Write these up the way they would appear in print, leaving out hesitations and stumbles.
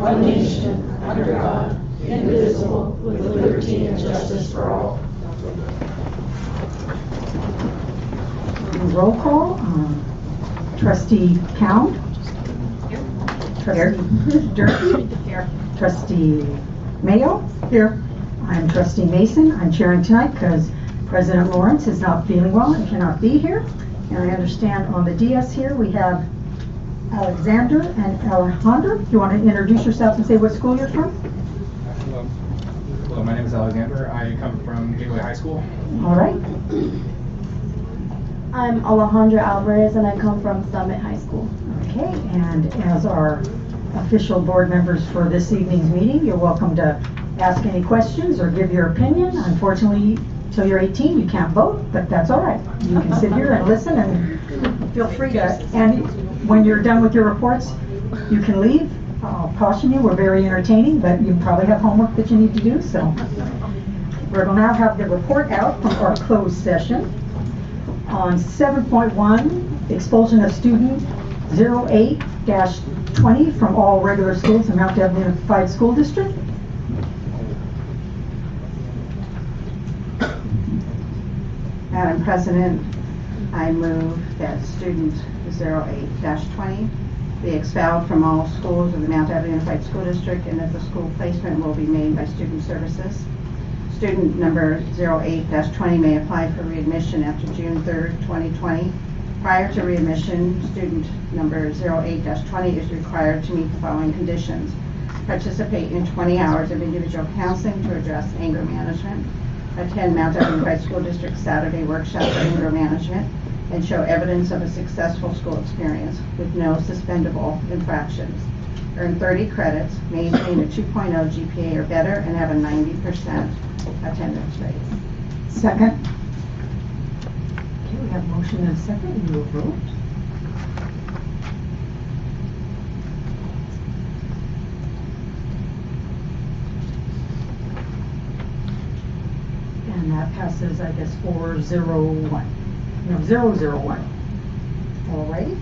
one nation, under God, indivisible, with liberty and justice for all. Roll call. Trustee Pound. Trustee Durkee. Here. Trustee Mayo. Here. I'm Trustee Mason. I'm chairing tonight because President Lawrence is not feeling well and cannot be here. And I understand on the DS here we have Alexander and Alejandro. Do you want to introduce yourself and say what school you're from? Hello, my name is Alexander. I come from Gateway High School. All right. I'm Alejandra Alvarez and I come from Summit High School. Okay, and as our official board members for this evening's meeting, you're welcome to ask any questions or give your opinion. Unfortunately, till you're 18, you can't vote, but that's all right. You can sit here and listen and feel free to, and when you're done with your reports, you can leave. I'll caution you, we're very entertaining, but you probably have homework that you need to do, so. We're going to now have the report out from our closed session. On 7.1, expulsion of student 08-20 from all regular schools in Mount Deb Unified School District. Madam President, I move that student 08-20 be expelled from all schools of the Mount Deb Unified School District and that the school placement will be made by Student Services. Student number 08-20 may apply for readmission after June 3rd, 2020. Prior to readmission, student number 08-20 is required to meet the following conditions: participate in 20 hours of individual counseling to address anger management, attend Mount Deb Unified School District Saturday workshop for anger management, and show evidence of a successful school experience with no suspendable infractions. Earn 30 credits, maintain a 2.0 GPA or better, and have a 90% attendance rate. Second. Okay, we have a motion and a second, and you will vote. And that passes, I guess, 401. No, 001. All righty.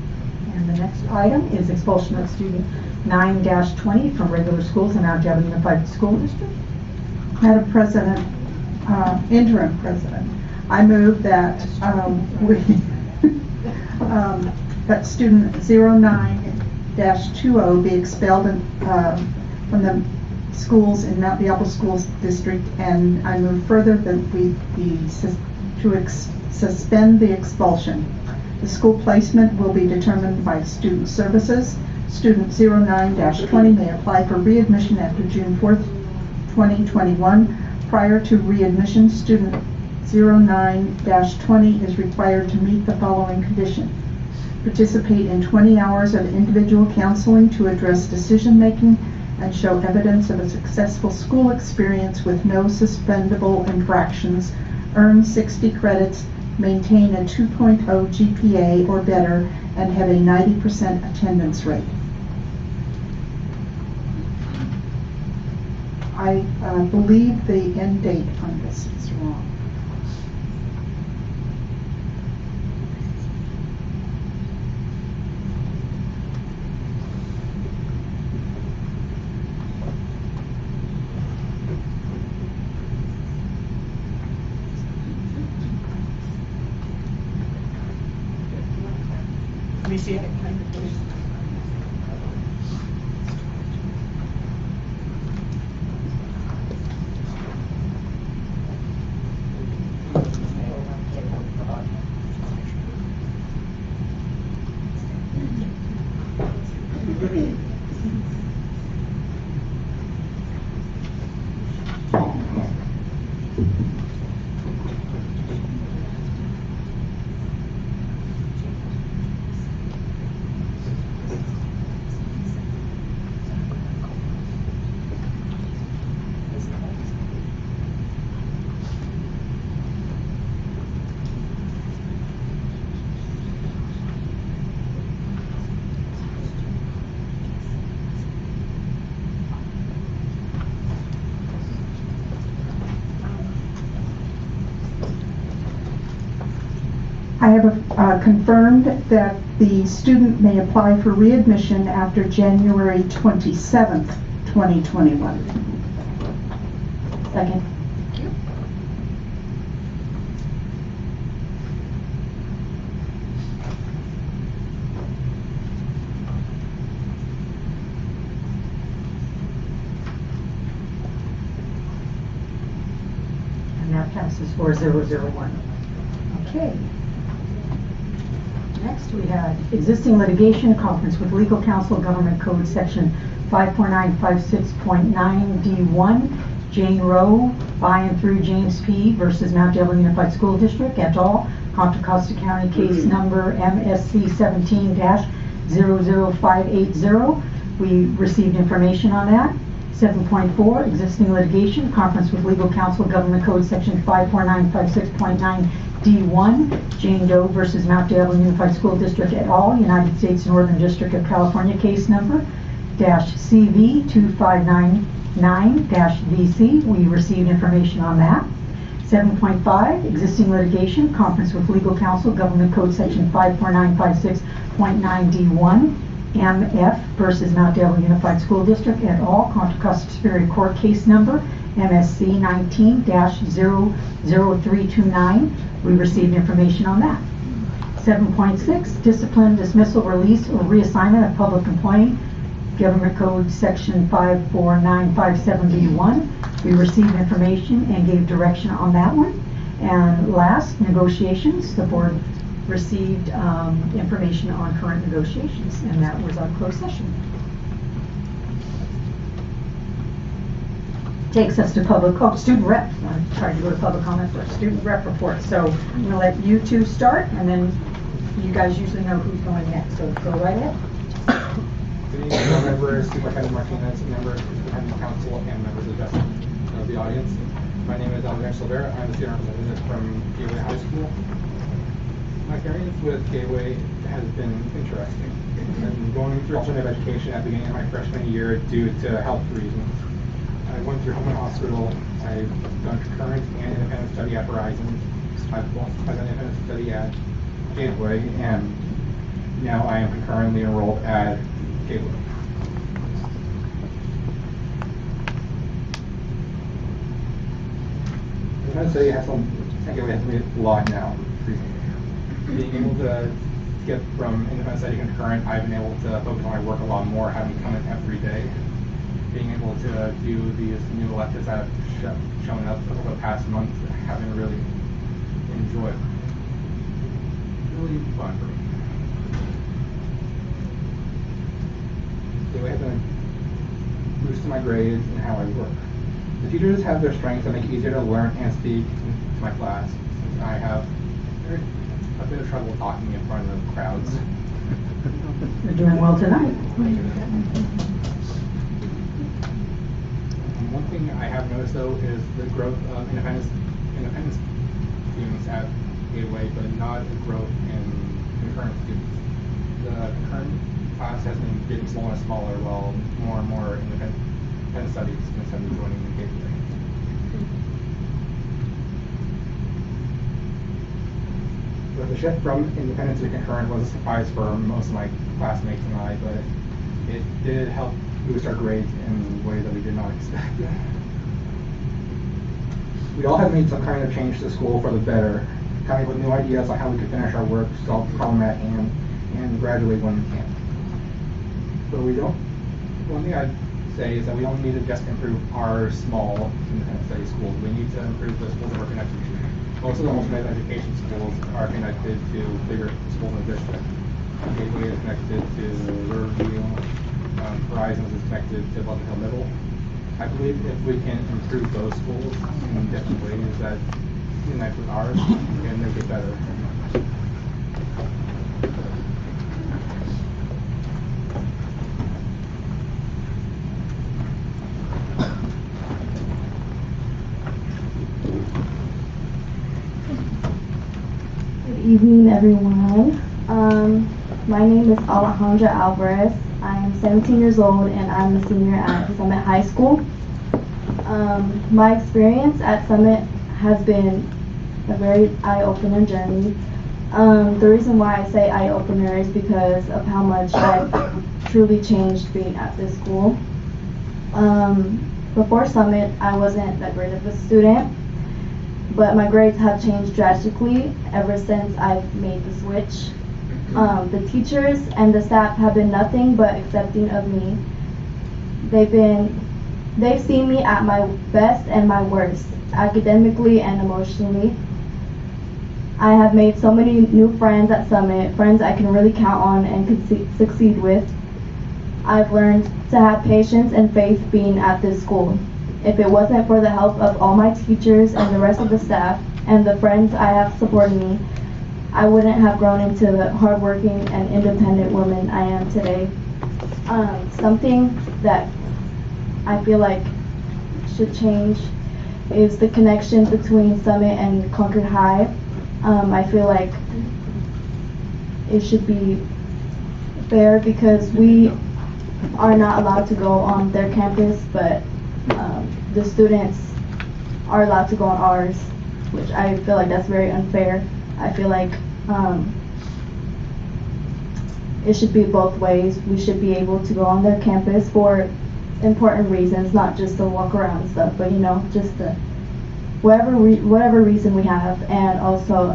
And the next item is expulsion of student 9-20 from regular schools in Mount Deb Unified School District. Madam President, Interim President, I move that that student 09-20 be expelled from the schools in Mount Diablo Schools District, and I move further that we suspend the expulsion. The school placement will be determined by Student Services. Student 09-20 may apply for readmission after June 4th, 2021. Prior to readmission, student 09-20 is required to meet the following condition: participate in 20 hours of individual counseling to address decision-making and show evidence of a successful school experience with no suspendable infractions, earn 60 credits, maintain a 2.0 GPA or better, and have a 90% attendance rate. I believe the end date on this is wrong. Let me see it. I have confirmed that the student may apply for readmission after January 27th, 2021. Second. And that passes 4001. Okay. Next, we had existing litigation, conference with legal counsel, Government Code Section 54956.9D1, Jane Roe by and through James P. versus Mount Daigle Unified School District et al., Contra Costa County case number MSC 17-00580. We received information on that. 7.4, existing litigation, conference with legal counsel, Government Code Section 54956.9D1, Jane Doe versus Mount Daigle Unified School District et al., United States Northern District of California, case number CV2599-VC. We received information on that. 7.5, existing litigation, conference with legal counsel, Government Code Section 54956.9D1, MF versus Mount Daigle Unified School District et al., Contra Costa Superior Court case number MSC 19-00329. We received information on that. 7.6, discipline, dismissal, release, or reassignment of public employee, Government Code Section 54957B1. We received information and gave direction on that one. And last, negotiations. The board received information on current negotiations, and that was our closed session. Takes us to student rep. I tried to go to public comment for student rep report. So I'm going to let you two start, and then you guys usually know who's going next. So go right ahead. Good evening, board members, Superintendent Martinez, members of the Superintendent Council, and members of the audience. My name is Alexander Silvera. I'm the student representative from Gateway High School. My experience with Gateway has been interesting. I'm going through alternative education at the beginning of my freshman year due to health reasons. I went through Home and Hospital. I've done concurrent and independent study at Horizon. I've done independent study at Gateway, and now I am concurrently enrolled at Gateway. Independent study has Gateway has made a lot now. Being able to get from independent study concurrent, I've been able to focus on my work a lot more, having come in every day. Being able to do these new electives that have shown up over the past month, having really enjoyed. Really fun for me. Gateway has been a boost to my grades and how I work. The teachers have their strengths that make it easier to learn and speak to my class, since I have a bit of trouble talking in front of crowds. You're doing well tonight. One thing I have noticed though is the growth of independent students at Gateway, but not a growth in concurrent students. The concurrent class has been getting smaller and smaller, while more and more independent studies students have been joining the Gateway. But the shift from independent to concurrent was a surprise for most of my classmates and I, but it did help boost our grades in ways that we did not expect. We all have made some kind of change to school for the better, coming with new ideas on how we could finish our work, solve the problem at hand, and graduate when we can. But one thing I'd say is that we don't need to just improve our small independent study schools. We need to improve the schools that we're connected to. Most of the alternative education schools are connected to bigger schools in the district. Gateway is connected to Riverview. Horizons is connected to Pleasant Hill Middle. I believe if we can improve those schools in different ways that connect with ours, we can make it better. Good evening, everyone. My name is Alejandra Alvarez. I am 17 years old and I'm a senior at Summit High School. My experience at Summit has been a very eye-opener journey. The reason why I say eye-opener is because of how much I've truly changed being at this school. Before Summit, I wasn't that great of a student, but my grades have changed drastically ever since I've made the switch. The teachers and the staff have been nothing but accepting of me. They've seen me at my best and my worst, academically and emotionally. I have made so many new friends at Summit, friends I can really count on and can succeed with. I've learned to have patience and faith being at this school. If it wasn't for the help of all my teachers and the rest of the staff and the friends I have supporting me, I wouldn't have grown into the hardworking and independent woman I am today. Something that I feel like should change is the connection between Summit and Concord High. I feel like it should be fair because we are not allowed to go on their campus, but the students are allowed to go on ours, which I feel like that's very unfair. I feel like it should be both ways. We should be able to go on their campus for important reasons, not just to walk around and stuff, but you know, just the whatever reason we have, and also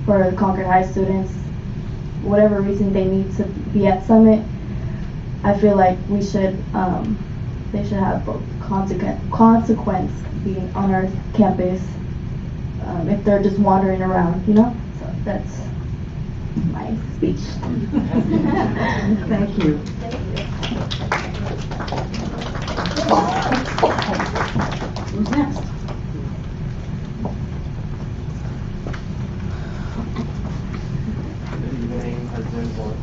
for the Concord High students, whatever reason they need to be at Summit, I feel like we should they should have both consequence being on our campus if they're just wandering around, you know. So that's my speech. Thank you. Who's next? Good evening, President Board.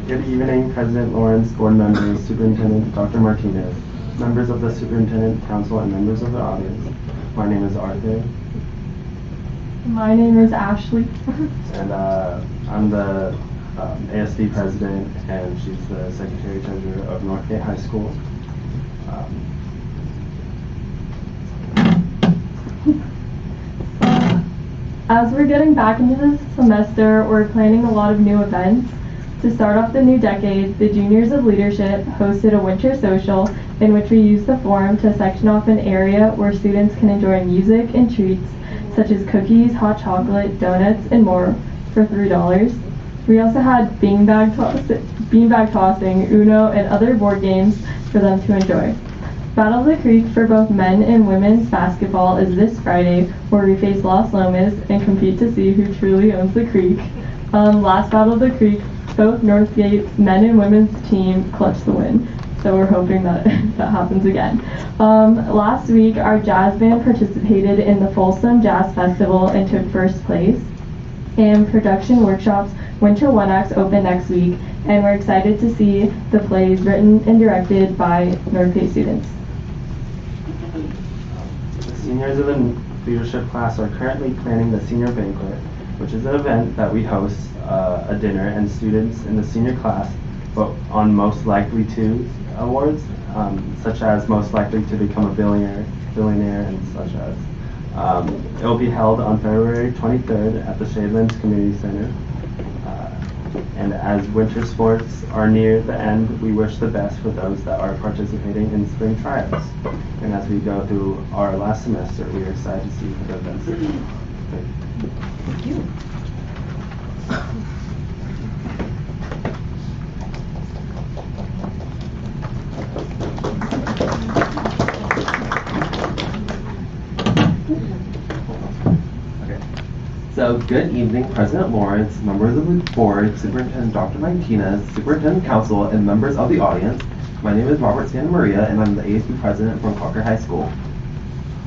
Good evening, President Lawrence, board members, Superintendent Dr. Martinez, members of the Superintendent Council, and members of the audience. My name is Arthur. My name is Ashley. And I'm the ASD president, and she's the secretary treasurer of Northgate High School. As we're getting back into the semester, we're planning a lot of new events. To start off the new decade, the Juniors of Leadership hosted a winter social in which we used the forum to section off an area where students can enjoy music and treats such as cookies, hot chocolate, donuts, and more for $3. We also had beanbag tossing, Uno, and other board games for them to enjoy. Battle of the Creek for both men and women's basketball is this Friday, where we face Los Lomas and compete to see who truly owns the creek. Last Battle of the Creek, both Northgate men and women's team clutched the win, so we're hoping that that happens again. Last week, our jazz band participated in the Folsom Jazz Festival and took first place. And production workshops Winter One Acts open next week, and we're excited to see the plays written and directed by Northgate students. The seniors of the leadership class are currently planning the senior banquet, which is an event that we host a dinner, and students in the senior class vote on most likely to awards, such as most likely to become a billionaire, and such as. It will be held on February 23rd at the Shadelands Community Center. And as winter sports are near the end, we wish the best for those that are participating in spring tryouts. And as we go through our last semester, we are excited to see the events. Thank you. So, good evening, President Lawrence, members of the board, Superintendent Dr. Martinez, Superintendent Council, and members of the audience. My name is Robert Santa Maria, and I'm the ASB president from Concord High School.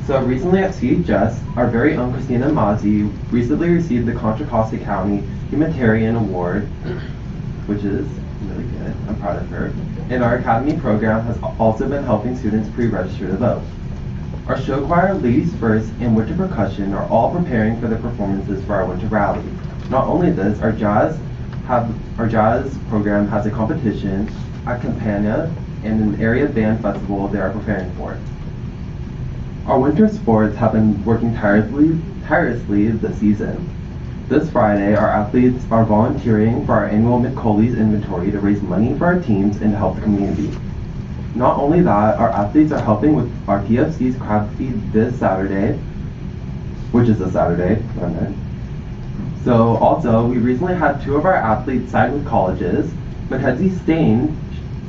So, recently at CHS, our very own Christina Mazzi recently received the Contra Costa County Humanitarian Award, which is really good. I'm proud of her. And our academy program has also been helping students pre-register to vote. Our show choir, Ladies First, and Winter Percussion are all preparing for the performances for our winter rally. Not only this, our jazz program has a competition at Campania and an area band festival they are preparing for. Our winter sports have been working tirelessly this season. This Friday, our athletes are volunteering for our annual McCauley's inventory to raise money for our teams and to help the community. Not only that, our athletes are helping with our PFC's crab feed this Saturday, which is this Saturday. So also, we recently had 2 of our athletes sign with colleges. Mackenzie Stain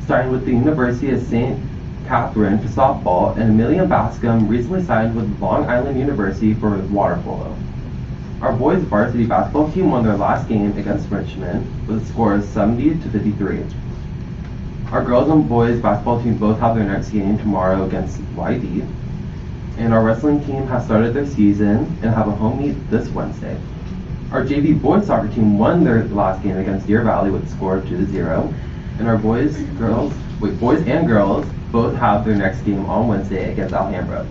signed with the University of St. Catherine for softball, and Amelia Bascom recently signed with Long Island University for water polo. Our boys varsity basketball team won their last game against Richmond with a score of 70-53. Our girls and boys basketball team both have their next game tomorrow against YD. And our wrestling team has started their season and have a home meet this Wednesday. Our JV boys soccer team won their last game against Deer Valley with a score of 2-0. And our boys and girls both have their next game on Wednesday against Alhambra.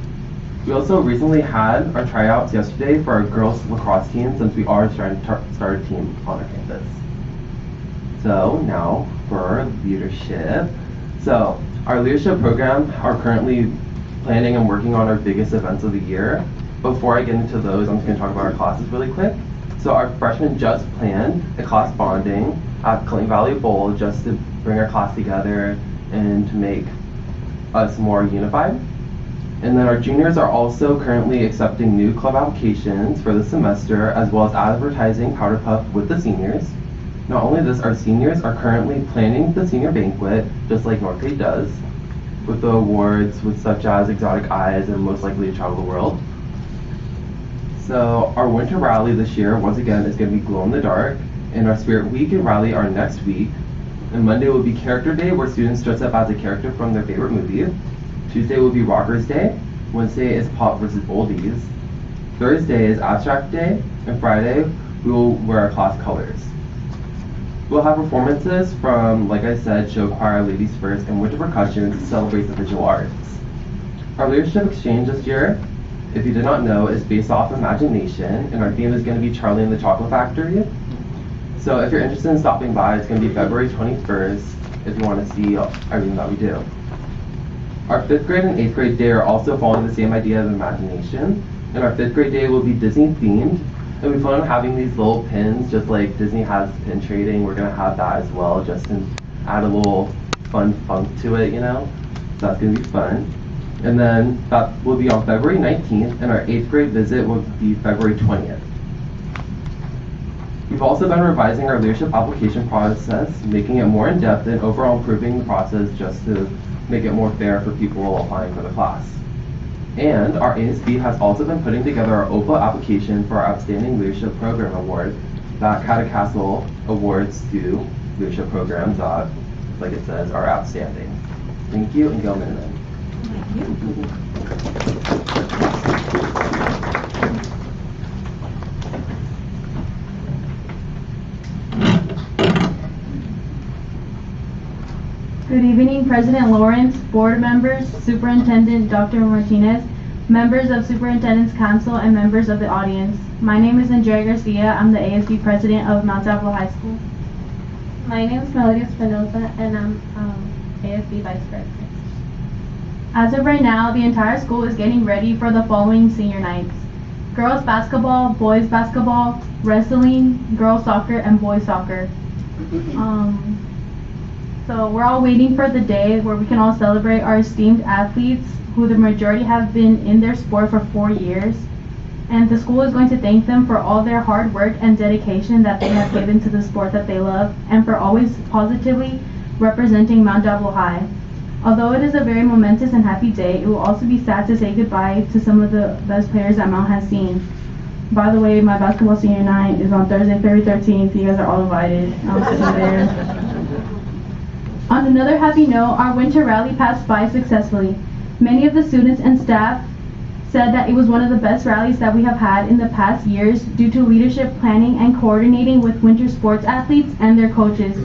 We also recently had our tryouts yesterday for our girls lacrosse team, since we are trying to start a team on our campus. So now for leadership. So our leadership program are currently planning and working on our biggest events of the year. Before I get into those, I'm just going to talk about our classes really quick. So our freshmen just planned a class bonding at Clayton Valley Bowl just to bring our class together and to make us more unified. And then our juniors are also currently accepting new club applications for the semester, as well as advertising Powder Puff with the seniors. Not only this, our seniors are currently planning the senior banquet, just like Northgate does, with the awards such as Exotic Eyes and Most Likely to Travel the World. So our winter rally this year, once again, is going to be glow in the dark, and our Spirit Week and rally are next week. And Monday will be Character Day, where students dress up as a character from their favorite movie. Tuesday will be Rockers Day. Wednesday is Pop vs. Oldies. Thursday is Abstract Day. And Friday, we will wear our class colors. We'll have performances from, like I said, show choir, Ladies First, and winter percussion to celebrate the visual arts. Our leadership exchange this year, if you did not know, is based off imagination, and our theme is going to be Charlie and the Chocolate Factory. So if you're interested in stopping by, it's going to be February 21st if you want to see everything that we do. Our 5th grade and 8th grade day are also following the same idea of imagination, and our 5th grade day will be Disney themed, and we plan on having these little pins, just like Disney has pin trading. We're going to have that as well, just to add a little fun funk to it, you know? So that's going to be fun. And then that will be on February 19th, and our 8th grade visit will be February 20th. We've also been revising our leadership application process, making it more in-depth and overall improving the process just to make it more fair for people applying for the class. And our ASB has also been putting together our OPA application for our Outstanding Leadership Program Award that Catacastle awards to leadership programs that, like it says, are outstanding. Thank you, and go Minutemen. Good evening, President Lawrence, board members, Superintendent Dr. Martinez, members of Superintendent's Council, and members of the audience. My name is Andrea Garcia. I'm the ASB president of Mount Diablo High School. My name is Melody Espinosa, and I'm ASB vice president. As of right now, the entire school is getting ready for the following senior nights: girls basketball, boys basketball, wrestling, girls soccer, and boys soccer. So we're all waiting for the day where we can all celebrate our esteemed athletes, who the majority have been in their sport for 4 years. And the school is going to thank them for all their hard work and dedication that they have given to the sport that they love, and for always positively representing Mount Diablo High. Although it is a very momentous and happy day, it will also be sad to say goodbye to some of the best players that Mount has seen. By the way, my basketball senior night is on Thursday, February 13th. You guys are all invited. I'm sitting there. On another happy note, our winter rally passed by successfully. Many of the students and staff said that it was one of the best rallies that we have had in the past years due to leadership planning and coordinating with winter sports athletes and their coaches.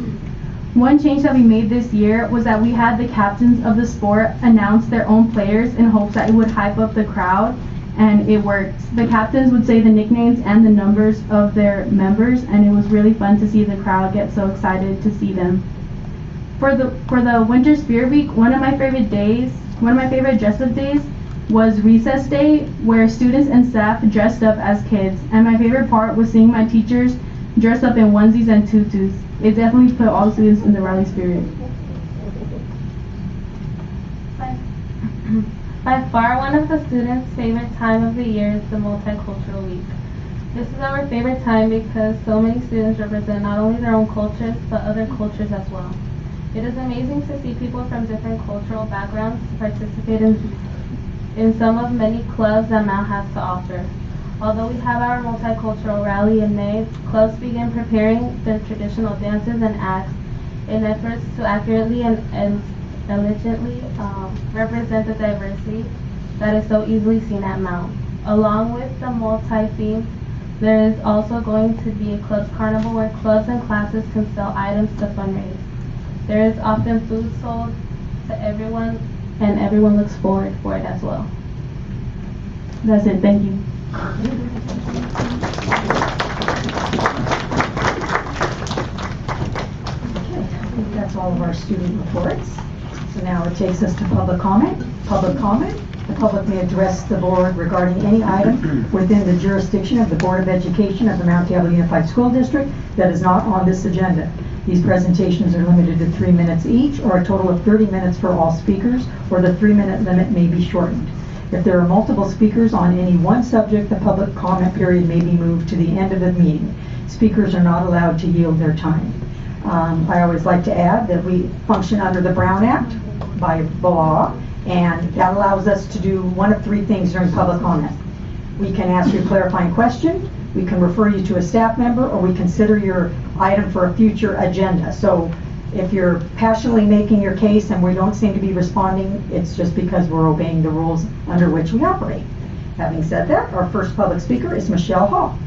One change that we made this year was that we had the captains of the sport announce their own players in hopes that it would hype up the crowd, and it worked. The captains would say the nicknames and the numbers of their members, and it was really fun to see the crowd get so excited to see them. For the Winter Spirit Week, one of my favorite dress-up days was recess day, where students and staff dressed up as kids, and my favorite part was seeing my teachers dressed up in onesies and tutus. It definitely put all students in the rally spirit. By far, one of the students' favorite time of the year is the Multicultural Week. This is our favorite time because so many students represent not only their own cultures, but other cultures as well. It is amazing to see people from different cultural backgrounds participate in some of many clubs that Mount has to offer. Although we have our multicultural rally in May, clubs begin preparing their traditional dances and acts in efforts to accurately and elegantly represent the diversity that is so easily seen at Mount. Along with the multi-theme, there is also going to be a clubs carnival where clubs and classes can sell items to fundraise. There is often food sold to everyone, and everyone looks forward for it as well. That's it, thank you. Okay, I think that's all of our student reports. So now it takes us to public comment. Public comment. The public may address the board regarding any item within the jurisdiction of the Board of Education of the Mount Diablo Unified School District that is not on this agenda. These presentations are limited to 3 minutes each, or a total of 30 minutes for all speakers, or the 3-minute limit may be shortened. If there are multiple speakers on any one subject, the public comment period may be moved to the end of the meeting. Speakers are not allowed to yield their time. I always like to add that we function under the Brown Act by law, and that allows us to do one of 3 things during public comment. We can ask you a clarifying question, we can refer you to a staff member, or we consider your item for a future agenda. So if you're passionately making your case and we don't seem to be responding, it's just because we're obeying the rules under which we operate. Having said that, our first public speaker is Michelle Hall.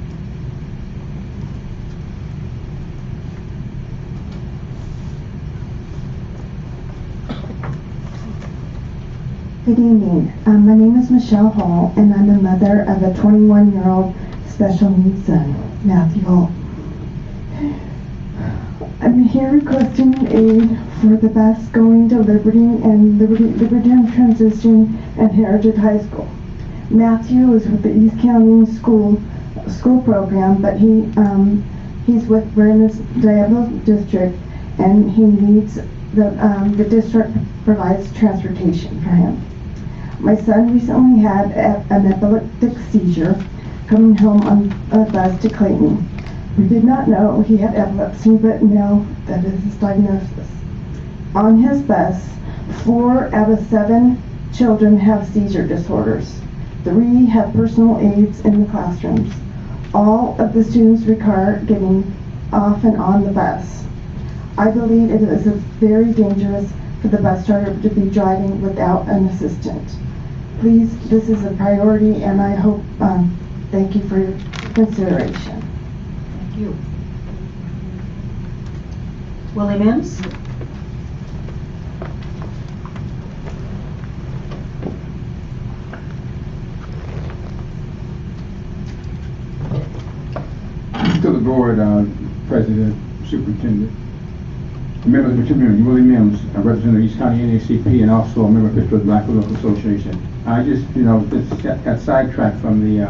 Good evening. My name is Michelle Hall, and I'm the mother of a 21-year-old special needs son, Matthew Hall. I'm here requesting aid for the bus going to Liberty and Liberty Transition and Heritage High School. Matthew is with the East County school program, but we're in this Diablo district, and he needs the district provides transportation for him. My son recently had an epileptic seizure coming home on a bus to Clayton. We did not know he had epilepsy, but now that is his diagnosis. On his bus, 4 out of 7 children have seizure disorders. 3 have personal aids in the classrooms. All of the students require getting off and on the bus. I believe it is very dangerous for the bus driver to be driving without an assistant. Please, this is a priority, and I hope, thank you for your consideration. Thank you. Willie Mims? To the board, President, Superintendent, members of the community, Willie Mims, a representative of East County NACP, and also a member of Pittsburgh Black Political Association. I just, just got sidetracked from the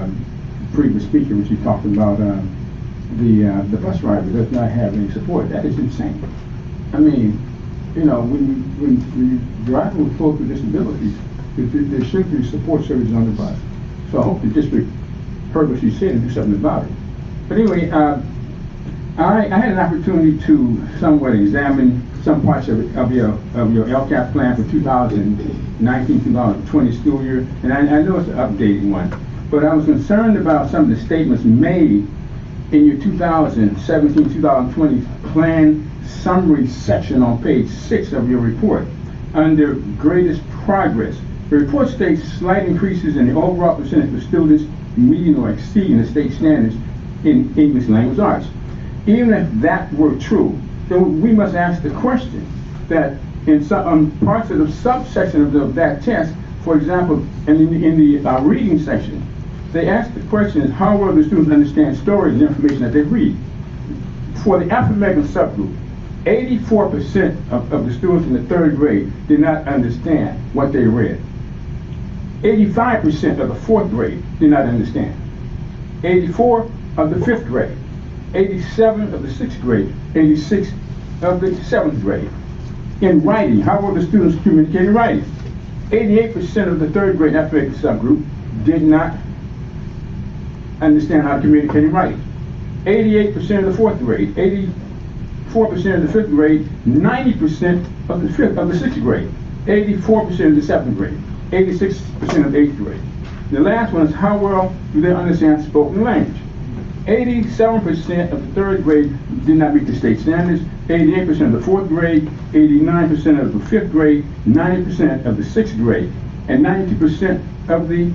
previous speaker, which he talked about the bus driver does not have any support. That is insane. I mean, when you drive with folks with disabilities, there should be support services on the bus. So I hope the district heard what she said and do something about it. But anyway, I had an opportunity to somewhat examine some parts of your LCAP plan for 2019-2020 school year, and I know it's an updated one, but I was concerned about some of the statements made in your 2017-2020 plan summary section on page 6 of your report under greatest progress. The report states slight increases in the overall percentage of students meeting or exceeding the state standards in English language arts. Even if that were true, then we must ask the question that in some parts of the subsection of that test, for example, in the reading section, they ask the question is how well do students understand stories and information that they read. For the African American subgroup, 84% of the students in the 3rd grade did not understand what they read. 85% of the 4th grade did not understand. 84 of the 5th grade. 87 of the 6th grade. 86 of the 7th grade. In writing, how were the students communicating writing? 88% of the 3rd grade African subgroup did not understand how to communicate in writing. 88% of the 4th grade, 84% of the 5th grade, 90% of the 6th grade, 84% of the 7th grade, 86% of the 8th grade. The last one is how well do they understand spoken language? 87% of the 3rd grade did not meet the state standards, 88% of the 4th grade, 89% of the 5th grade, 90% of the 6th grade, and 92% of the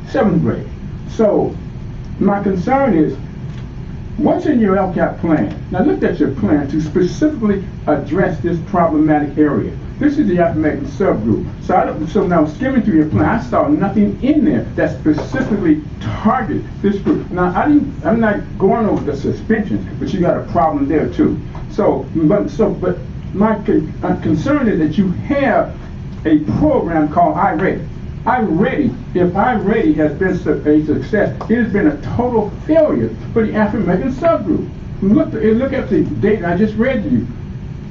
7th grade. So my concern is, what's in your LCAP plan? Now look at your plan to specifically address this problematic area. This is the African subgroup. So now skimming through your plan, I saw nothing in there that specifically targeted this group. Now I'm not going over the suspensions, but you got a problem there too. But my concern is that you have a program called iReady. If iReady has been a success, it has been a total failure for the African subgroup. Look at the data I just read to you.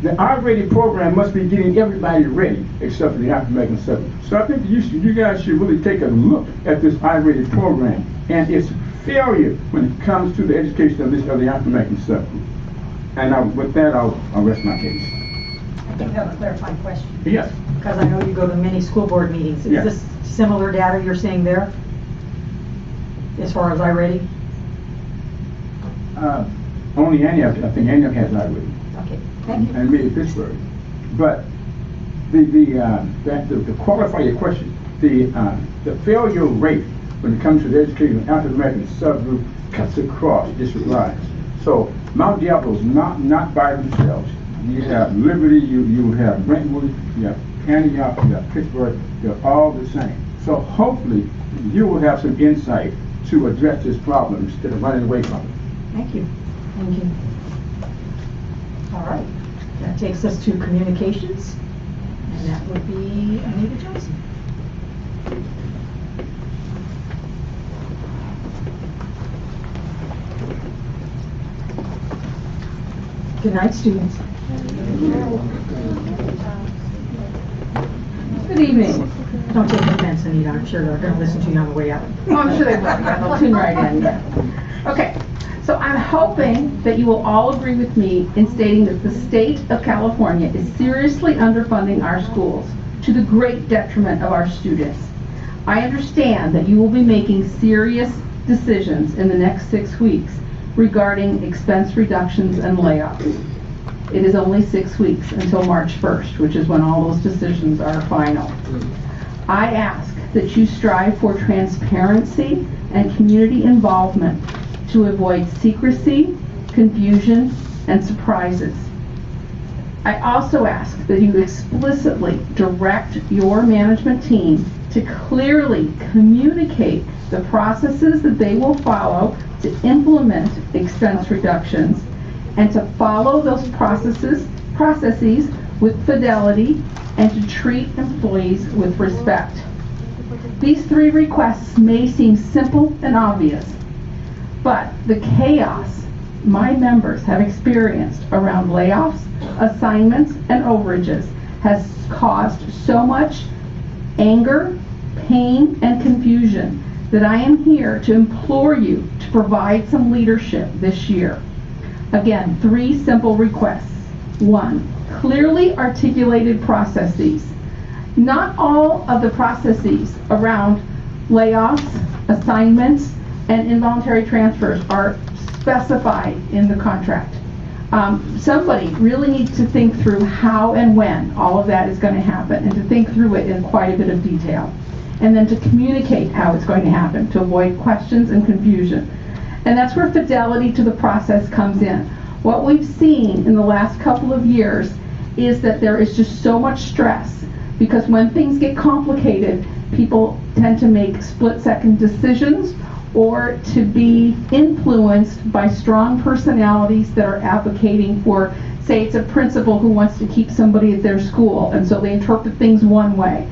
The iReady program must be getting everybody ready except for the African subgroup. So I think you guys should really take a look at this iReady program and its failure when it comes to the education of the African subgroup. And with that, I'll rest my case. I think I have a clarifying question. Yes. Because I know you go to many school board meetings. Is Yes. this similar data you're seeing there? As far as iReady? Only Antioch, I think Antioch has iReady. Okay, thank you. And maybe Pittsburgh. But to qualify your question, the failure rate when it comes to the education of African American subgroup cuts across district lines. So Mount Diablo's not by themselves. You have Liberty, you have Brentwood, you have Antioch, you have Pittsburgh, they're all the same. So hopefully you will have some insight to address this problem instead of running away from it. Thank you. Thank you. All right, that takes us to communications, and that would be Anita Johnson. Good night, students. Good evening. Don't take offense, Anita, I'm sure they're going to listen to you on the way out. Oh, I'm sure they will. Yeah, they'll tune right in. Yeah. Okay. So I'm hoping that you will all agree with me in stating that the state of California is seriously underfunding our schools to the great detriment of our students. I understand that you will be making serious decisions in the next 6 weeks regarding expense reductions and layoffs. It is only 6 weeks until March 1st, which is when all those decisions are final. I ask that you strive for transparency and community involvement to avoid secrecy, confusion, and surprises. I also ask that you explicitly direct your management team to clearly communicate the processes that they will follow to implement expense reductions and to follow those processes with fidelity and to treat employees with respect. These 3 requests may seem simple and obvious, but the chaos my members have experienced around layoffs, assignments, and overages has caused so much anger, pain, and confusion that I am here to implore you to provide some leadership this year. Again, 3 simple requests. 1, clearly articulated processes. Not all of the processes around layoffs, assignments, and involuntary transfers are specified in the contract. Somebody really needs to think through how and when all of that is going to happen and to think through it in quite a bit of detail. And then to communicate how it's going to happen to avoid questions and confusion. And that's where fidelity to the process comes in. What we've seen in the last couple of years is that there is just so much stress because when things get complicated, people tend to make split-second decisions or to be influenced by strong personalities that are advocating for, say it's a principal who wants to keep somebody at their school, and so they interpret things one way.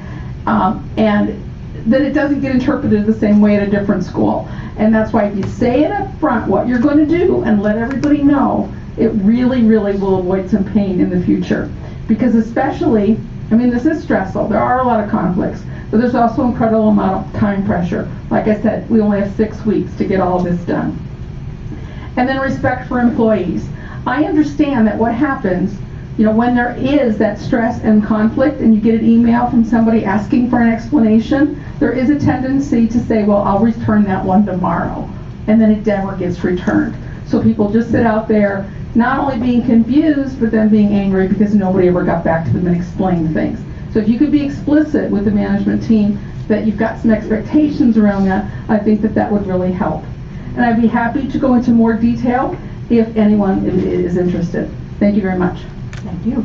And then it doesn't get interpreted the same way at a different school. And that's why if you say it up front, what you're going to do, and let everybody know, it really, really will avoid some pain in the future. Because especially, I mean, this is stressful. There are a lot of conflicts, but there's also an incredible amount of time pressure. Like I said, we only have 6 weeks to get all of this done. And then respect for employees. I understand that what happens, you know, when there is that stress and conflict and you get an email from somebody asking for an explanation, there is a tendency to say, well, I'll return that one tomorrow. And then it never gets returned. So people just sit out there not only being confused, but then being angry because nobody ever got back to them and explained things. So if you could be explicit with the management team that you've got some expectations around that, I think that that would really help. And I'd be happy to go into more detail if anyone is interested. Thank you very much. Thank you.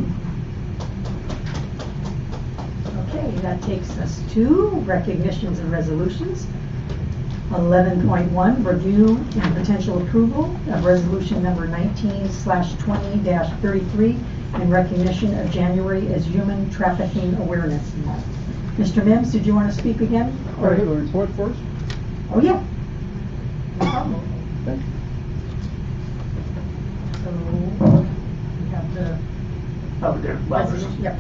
Okay, that takes us to recognitions and resolutions. 11.1, review and potential approval of resolution number 19/20-33 in recognition of January as Human Trafficking Awareness Month. Mr. Mims, did you want to speak again? Or the report first? Oh, yeah. No problem. Thank you. So, we have the resolution. Yep.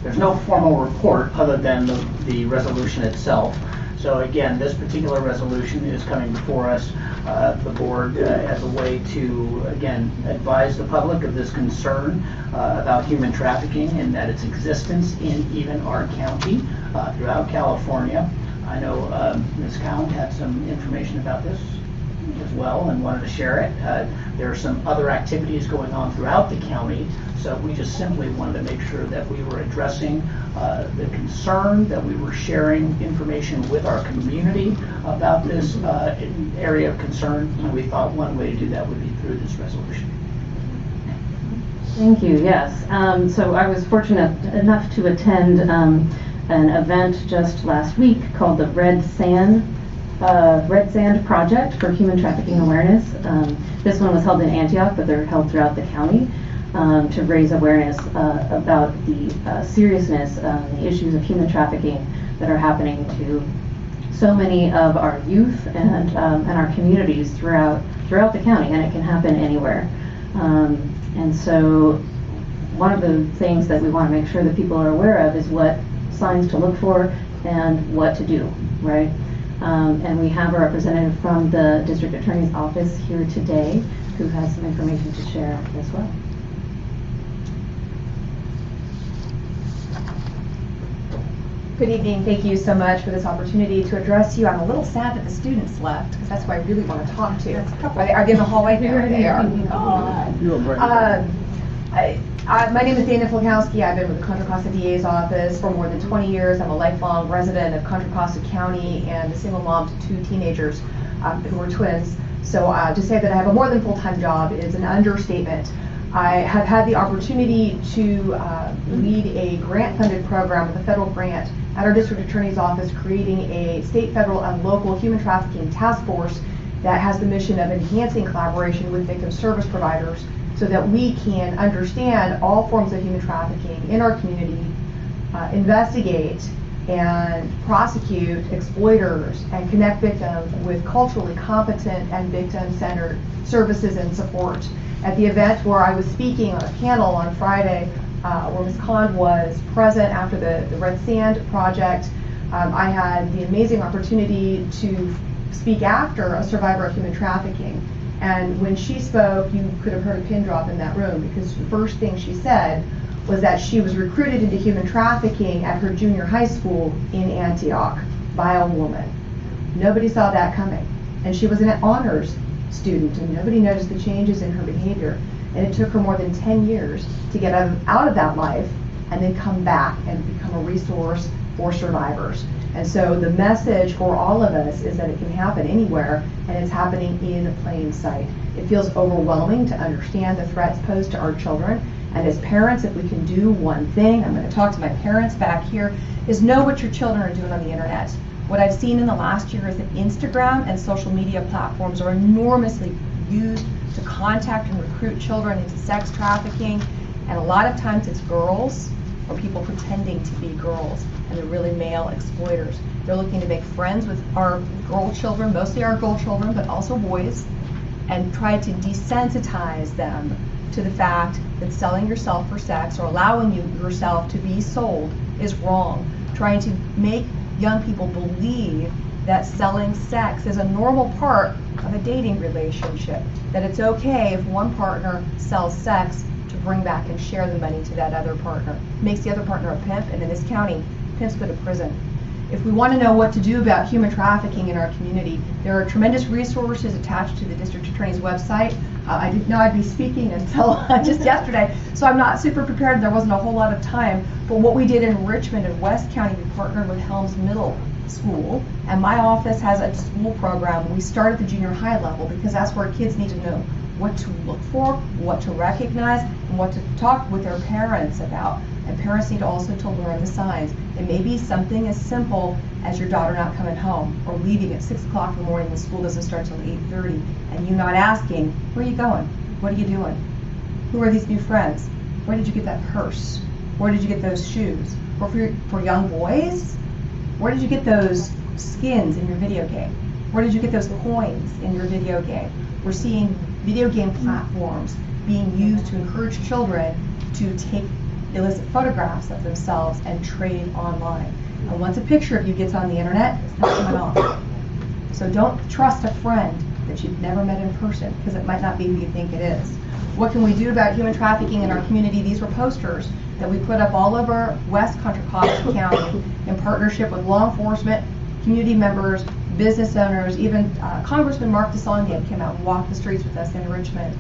There's no formal report other than the resolution itself. So again, this particular resolution is coming before us, the board, as a way to, again, advise the public of this concern about human trafficking and that its existence in even our county, throughout California. I know Ms. Cowan had some information about this as well and wanted to share it. There are some other activities going on throughout the county, so we just simply wanted to make sure that we were addressing the concern, that we were sharing information with our community about this area of concern, and we thought one way to do that would be through this resolution. Thank you, yes. So I was fortunate enough to attend an event just last week called the Red Sand Project for Human Trafficking Awareness. This one was held in Antioch, but they're held throughout the county to raise awareness about the seriousness and the issues of human trafficking that are happening to so many of our youth and our communities throughout the county, and it can happen anywhere. And so one of the things that we want to make sure that people are aware of is what signs to look for and what to do, right? And we have a representative from the district attorney's office here today who has some information to share as well. Good evening. Thank you so much for this opportunity to address you. I'm a little sad that the students left because that's who I really want to talk to. Are they in the hallway? There they are. My name is Dana Filkowski. I've been with the Contra Costa DA's office for more than 20 years. I'm a lifelong resident of Contra Costa County and a single mom to 2 teenagers who are twins. So to say that I have a more than full-time job is an understatement. I have had the opportunity to lead a grant-funded program with a federal grant at our district attorney's office, creating a state, federal, and local human trafficking task force that has the mission of enhancing collaboration with victim service providers so that we can understand all forms of human trafficking in our community, investigate and prosecute exploiters, and connect victims with culturally competent and victim-centered services and support. At the event where I was speaking on a panel on Friday, where Ms. Kahn was present after the Red Sand Project, I had the amazing opportunity to speak after a survivor of human trafficking. And when she spoke, you could have heard a pin drop in that room, because the first thing she said was that she was recruited into human trafficking at her junior high school in Antioch by a woman. Nobody saw that coming. And she was an honors student, and nobody noticed the changes in her behavior. And it took her more than 10 years to get out of that life and then come back and become a resource for survivors. And so the message for all of us is that it can happen anywhere, and it's happening in plain sight. It feels overwhelming to understand the threats posed to our children. And as parents, if we can do one thing, I'm going to talk to my parents back here, is know what your children are doing on the internet. What I've seen in the last year is that Instagram and social media platforms are enormously used to contact and recruit children into sex trafficking. And a lot of times it's girls or people pretending to be girls, and they're really male exploiters. They're looking to make friends with our girl children, mostly our girl children, but also boys, and try to desensitize them to the fact that selling yourself for sex or allowing yourself to be sold is wrong. Trying to make young people believe that selling sex is a normal part of a dating relationship, that it's okay if one partner sells sex to bring back and share the money to that other partner. Makes the other partner a pimp, and in this county, pimps go to prison. If we want to know what to do about human trafficking in our community, there are tremendous resources attached to the district attorney's website. I didn't know I'd be speaking until just yesterday, so I'm not super prepared. There wasn't a whole lot of time. But what we did in Richmond and West County, we partnered with Helms Middle School, and my office has a school program. We start at the junior high level because that's where kids need to know what to look for, what to recognize, and what to talk with their parents about. And parents need also to learn the signs. It may be something as simple as your daughter not coming home or leaving at 6 o'clock in the morning when school doesn't start till 8:30, and you not asking, where are you going? What are you doing? Who are these new friends? Where did you get that purse? Where did you get those shoes? Or for young boys, where did you get those skins in your video game? Where did you get those coins in your video game? We're seeing video game platforms being used to encourage children to take illicit photographs of themselves and trade online. And once a picture of you gets on the internet, it's not coming off. So don't trust a friend that you've never met in person, because it might not be who you think it is. What can we do about human trafficking in our community? These were posters that we put up all over West Contra Costa County in partnership with law enforcement, community members, business owners, even Congressman Mark DeSaulnier came out and walked the streets with us in Richmond.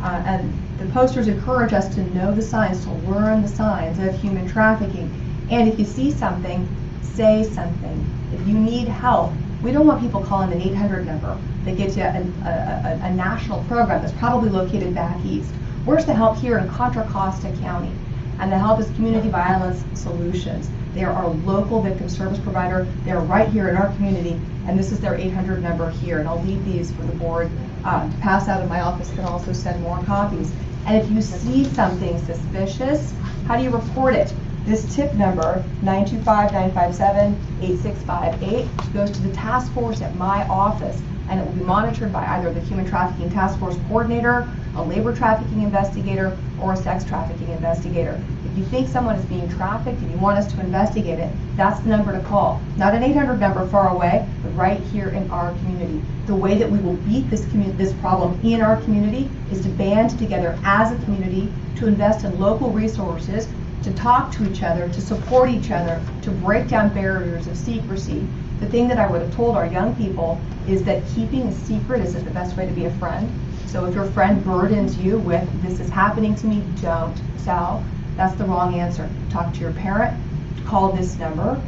And the posters encourage us to know the signs, to learn the signs of human trafficking. And if you see something, say something. If you need help, we don't want people calling an 800 number that gets you a national program that's probably located back east. Where's the help here in Contra Costa County? And the help is Community Violence Solutions. They are our local victim service provider. They're right here in our community, and this is their 800 number here. And I'll leave these for the board to pass out in my office, can also send more copies. And if you see something suspicious, how do you report it? This tip number, 925-957-8658, goes to the task force at my office, and it will be monitored by either the Human Trafficking Task Force Coordinator, a labor trafficking investigator, or a sex trafficking investigator. If you think someone is being trafficked and you want us to investigate it, that's the number to call. Not an 800 number far away, but right here in our community. The way that we will beat this problem in our community is to band together as a community, to invest in local resources, to talk to each other, to support each other, to break down barriers of secrecy. The thing that I would have told our young people is that keeping a secret isn't the best way to be a friend. So if your friend burdens you with, this is happening to me, don't tell, that's the wrong answer. Talk to your parent, call this number.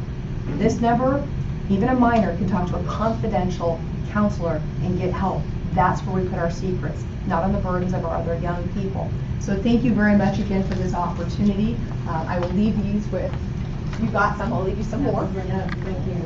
This number, even a minor can talk to a confidential counselor and get help. That's where we put our secrets, not on the burdens of our other young people. So thank you very much again for this opportunity. I will leave these with, you got some, I'll leave you some more. Thank you.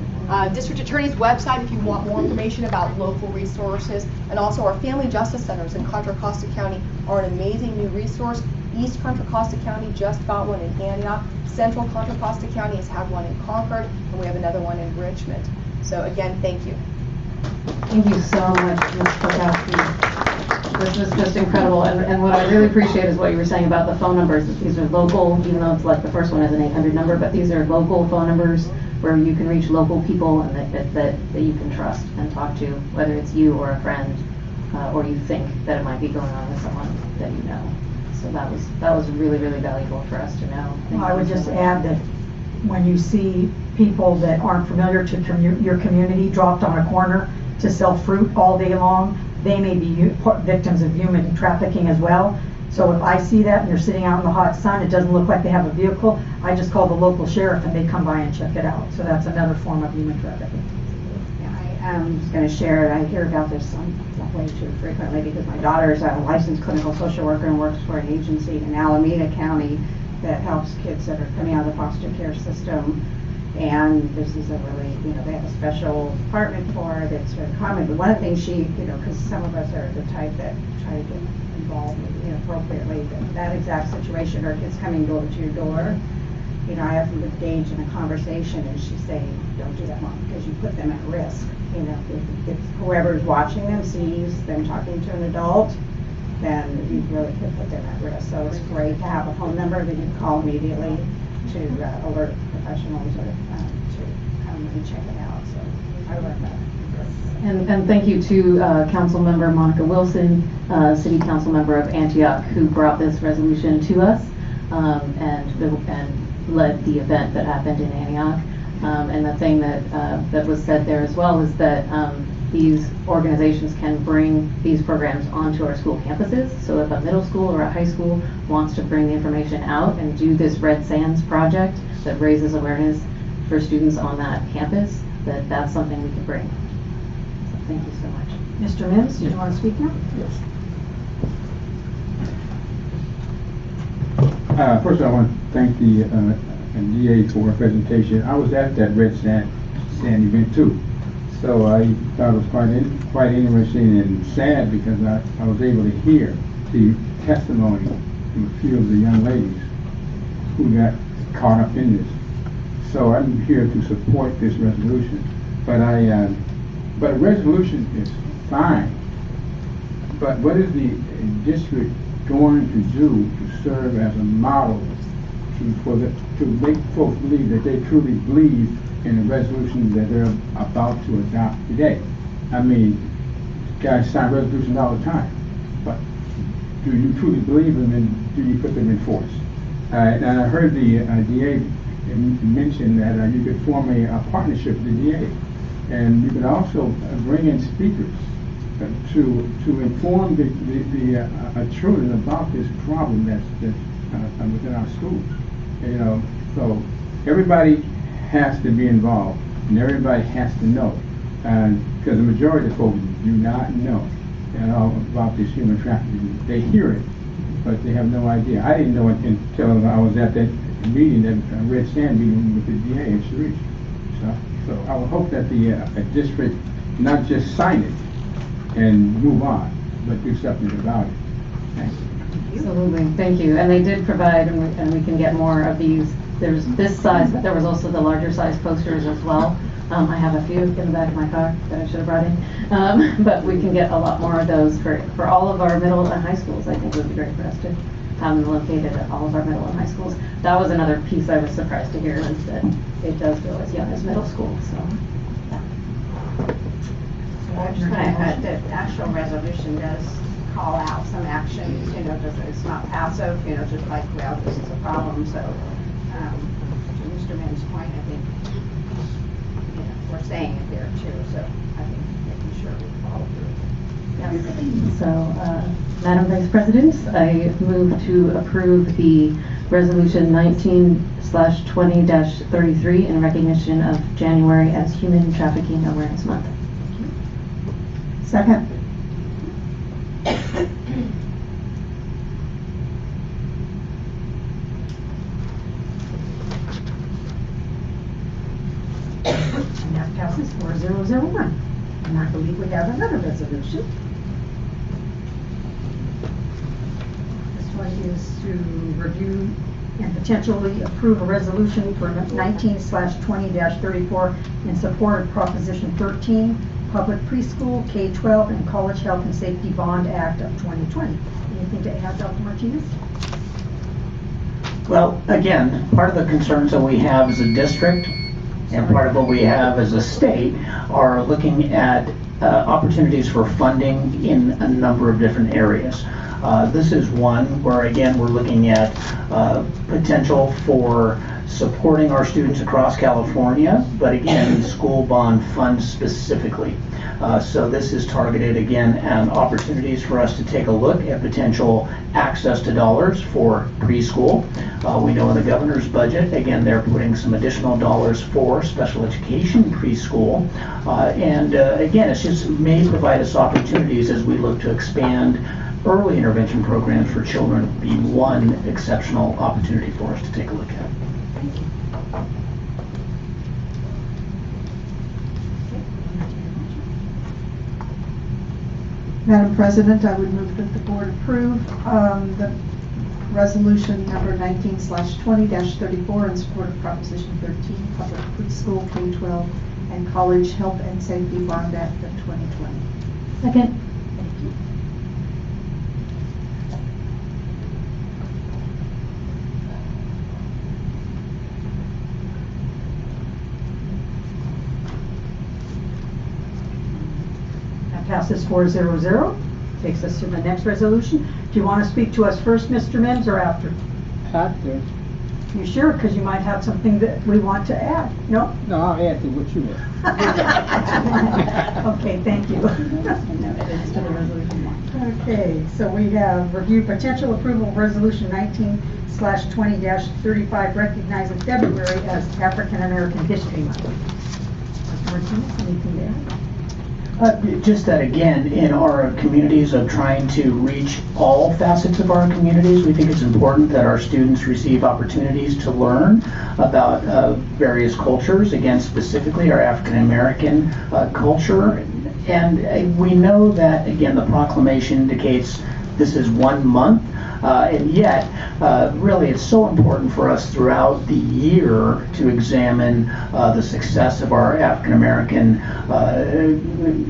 District Attorney's website if you want more information about local resources, and also our Family Justice Centers in Contra Costa County are an amazing new resource. East Contra Costa County just got one in Antioch. Central Contra Costa County has had one in Concord, and we have another one in Richmond. So again, thank you. Thank you so much, Ms. Polkowski. This is just incredible, and what I really appreciate is what you were saying about the phone numbers. These are local, even though it's like the first one has an 800 number, but these are local phone numbers where you can reach local people and that you can trust and talk to, whether it's you or a friend, or you think that it might be going on with someone that you know. So that was really, really valuable for us to know. I would just add that when you see people that aren't familiar to your community dropped on a corner to sell fruit all day long, they may be victims of human trafficking as well. So if I see that and they're sitting out in the hot sun, it doesn't look like they have a vehicle, I just call the local sheriff and they come by and check it out. So that's another form of human trafficking. Yeah, I'm just going to share, I hear about this way too frequently because my daughter is a licensed clinical social worker and works for an agency in Alameda County that helps kids that are coming out of the foster care system. And this is a really, they have a special department for it. It's very common. But one of the things she, because some of us are the type that try to get involved inappropriately, that exact situation, or kids coming door to your door, you know, I have them engage in a conversation and she's saying, don't do that, Mom, because you put them at risk. You know, if whoever's watching them sees them talking to an adult, then you really could put them at risk. So it's great to have a phone number that you can call immediately to alert professionals or to come and check it out. So I love that. And thank you to Council Member Monica Wilson, City Council Member of Antioch, who brought this resolution to us and led the event that happened in Antioch. And the thing that was said there as well is that these organizations can bring these programs onto our school campuses. So if a middle school or a high school wants to bring the information out and do this Red Sands project that raises awareness for students on that campus, that's something we can bring. So thank you so much. Mr. Mims, do you want to speak now? Yes. First, I want to thank the DA for her presentation. I was at that Red Sand event too, so I thought it was quite interesting and sad because I was able to hear the testimony from a few of the young ladies who got caught up in this. So I'm here to support this resolution, but a resolution is fine. But what is the district going to do to serve as a model to make folks believe that they truly believe in the resolutions that they're about to adopt today? I mean, guys sign resolutions all the time, but do you truly believe them and do you put them in force? And I heard the DA mention that you could form a partnership with the DA, and you could also bring in speakers to inform the children about this problem that's within our schools. You know, so everybody has to be involved, and everybody has to know, because the majority of folks do not know at all about this human trafficking. They hear it, but they have no idea. I didn't know it until I was at that meeting, that Red Sand meeting with the DA in Sharish. So I would hope that the district not just sign it and move on, but do something about it. Thank you. Absolutely, thank you. And they did provide, and we can get more of these. There's this size, but there was also the larger size posters as well. I have a few in the back of my car that I should have brought in, but we can get a lot more of those for all of our middle and high schools. I think it would be great for us to have them located at all of our middle and high schools. That was another piece I was surprised to hear, is that it does go as young as middle school. So. I just kind of had the actual resolution does call out some actions, you know, it's not passive, you know, just like, well, this is a problem. So, to Mr. Mims' point, I think, you know, we're saying it there too. So I think making sure we follow through. So, Madam Vice President, I move to approve the resolution 19/20-33 in recognition of January as Human Trafficking Awareness Month. Second. And that passes 4001. And I believe we have another resolution. This one is to review and potentially approve a resolution for 19/20-34 in support of Proposition 13, Public Preschool, K-12, and College Health and Safety Bond Act of 2020. Anything to add, Dr. Martinez? Well, again, part of the concerns that we have as a district and part of what we have as a state are looking at opportunities for funding in a number of different areas. This is one where, again, we're looking at potential for supporting our students across California, but again, school bond funds specifically. So this is targeted, again, at opportunities for us to take a look at potential access to dollars for preschool. We know in the governor's budget, again, they're putting some additional dollars for special education preschool. And again, it just may provide us opportunities as we look to expand early intervention programs for children. Be one exceptional opportunity for us to take a look at. Thank you. Madam President, I would move that the board approve the resolution number 19/20-34 in support of Proposition 13, Public Preschool K-12 and College Health and Safety Bond Act of 2020. Second. Thank you. That passes 4-0-0. Takes us to the next resolution. Do you want to speak to us first, Mr. Mims, or after? After. You sure? Because you might have something that we want to add. No? No, I'll add to what you were. Okay, thank you. Okay, so we have review potential approval of resolution 19/20-35 recognizing February as African American History Month. Mr. Martinez, anything to add? Just that, again, in our communities of trying to reach all facets of our communities, we think it's important that our students receive opportunities to learn about various cultures, again, specifically our African American culture. And we know that, again, the proclamation indicates this is 1 month, and yet, really, it's so important for us throughout the year to examine the success of our African American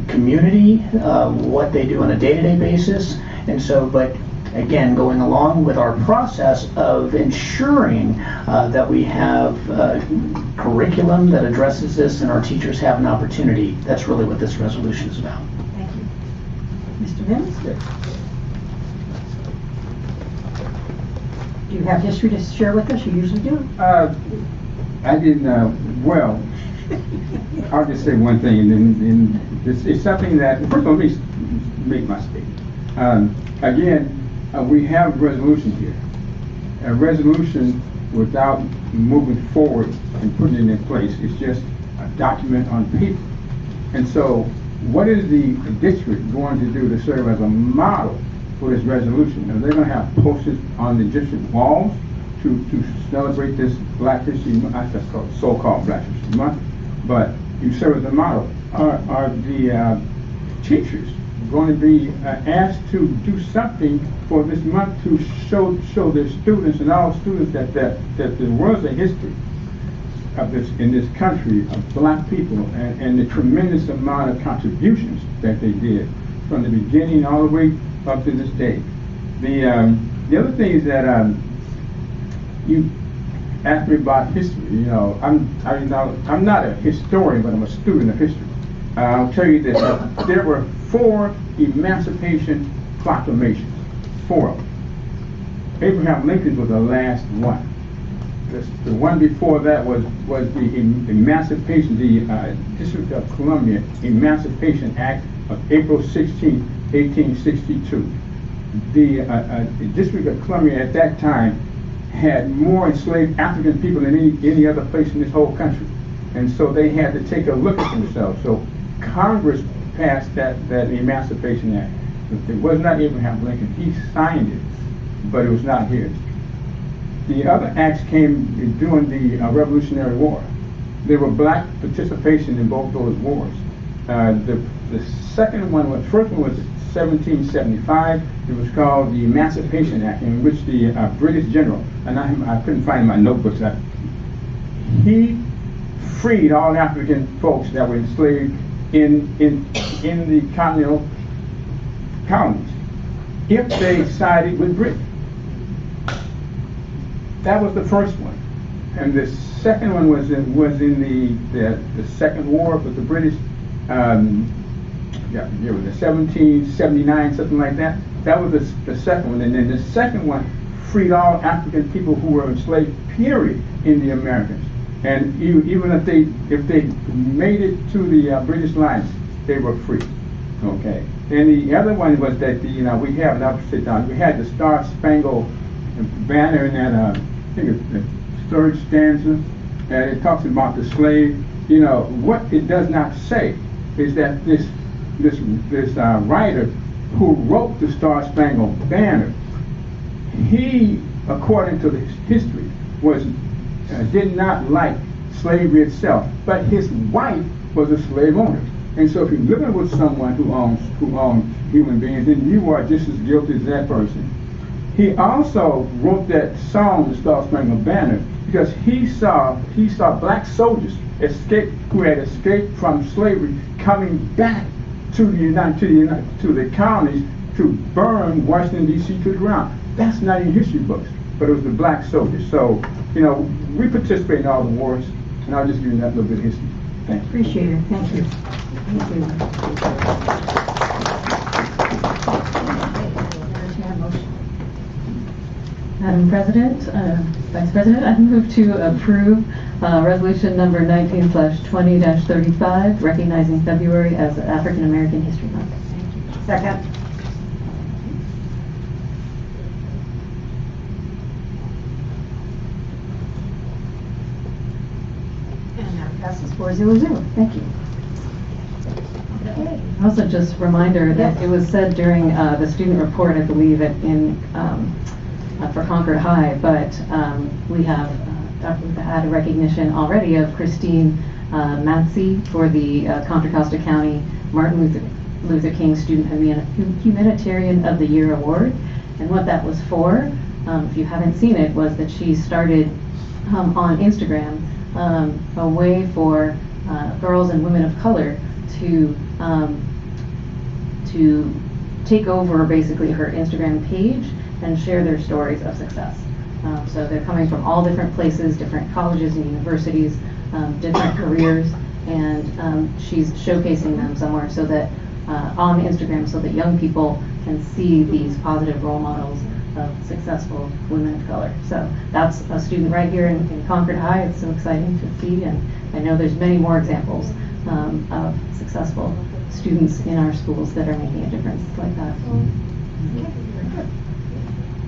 community, what they do on a day-to-day basis, and so, but again, going along with our process of ensuring that we have curriculum that addresses this and our teachers have an opportunity. That's really what this resolution is about. Thank you. Mr. Mims? Do you have history to share with us? You usually do. I didn't, well, I'll just say one thing, and then it's something that, first of all, let me make my statement. Again, we have a resolution here. A resolution without moving forward and putting it in place is just a document on paper. And so, what is the district going to do to serve as a model for this resolution? Now, they're going to have posters on the district walls to celebrate this Black History Month, that's called so-called Black History Month, but you serve as a model. Are the teachers going to be asked to do something for this month to show their students and all students that there was a history of this in this country of Black people and the tremendous amount of contributions that they did from the beginning all the way up to this day. The other thing is that you asked me about history. You know, I'm not a historian, but I'm a student of history. I'll tell you this: there were 4 Emancipation Proclamations, 4 of them. Abraham Lincoln was the last one. The one before that was the Emancipation, the District of Columbia Emancipation Act of April 16, 1862. The District of Columbia at that time had more enslaved African people than any other place in this whole country. And so they had to take a look at themselves. So Congress passed that Emancipation Act. It was not Abraham Lincoln. He signed it, but it was not his. The other acts came during the Revolutionary War. There were Black participation in both those wars. The second one was, first one was 1775. It was called the Emancipation Act, in which the British general, and I couldn't find my notebooks, he freed all African folks that were enslaved in the continental colonies if they sided with Britain. That was the first one, and the second one was in the Second War with the British. It was 1779, something like that. That was the second one, and then the second one freed all African people who were enslaved, period, in the Americas. And even if they made it to the British lines, they were free. Okay. And the other one was that we have, and I'll sit down. We had the Star Spangled Banner in that I think it's the third stanza, and it talks about the slave. What it does not say is that this writer who wrote the Star Spangled Banner, he, according to the history, did not like slavery itself, but his wife was a slave owner. And so if you're living with someone who owns human beings, then you are just as guilty as that person. he also wrote that song, The Star Spangled Banner, because he saw black soldiers who had escaped from slavery coming back to the counties to burn Washington D.C. to the ground. That's not in history books, but it was the black soldiers. So, you know, we participate in all the wars, and I'll just give you that little bit of history. Thank you. Appreciate it. Thank you. Thank you. Madam President, Vice President, I move to approve resolution number 19/20-35, recognizing February as African American History Month. Second. And that passes 4-0-0. Thank you. Okay. Also, just a reminder that it was said during the student report, I believe, for Concord High, but we have had a recognition already of Christine Matsey for the Contra Costa County Martin Luther King Student Humanitarian of the Year Award. And what that was for, if you haven't seen it, was that she started on Instagram a way for girls and women of color to take over basically her Instagram page and share their stories of success. So they're coming from all different places, different colleges and universities, different careers, and she's showcasing them somewhere so that on Instagram, so that young people can see these positive role models of successful women of color. So that's a student right here in Concord High. It's so exciting to see, and I know there's many more examples of successful students in our schools that are making a difference like that.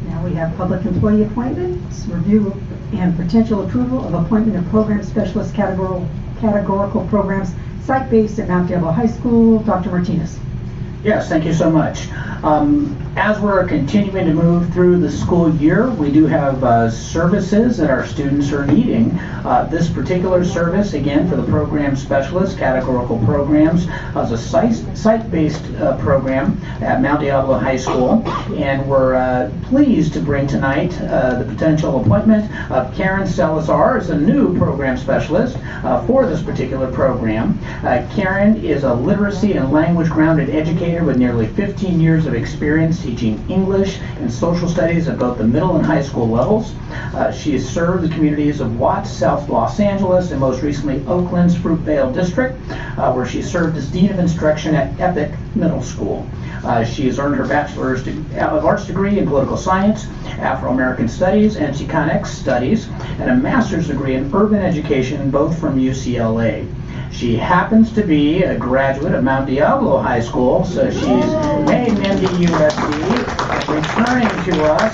Now we have public employee appointments, review and potential approval of appointment of program specialist categorical programs, site-based at Mount Diablo High School. Dr. Martinez. Yes, thank you so much. As we're continuing to move through the school year, we do have services that our students are needing. This particular service, again, for the program specialist, categorical programs, is a site-based program at Mount Diablo High School, and we're pleased to bring tonight the potential appointment of Karen Salazar as a new program specialist for this particular program. Karen is a literacy and language-grounded educator with nearly 15 years of experience teaching English and social studies at both the middle and high school levels. She has served the communities of Watts, South Los Angeles, and most recently Oakland's Fruitvale District, where she served as Dean of Instruction at Epic Middle School. She has earned her Bachelor's of Arts degree in Political Science, Afro-American Studies, and Chicanic Studies, and a Master's degree in Urban Education, both from UCLA. She happens to be a graduate of Mount Diablo High School, so she's named MDUSD, returning to us.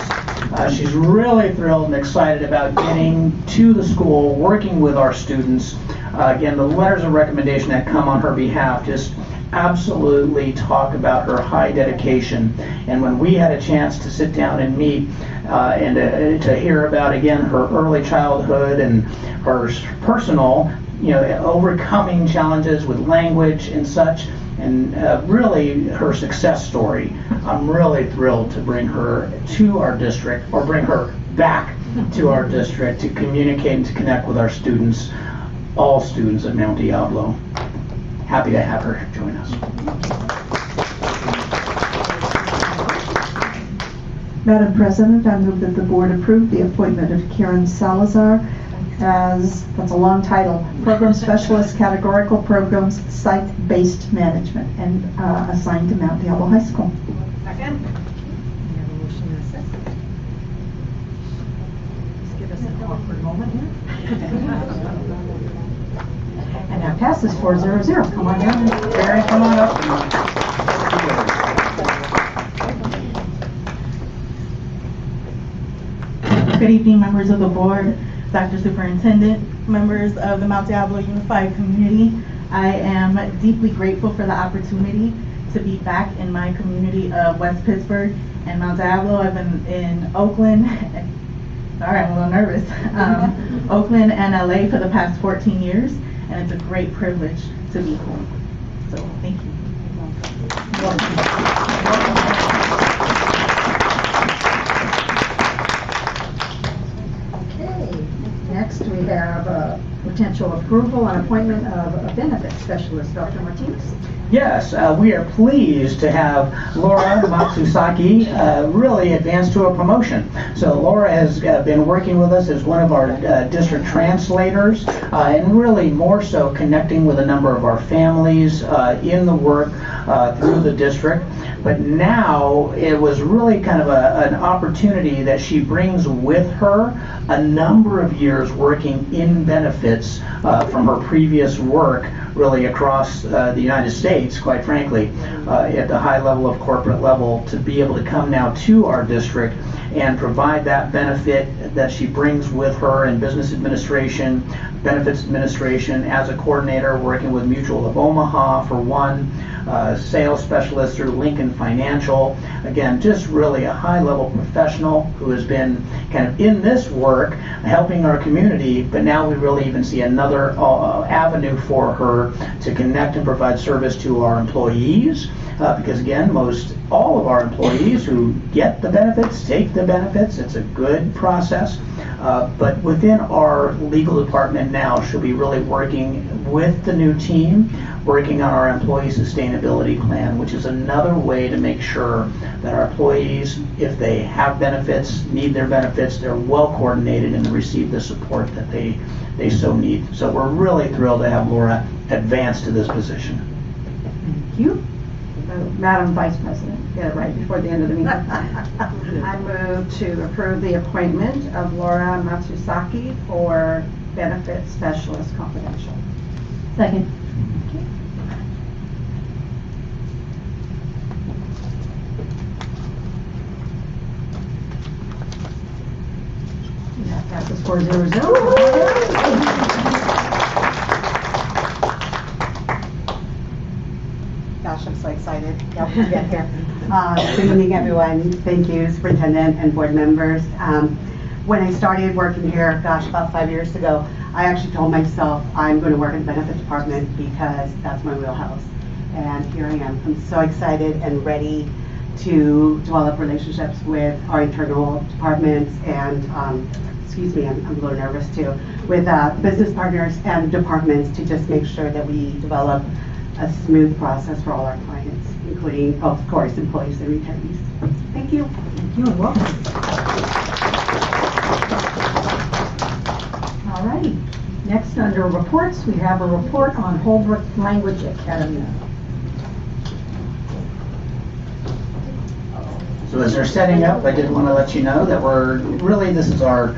She's really thrilled and excited about getting to the school, working with our students. Again, the letters of recommendation that come on her behalf just absolutely talk about her high dedication. And when we had a chance to sit down and meet and to hear about, again, her early childhood and her personal, overcoming challenges with language and such, and really her success story, I'm really thrilled to bring her to our district, or bring her back to our district to communicate and to connect with our students, all students at Mount Diablo. Happy to have her join us. Madam President, I move that the board approve the appointment of Karen Salazar as, that's a long title, Program Specialist, Categorical Programs, Site-Based Management, and assigned to Mount Diablo High School. Second. We have a motion and a second. Just give us an awkward moment here. And that passes 4-0-0. Come on down. Karen, come on up. Good evening, members of the board, Dr. Superintendent, members of the Mount Diablo Unified Community. I am deeply grateful for the opportunity to be back in my community of West Pittsburgh and Mount Diablo. I've been in Oakland, sorry, I'm a little nervous, Oakland and LA for the past 14 years, and it's a great privilege to be home. So, thank you. approval and appointment of a benefits specialist. Dr. Martinez? Yes, we are pleased to have Laura Matsusaki really advance to a promotion. So Laura has been working with us as one of our district translators and really more so connecting with a number of our families in the work through the district. But now it was really kind of an opportunity that she brings with her a number of years working in benefits from her previous work really across the United States, quite frankly, at the high level of corporate level, to be able to come now to our district and provide that benefit that she brings with her in business administration, benefits administration, as a coordinator working with Mutual of Omaha for one, sales specialist through Lincoln Financial. Again, just really a high-level professional who has been kind of in this work, helping our community, but now we really even see another avenue for her to connect and provide service to our employees, because again, most all of our employees who get the benefits take the benefits. It's a good process. But within our legal department now, she'll be really working with the new team, working on our employee sustainability plan, which is another way to make sure that our employees, if they have benefits, need their benefits, they're well coordinated and receive the support that they so need. So we're really thrilled to have Laura advance to this position. Thank you. Madam Vice President, get it right before the end of the meeting. I move to approve the appointment of Laura Matsusaki for Benefits Specialist Confidential. Second. That passes 4-0. Gosh, I'm so excited to get here. Good evening, everyone. Thank you, Superintendent and board members. When I started working here, gosh, about 5 years ago, I actually told myself I'm going to work in the benefits department because that's my wheelhouse. And here I am. I'm so excited and ready to develop relationships with our internal departments and, excuse me, I'm a little nervous too, with business partners and departments to just make sure that we develop a smooth process for all our clients, including, of course, employees and retirees. Thank you. Thank you and welcome. All righty. Next, under reports, we have a report on Holbrook Language Academy. So as they're setting up, I did want to let you know that this is our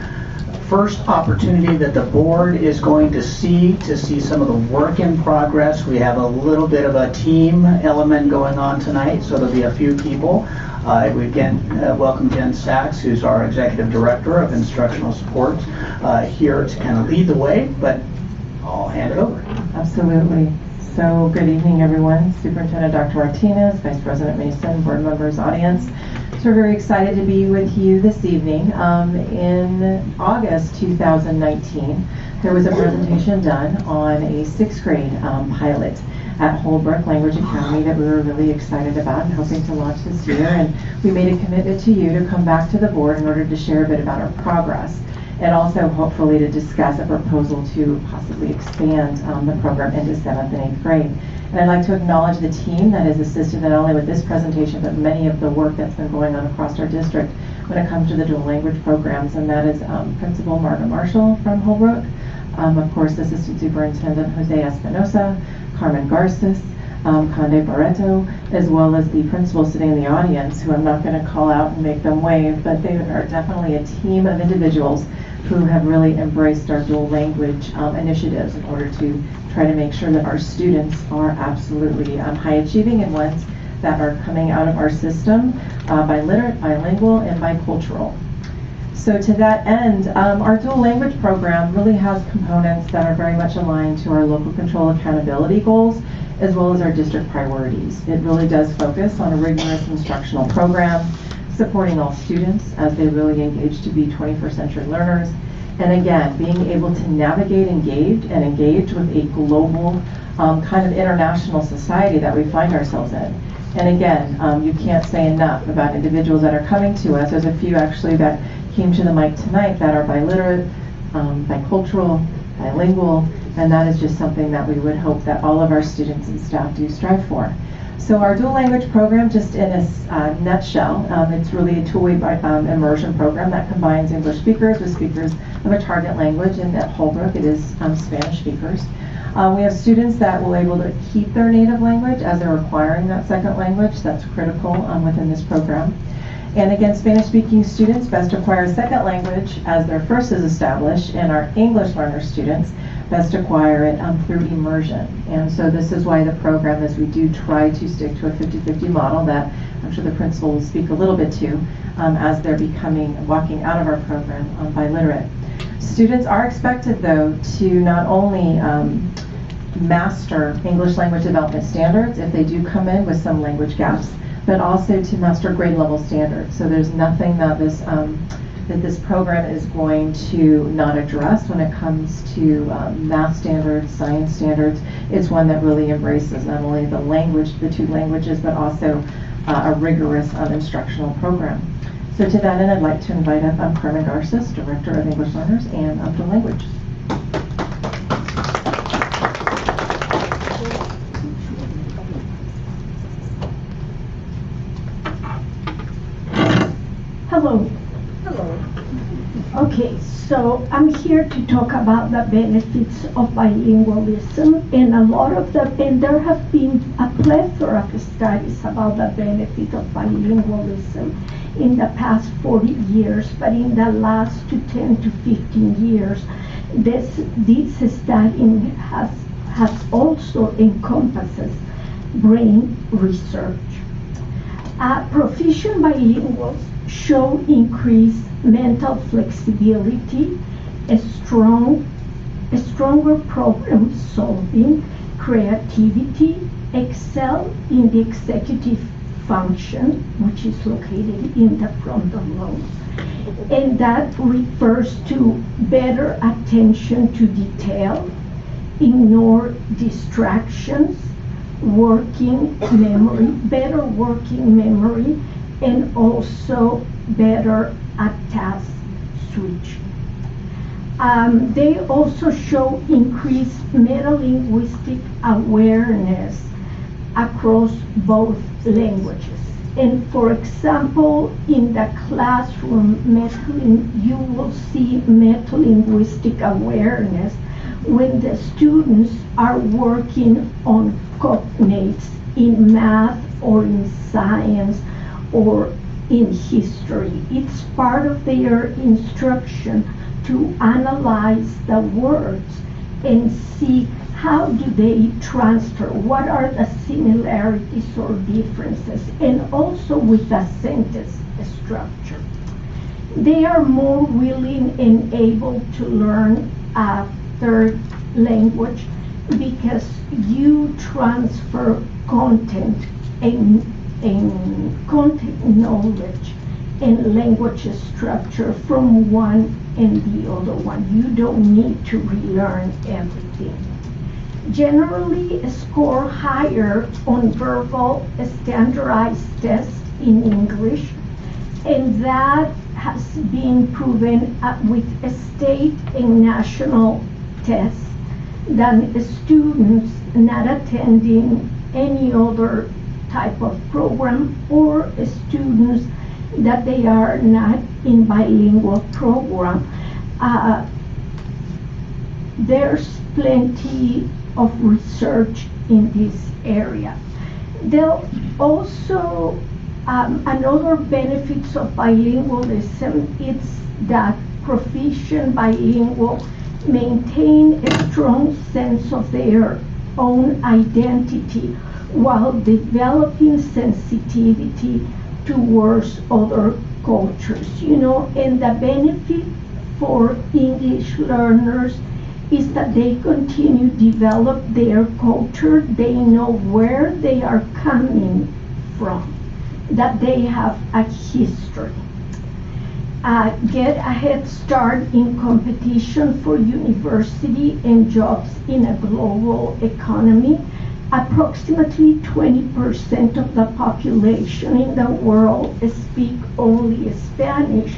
first opportunity that the board is going to see some of the work in progress. We have a little bit of a team element going on tonight, so there'll be a few people. We again welcome Jen Sachs, who's our Executive Director of Instructional Support, here to kind of lead the way, but I'll hand it over. Absolutely. So good evening, everyone. Superintendent Dr. Martinez, Vice President Mason, board members, audience. So we're very excited to be with you this evening. In August 2019, there was a presentation done on a 6th grade pilot at Holbrook Language Academy that we were really excited about and hoping to launch this year. And we made a commitment to you to come back to the board in order to share a bit about our progress, and also hopefully to discuss a proposal to possibly expand the program into 7th and 8th grade. And I'd like to acknowledge the team that has assisted not only with this presentation, but many of the work that's been going on across our district when it comes to the dual language programs, and that is Principal Marga Marshall from Holbrook, of course Assistant Superintendent Jose Espinosa, Carmen Garces, Conde Barreto, as well as the principal sitting in the audience, who I'm not going to call out and make them wave, but they are definitely a team of individuals who have really embraced our dual language initiatives in order to try to make sure that our students are absolutely high achieving and ones that are coming out of our system biliterate, bilingual, and bicultural. So to that end, our dual language program really has components that are very much aligned to our local control accountability goals, as well as our district priorities. It really does focus on a rigorous instructional program, supporting all students as they really engage to be 21st century learners. And again, being able to navigate, engage with a global kind of international society that we find ourselves in. And again, you can't say enough about individuals that are coming to us. There's a few actually that came to the mic tonight that are biliterate, bicultural, bilingual, and that is just something that we would hope that all of our students and staff do strive for. So our dual language program, just in a nutshell, it's really a two-way immersion program that combines English speakers with speakers of a target language, and at Holbrook it is Spanish speakers. We have students that will able to keep their native language as they're acquiring that second language. That's critical within this program. And again, Spanish-speaking students best acquire a second language as their first is established, and our English learner students best acquire it through immersion. And so this is why the program is we do try to stick to a 50-50 model that I'm sure the principal will speak a little bit to as they're walking out of our program biliterate. Students are expected, though, to not only master English language development standards if they do come in with some language gaps, but also to master grade level standards. So there's nothing that this program is going to not address when it comes to math standards, science standards. It's one that really embraces not only the language, the two languages, but also a rigorous instructional program. So to that end, I'd like to invite up Carmen Garces, Director of English Learners and Dual Language. Hello. Hello. Okay, so I'm here to talk about the benefits of bilingualism, and a lot of them, and there have been a plethora of studies about the benefit of bilingualism in the past 40 years, but in the last 10 to 15 years, this study has also encompasses brain research. Proficient bilinguals show increased mental flexibility, a stronger problem solving, creativity, excel in the executive function, which is located in the frontal lobe. And that refers to better attention to detail, ignore distractions, better working memory, and also better at task switch. They also show increased metalinguistic awareness across both languages. And for example, in the classroom, you will see metalinguistic awareness when the students are working on cognates in math or in science or in history. It's part of their instruction to analyze the words and see how do they transfer, what are the similarities or differences, and also with the sentence structure. They are more willing and able to learn a third language because you transfer content and content knowledge and language structure from one and the other one. You don't need to relearn everything. Generally score higher on verbal standardized tests in English, and that has been proven with state and national tests than students not attending any other type of program or students that they are not in bilingual program. There's plenty of research in this area. They'll also, another benefits of bilingualism is that proficient bilingual maintain a strong sense of their own identity while developing sensitivity towards other cultures. And the benefit for English learners is that they continue to develop their culture. They know where they are coming from, that they have a history. Get a head start in competition for university and jobs in a global economy. Approximately 20% of the population in the world speak only Spanish.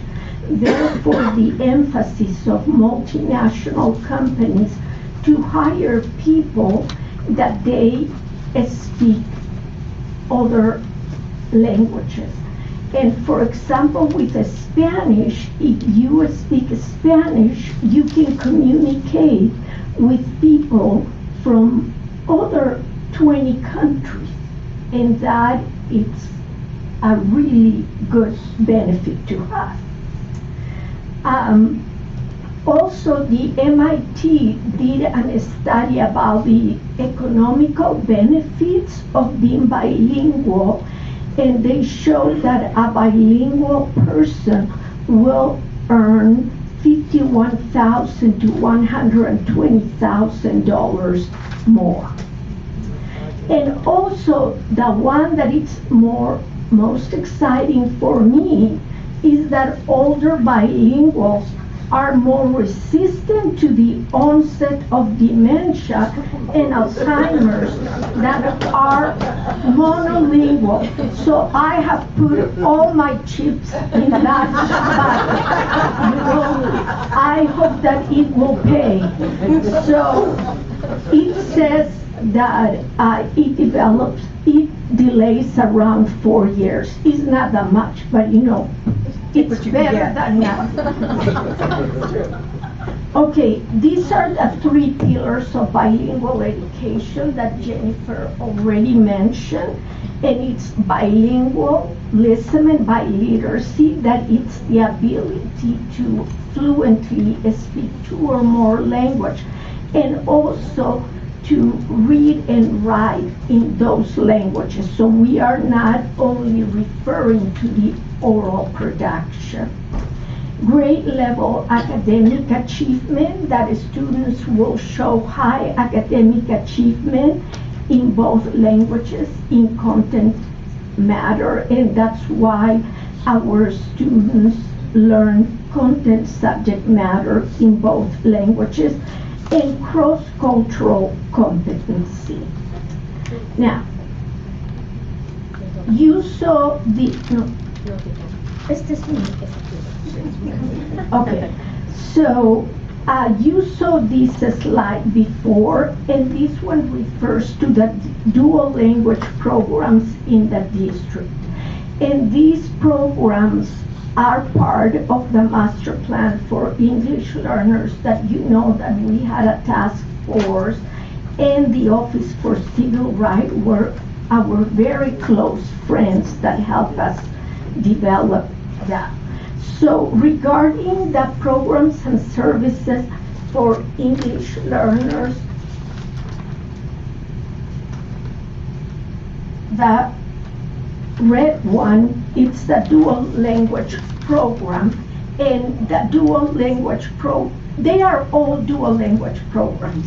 Therefore, the emphasis of multinational companies to hire people that they speak other languages. And for example, with Spanish, if you speak Spanish, you can communicate with people from other 20 countries, and that is a really good benefit to us. Also, the MIT did a study about the economical benefits of being bilingual, and they showed that a bilingual person will earn $51,000 to $120,000 more. And also, the one that is most exciting for me is that older bilinguals are more resistant to the onset of dementia and Alzheimer's than are monolingual. So I have put all my chips in that bucket. I hope that it will pay. So it says that it delays around 4 years. It's not that much, but it's better than nothing. Okay, these are the 3 pillars of bilingual education that Jennifer already mentioned. And it's bilingual, listening, biliteracy, that it's the ability to fluently speak 2 or more languages, and also to read and write in those languages. So we are not only referring to the oral production. Grade level academic achievement, that students will show high academic achievement in both languages in content matter, and that's why our students learn content subject matter in both languages, and cross-cultural competency. Now, you saw the, okay, so you saw this slide before, and this one refers to the dual language programs in the district. And these programs are part of the master plan for English learners that that we had a task force, and the Office for Civil Rights were our very close friends that helped us develop that. So regarding the programs and services for English learners, the red one, it's the dual language program, and the dual language they are all dual language programs.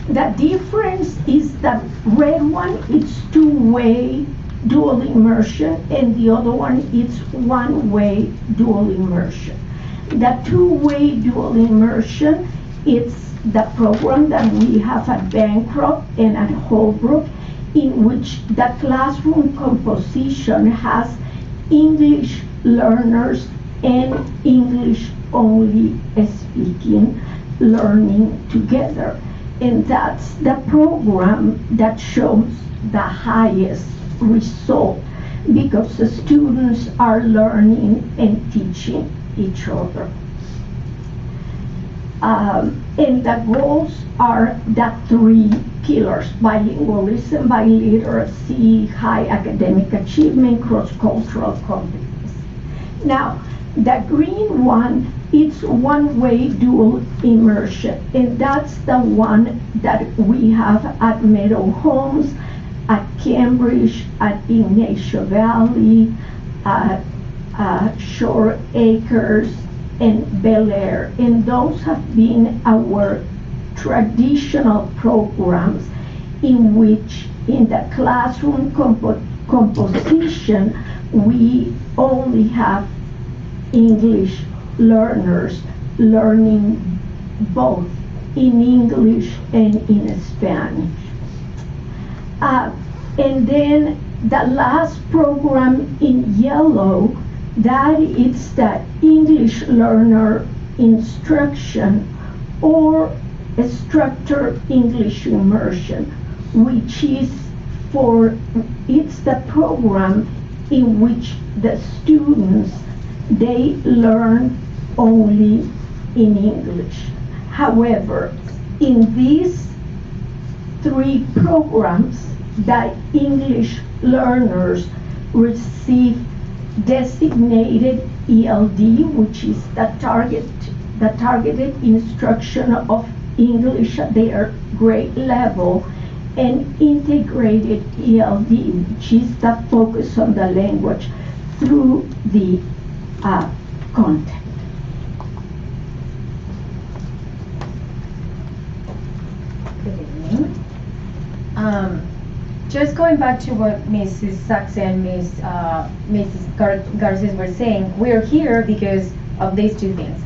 The difference is that red one, it's 2-way dual immersion, and the other one is 1-way dual immersion. The 2-way dual immersion, it's the program that we have at Bancroft and at Holbrook, in which the classroom composition has English learners and English only speaking learning together. And that's the program that shows the highest result, because the students are learning and teaching each other. And the goals are the 3 pillars: bilingualism, biliteracy, high academic achievement, cross-cultural competence. Now, the green one, it's 1-way dual immersion, and that's the one that we have at Meadow Homes, at Cambridge, at Ignacio Valley, at Shore Acres, and Bel Air. And those have been our traditional programs in which in the classroom composition we only have English learners learning both in English and in Spanish. And then the last program in yellow, that it's the English learner instruction or a structured English immersion, which is it's the program in which the students, they learn only in English. However, in these three programs, the English learners receive designated ELD, which is the targeted instruction of English at their grade level, and integrated ELD, which is the focus on the language through the content. Good evening. Just going back to what Mrs. Sachs and Mrs. Garces were saying, we're here because of these two things.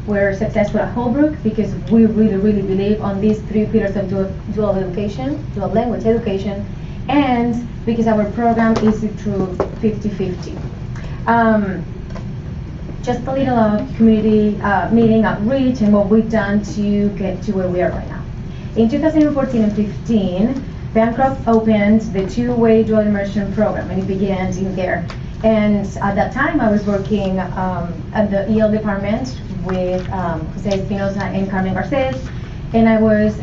We're successful at Holbrook because we really believe on these three pillars of dual education, dual language education, and because our program is through 50-50. Just a little community meeting outreach and what we've done to get to where we are right now. In 2014 and 15, Bancroft opened the two-way dual immersion program, and it began in there. And at that time, I was working at the EL department with Jose Espinosa and Carmen Garces, and I was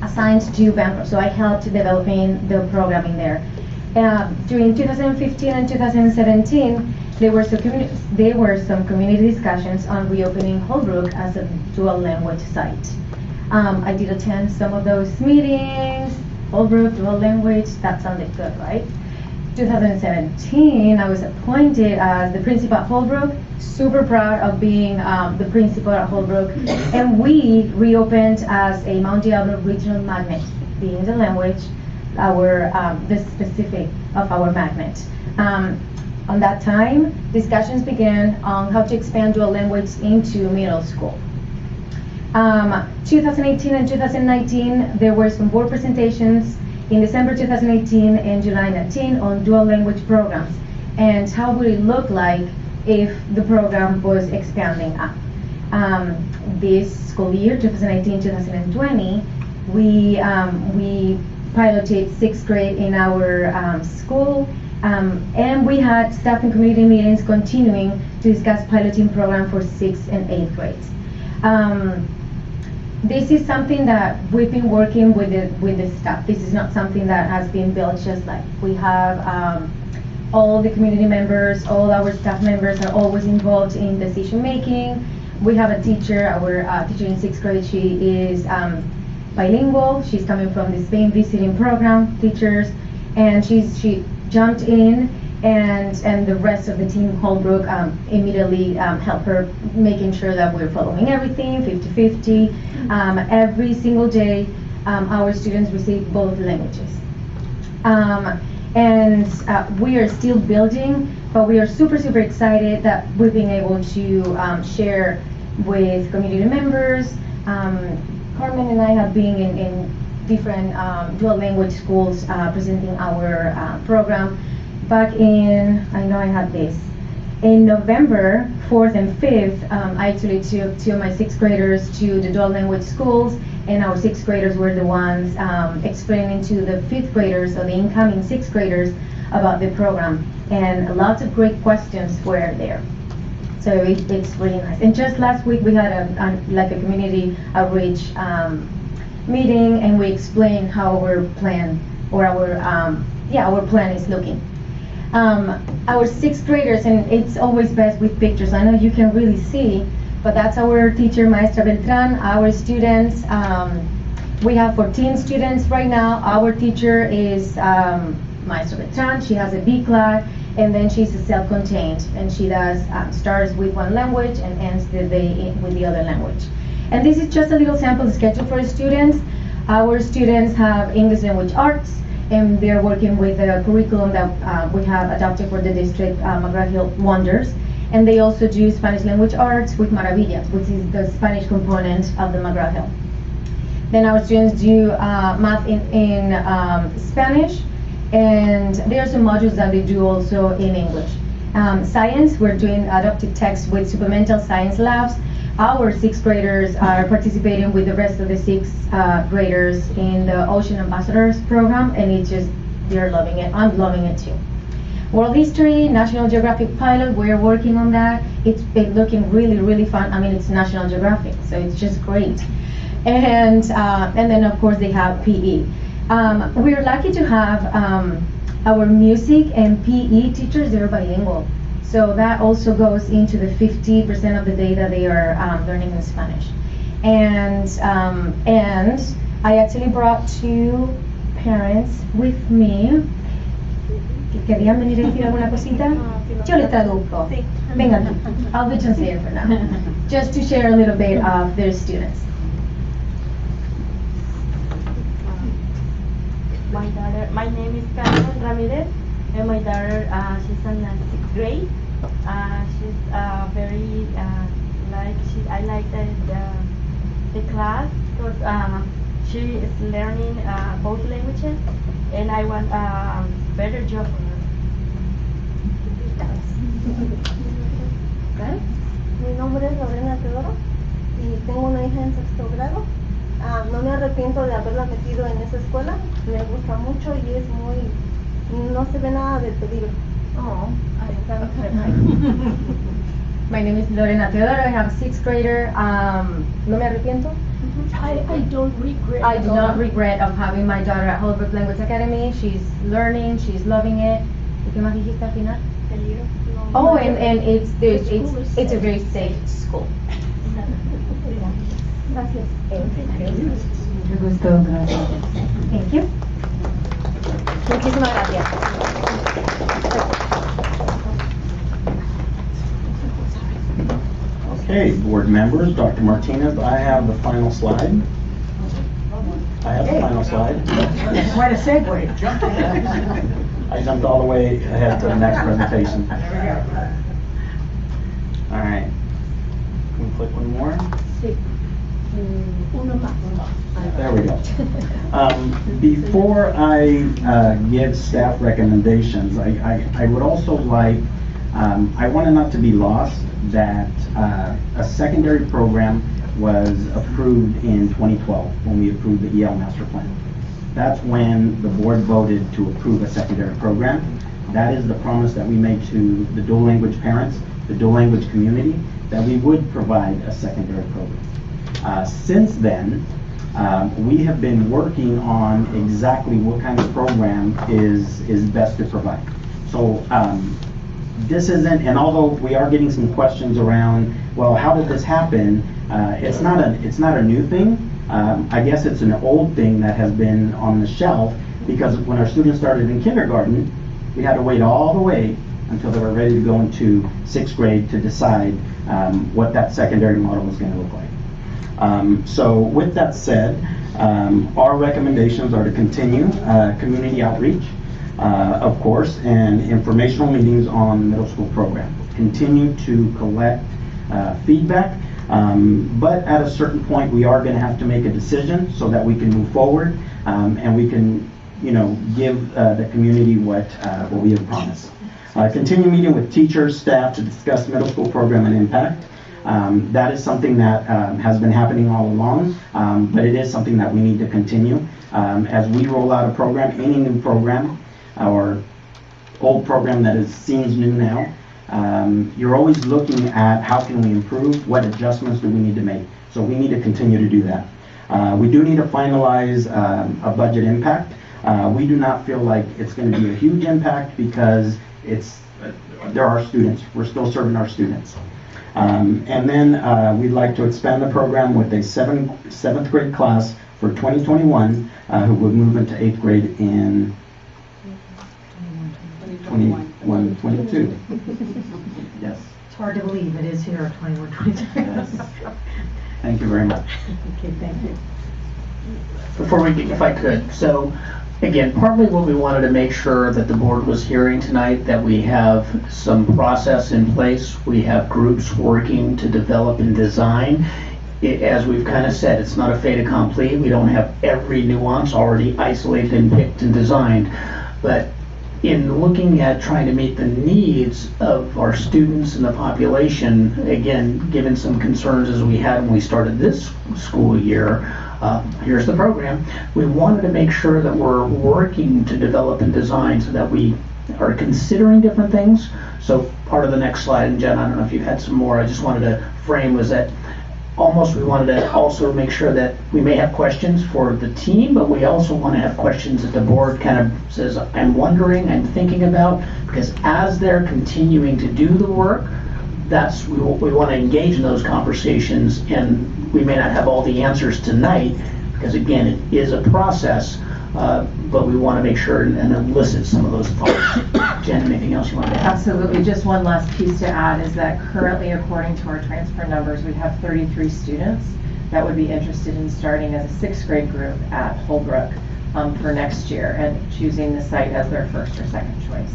assigned to Bancroft, so I helped developing the program in there. During 2015 and 2017, there were some community discussions on reopening Holbrook as a dual language site. I did attend some of those meetings. Holbrook, dual language, that sounded good, right? 2017, I was appointed as the principal at Holbrook. Super proud of being the principal at Holbrook. And we reopened as a Mount Diablo regional magnet, being the language, the specific of our magnet. On that time, discussions began on how to expand dual language into middle school. 2018 and 2019, there were some board presentations in December 2018 and July 19 on dual language programs and how would it look like if the program was expanding up. This school year, 2019-2020, we piloted 6th grade in our school, and we had staff and community meetings continuing to discuss piloting program for 6th and 8th grades. This is something that we've been working with the staff. This is not something that has been built just like. We have all the community members, all our staff members are always involved in decision making. We have a teacher, our teacher in 6th grade, she is bilingual. She's coming from the Spain visiting program, teachers, and she jumped in, and the rest of the team, Holbrook, immediately helped her, making sure that we're following everything, 50-50. Every single day, our students receive both languages. And we are still building, but we are super excited that we've been able to share with community members. Carmen and I have been in different dual language schools presenting our program. Back in, I know I had this, in November 4th and 5th, I actually took 2 of my 6th graders to the dual language schools, and our 6th graders were the ones explaining to the 5th graders, or the incoming 6th graders, about the program. And lots of great questions were there. So it's really nice. And just last week we had a community outreach meeting, and we explained how our plan, or our plan is looking. Our 6th graders, and it's always best with pictures, I know you can really see, but that's our teacher, Maestra Beltran, our students. We have 14 students right now. Our teacher is Maestra Beltran. She has a B class, and then she's self-contained, and she does starts with one language and ends the day with the other language. And this is just a little sample schedule for students. Our students have English language arts, and they're working with the curriculum that we have adopted for the district, McGraw-Hill Wonders. And they also do Spanish language arts with Maravillas, which is the Spanish component of the McGraw-Hill. Then our students do math in Spanish, and there are some modules that they do also in English. Science, we're doing adaptive text with supplemental science labs. Our 6th graders are participating with the rest of the 6th graders in the Ocean Ambassadors program, and it's just, they're loving it. I'm loving it too. World History, National Geographic pilot, we're working on that. It's been looking really, really fun. I mean, it's National Geographic, so it's just great. And then of course they have PE. We're lucky to have our music and PE teachers, they're bilingual. So that also goes into the 50% of the day that they are learning in Spanish. And I actually brought 2 parents with me. ¿Querían venir a decir alguna cosita? Yo les traduzco. Vengan, I'll be translator for now. Just to share a little bit of their students. My name is Carmen Ramirez, and my daughter, she's in 6th grade. She's very I like the class because she is learning both languages, and I want a better job for her. Mi nombre es Lorena Teodoro y tengo una hija en 6º grado. No me arrepiento de haberla metido en esa escuela, me gusta mucho y es muy, no se ve nada de peligro. My name is Lorena Teodoro, I have a 6th grader. No me arrepiento. I don't regret. I do not regret of having my daughter at Holbrook Language Academy. She's learning, she's loving it. ¿Y qué más dijiste al final? Oh, and it's a very safe school. Gracias. Thank you. Muchísimas gracias. Okay, board members, Dr. Martinez, I have the final slide. Quite a segue. I jumped all the way ahead to the next presentation. All right. Can we click one more? There we go. Before I give staff recommendations, I would also like, I want it not to be lost that a secondary program was approved in 2012 when we approved the EL master plan. That's when the board voted to approve a secondary program. That is the promise that we made to the dual language parents, the dual language community, that we would provide a secondary program. Since then, we have been working on exactly what kind of program is best to provide. So this isn't, and although we are getting some questions around, well, how did this happen? It's not a new thing. I guess it's an old thing that has been on the shelf because when our students started in kindergarten, we had to wait all the way until they were ready to go into 6th grade to decide what that secondary model was going to look like. So with that said, our recommendations are to continue community outreach, of course, and informational meetings on the middle school program. Continue to collect feedback, but at a certain point we are going to have to make a decision so that we can move forward and we can, give the community what we have promised. Continue meeting with teachers, staff to discuss middle school program and impact. That is something that has been happening all along, but it is something that we need to continue. As we roll out a program, any new program, or old program that seems new now, you're always looking at how can we improve, what adjustments do we need to make. So we need to continue to do that. We do need to finalize a budget impact. We do not feel like it's going to be a huge impact because there are students. We're still serving our students. And then we'd like to expand the program with a 7th grade class for 2021 who would move into 8th grade in 21-22. Yes. It's hard to believe it is here at 21-22. Yes. Thank you very much. Okay, thank you. Before we get, if I could, so again, partly what we wanted to make sure that the board was hearing tonight, that we have some process in place. We have groups working to develop and design. As we've kind of said, it's not a fait accompli. We don't have every nuance already isolated and picked and designed, but in looking at trying to meet the needs of our students and the population, again, given some concerns as we had when we started this school year, here's the program. We wanted to make sure that we're working to develop and design so that we are considering different things. So part of the next slide, and Jen, I don't know if you had some more, I just wanted to frame was that almost we wanted to also make sure that we may have questions for the team, but we also want to have questions that the board kind of says, I'm wondering, I'm thinking about, because as they're continuing to do the work, that's, we want to engage in those conversations, and we may not have all the answers tonight, because again, it is a process, but we want to make sure and elicit some of those thoughts. Jen, anything else you want to add? Absolutely. Just one last piece to add is that currently, according to our transfer numbers, we have 33 students that would be interested in starting as a 6th grade group at Holbrook for next year and choosing the site as their first or second choice.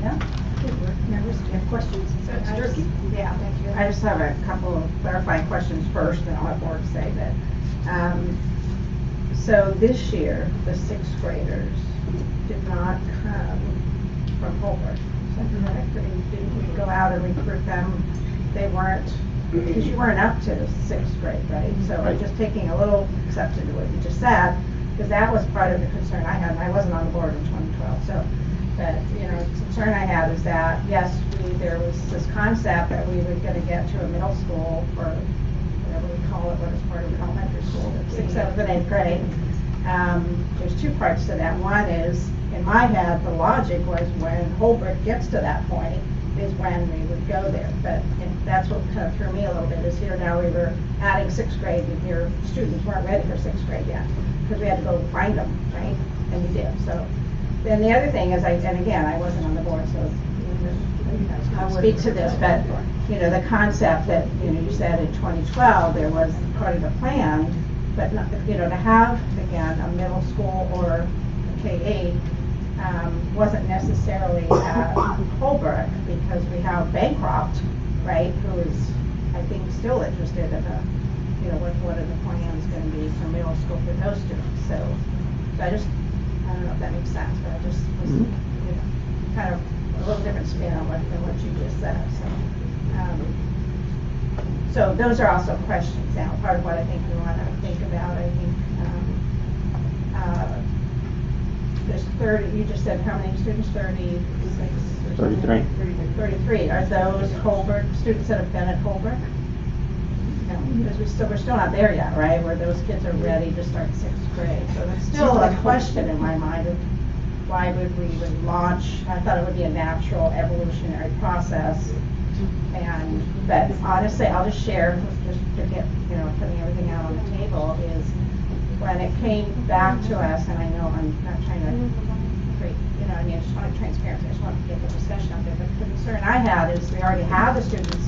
Yeah. Members, do you have questions? Yeah, thank you. I just have a couple of clarifying questions first, and I'll have more to say. But so this year, the 6th graders did not come from Holbrook. Is that correct? Didn't we go out and recruit them? They weren't, because you weren't up to 6th grade, right? So I'm just taking a little exception to what you just said, because that was part of the concern I had, and I wasn't on the board in 2012. So that, you know, the concern I had is that, yes, there was this concept that we were going to get to a middle school, or whatever we call it, what is part of elementary school, 6th, 7th, and 8th grade. There's two parts to that. One is, in my head, the logic was when Holbrook gets to that point is when we would go there. But that's what kind of threw me a little bit, is here now we were adding 6th grade, and your students weren't ready for 6th grade yet, because we had to go find them, right? And you did. So then the other thing is, and again, I wasn't on the board, so you guys can speak to this, but you know, the concept that, you know, you said in 2012 there was part of the plan, but not, you know, to have again a middle school or K-8 wasn't necessarily at Holbrook, because we have Bancroft, right, who is, I think, still interested in a, you know, what are the plans going to be for middle school for those students. So I don't know if that makes sense, but I just was, you know, kind of a little different spin on than what you just said. So those are also questions now. Part of what I think we want to think about. I think there's 30. You just said how many students? 36. 33. 33. Are those Holbrook students that have been at Holbrook? No, because we're still not there yet, right? Where those kids are ready to start 6th grade. So that's still a question in my mind of why would we launch? I thought it would be a natural evolutionary process. But honestly, I'll just share, just to get, you know, putting everything out on the table, is when it came back to us, and I know I'm not trying to create, you know, I mean, I just wanted transparency, I just wanted to get the discussion out there, but the concern I had is we already have the students,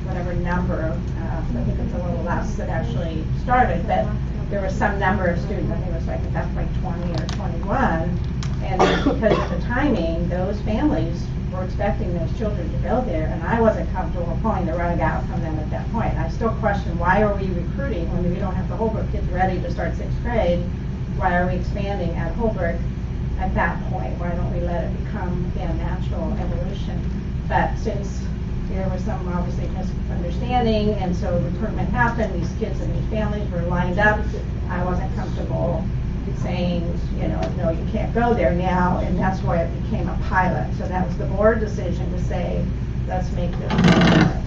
whatever number, I think it's a little less that actually started, but there was some number of students, I think it was like at that point 20 or 21, and because of the timing, those families were expecting those children to go there, and I wasn't comfortable pulling the rug out from them at that point. I still question, why are we recruiting when we don't have the Holbrook kids ready to start 6th grade? Why are we expanding at Holbrook at that point? Why don't we let it become, again, natural evolution? But since there was some obviously misunderstanding, and so recruitment happened, these kids and these families were lined up, I wasn't comfortable saying, you know, no, you can't go there now, and that's why it became a pilot. So that was the board decision to say, let's make this a pilot.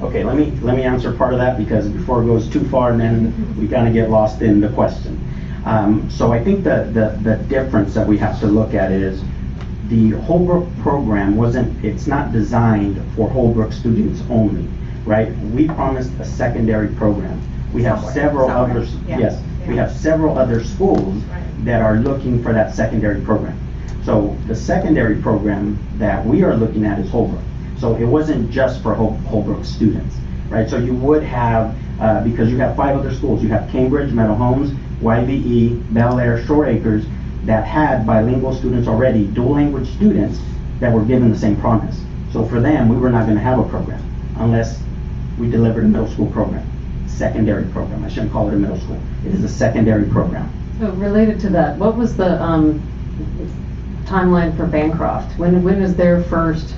Okay, let me answer part of that, because before it goes too far, and then we kind of get lost in the question. So I think the difference that we have to look at is the Holbrook program it's not designed for Holbrook students only, right? We promised a secondary program. We have several others, yes, we have several other schools that are looking for that secondary program. So the secondary program that we are looking at is Holbrook. So it wasn't just for Holbrook students, right? So you would have, because you have 5 other schools, you have Cambridge, Meadow Homes, YVE, Bel Air, Shore Acres, that had bilingual students already, dual language students that were given the same promise. So for them, we were not going to have a program unless we delivered a middle school program, secondary program. I shouldn't call it a middle school. It is a secondary program. So related to that, what was the timeline for Bancroft? When is their first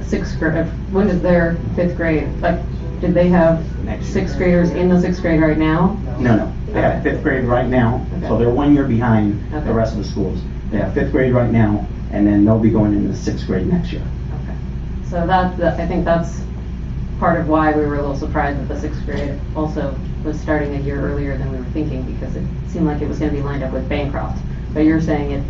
sixth grade? When is their fifth grade? Like, did they have sixth graders in the sixth grade right now? No. They have fifth grade right now, so they're 1 year behind the rest of the schools. They have fifth grade right now, and then they'll be going into sixth grade next year. So I think that's part of why we were a little surprised that the sixth grade also was starting a year earlier than we were thinking, because it seemed like it was going to be lined up with Bancroft. But you're saying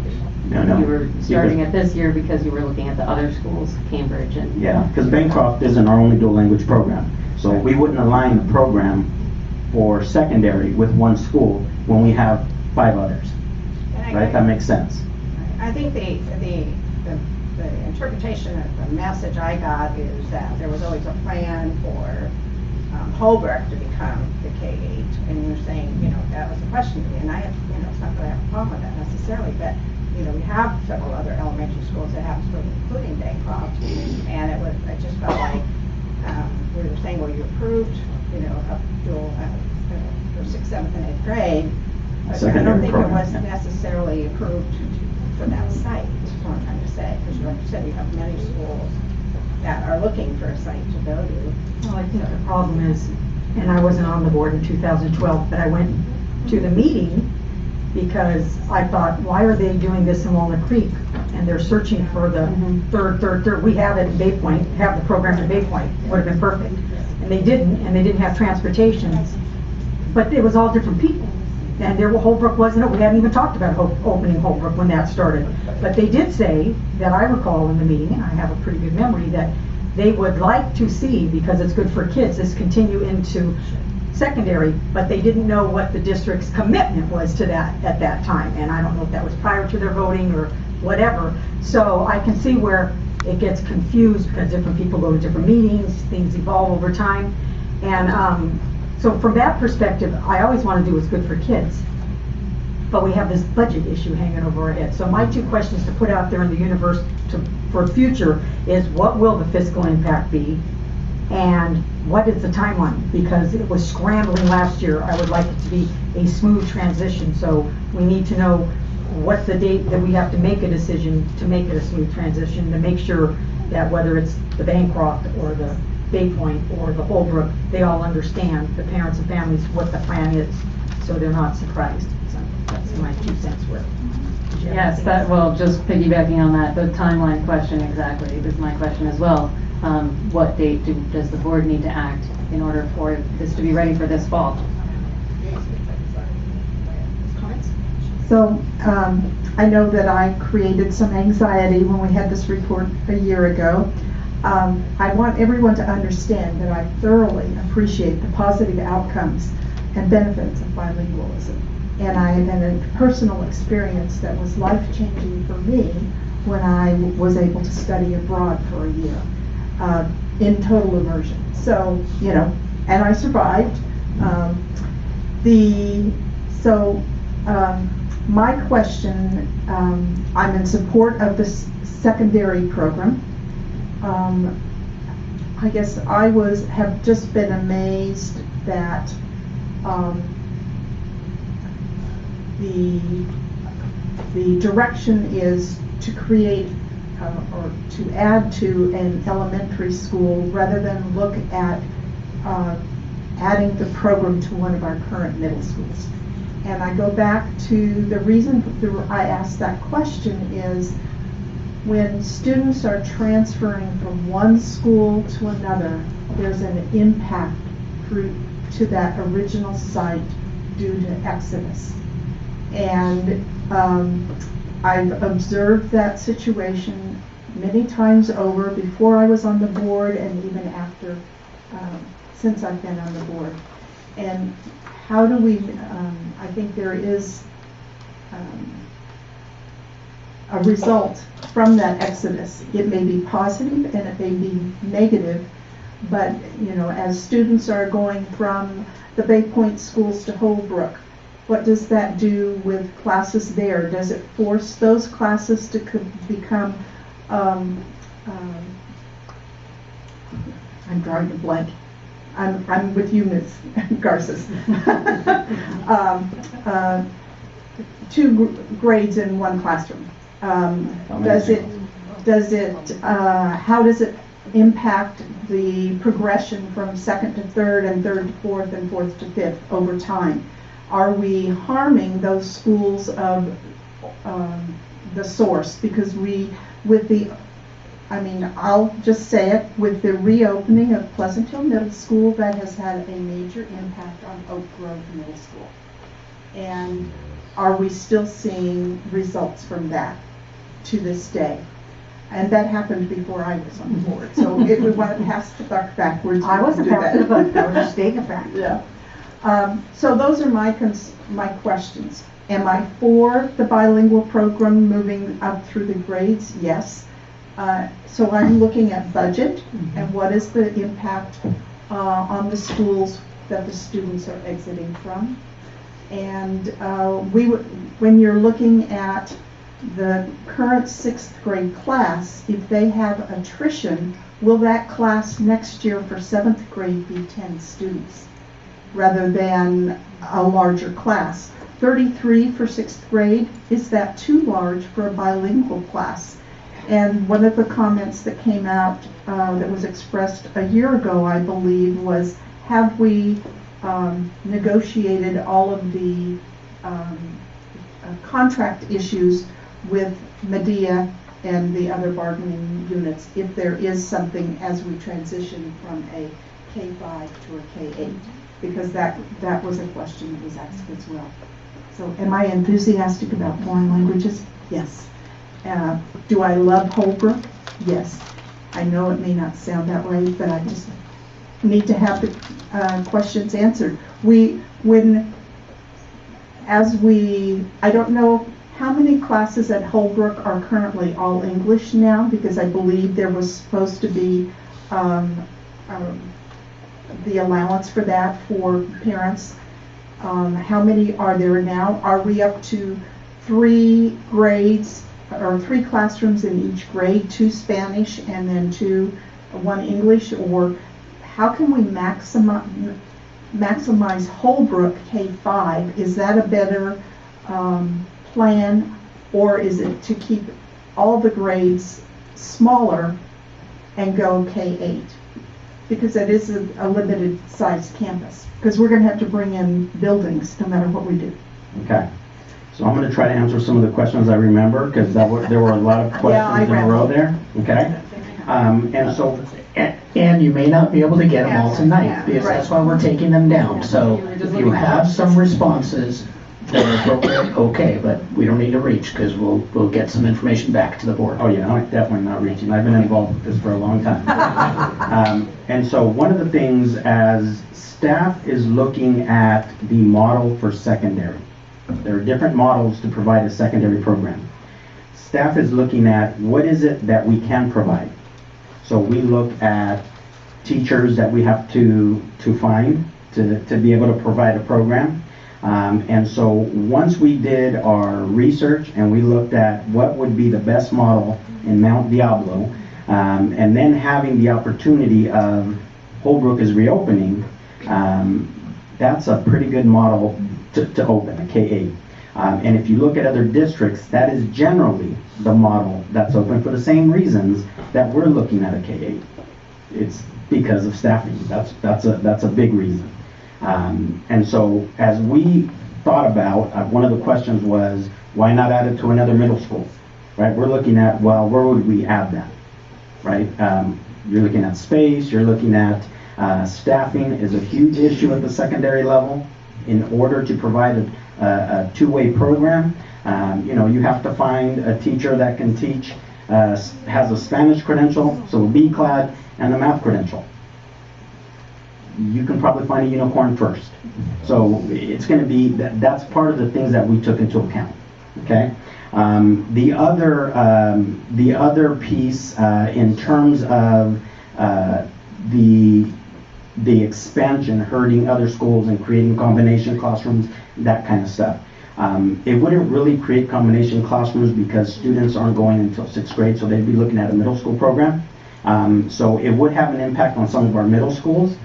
you were starting it this year because you were looking at the other schools, Cambridge and... Yeah, because Bancroft isn't our only dual language program. So we wouldn't align the program for secondary with one school when we have 5 others. Right? That makes sense. I think the interpretation of the message I got is that there was always a plan for Holbrook to become the K-8, and you're saying, that was a question to me, and I have, it's not that I have a problem with that necessarily, but, we have several other elementary schools that have schools, including Bancroft, and I just felt like we were saying, well, you approved, up dual for 6th, 7th, and 8th grade, but I don't think it was necessarily approved for that site, is what I'm trying to say, because like you said, we have many schools that are looking for a site to go to. Well, I think the problem is, and I wasn't on the board in 2012, but I went to the meeting because I thought, why are they doing this in Walnut Creek? And they're searching for the third. We have it in Bay Point, have the program in Bay Point, would have been perfect. And they didn't have transportation. But it was all different people. And Holbrook wasn't it. We hadn't even talked about opening Holbrook when that started. But they did say, that I recall in the meeting, and I have a pretty good memory, that they would like to see, because it's good for kids, this continue into secondary, but they didn't know what the district's commitment was to that at that time. And I don't know if that was prior to their voting or whatever. So I can see where it gets confused because different people go to different meetings, things evolve over time. And so from that perspective, I always want to do what's good for kids. But we have this budget issue hanging over our head. So my 2 questions to put out there in the universe for future is, what will the fiscal impact be? And what is the timeline? Because it was scrambling last year. I would like it to be a smooth transition. So we need to know what's the date that we have to make a decision to make it a smooth transition, to make sure that whether it's the Bancroft or the Bay Point or the Holbrook, they all understand, the parents and families, what the plan is, so they're not surprised. So that's my 2 cents worth. Yes, just piggybacking on that, the timeline question exactly is my question as well. What date does the board need to act in order for this to be ready for this fall? So I know that I created some anxiety when we had this report a year ago. I want everyone to understand that I thoroughly appreciate the positive outcomes and benefits of bilingualism. And I had a personal experience that was life-changing for me when I was able to study abroad for a year in total immersion. So, and I survived. My question, I'm in support of this secondary program. I guess I have just been amazed that the direction is to create or to add to an elementary school rather than look at adding the program to one of our current middle schools. And I go back to the reason I asked that question is when students are transferring from one school to another, there's an impact to that original site due to exodus. And I've observed that situation many times over before I was on the board and even after, since I've been on the board. And how do we, I think there is a result from that exodus. It may be positive and it may be negative, but as students are going from the Bay Point schools to Holbrook, what does that do with classes there? Does it force those classes to become, I'm drawing a blank. I'm with you, Ms. Garces. grades in one classroom. Does it, how does it impact the progression from second to third and third to fourth and fourth to fifth over time? Are we harming those schools of the source? Because I'll just say it, with the reopening of Pleasant Hill Middle School, that has had a major impact on Oak Grove Middle School. And are we still seeing results from that to this day? And that happened before I was on the board, so if we want to pass the buck backwards, I wasn't we can do passing the that. buck, I was just stating a fact. Yeah. So those are my questions. Am I for the bilingual program moving up through the grades? Yes. So I'm looking at budget and what is the impact on the schools that the students are exiting from. And when you're looking at the current 6th grade class, if they have attrition, will that class next year for 7th grade be 10 students rather than a larger class? 33 for 6th grade, is that too large for a bilingual class? And one of the comments that came out that was expressed a year ago, I believe, was, have we negotiated all of the contract issues with Medea and the other bargaining units if there is something as we transition from a K-5 to a K-8? Because that was a question that was asked as well. So am I enthusiastic about foreign languages? Yes. Do I love Holbrook? Yes. I know it may not sound that way, but I just need to have the questions answered. I don't know how many classes at Holbrook are currently all English now, because I believe there was supposed to be the allowance for that for parents. How many are there now? Are we up to 3 grades or 3 classrooms in each grade, 2 Spanish and then 1 English? Or how can we maximize Holbrook K-5? Is that a better plan, or is it to keep all the grades smaller and go K-8? Because that is a limited sized campus. Because we're going to have to bring in buildings no matter what we do. Okay. So I'm going to try to answer some of the questions I remember, because there were a lot of questions in a row there. Okay. And you may not be able to get them all tonight, because that's why we're taking them down. So if you have some responses that are appropriate, okay, but we don't need to reach, because we'll get some information back to the board. Oh yeah, I'm definitely not reaching. I've been involved with this for a long time. And so one of the things, as staff is looking at the model for secondary, there are different models to provide a secondary program. Staff is looking at what is it that we can provide. So we look at teachers that we have to find to be able to provide a program. And so once we did our research and we looked at what would be the best model in Mount Diablo, and then having the opportunity of Holbrook is reopening, that's a pretty good model to open, a K-8. And if you look at other districts, that is generally the model that's open for the same reasons that we're looking at a K-8. It's because of staffing. That's a big reason. And so as we thought about, one of the questions was, why not add it to another middle school? Right? We're looking at, well, where would we add that? Right? You're looking at space, you're looking at staffing is a huge issue at the secondary level. In order to provide a two-way program, you have to find a teacher that can teach, has a Spanish credential, so a B-CLAD, and a math credential. You can probably find a unicorn first. So it's going to be, that's part of the things that we took into account. Okay. The other piece in terms of the expansion, hurting other schools and creating combination classrooms, that kind of stuff. It wouldn't really create combination classrooms because students aren't going until 6th grade, so they'd be looking at a middle school program. So it would have an impact on some of our middle schools.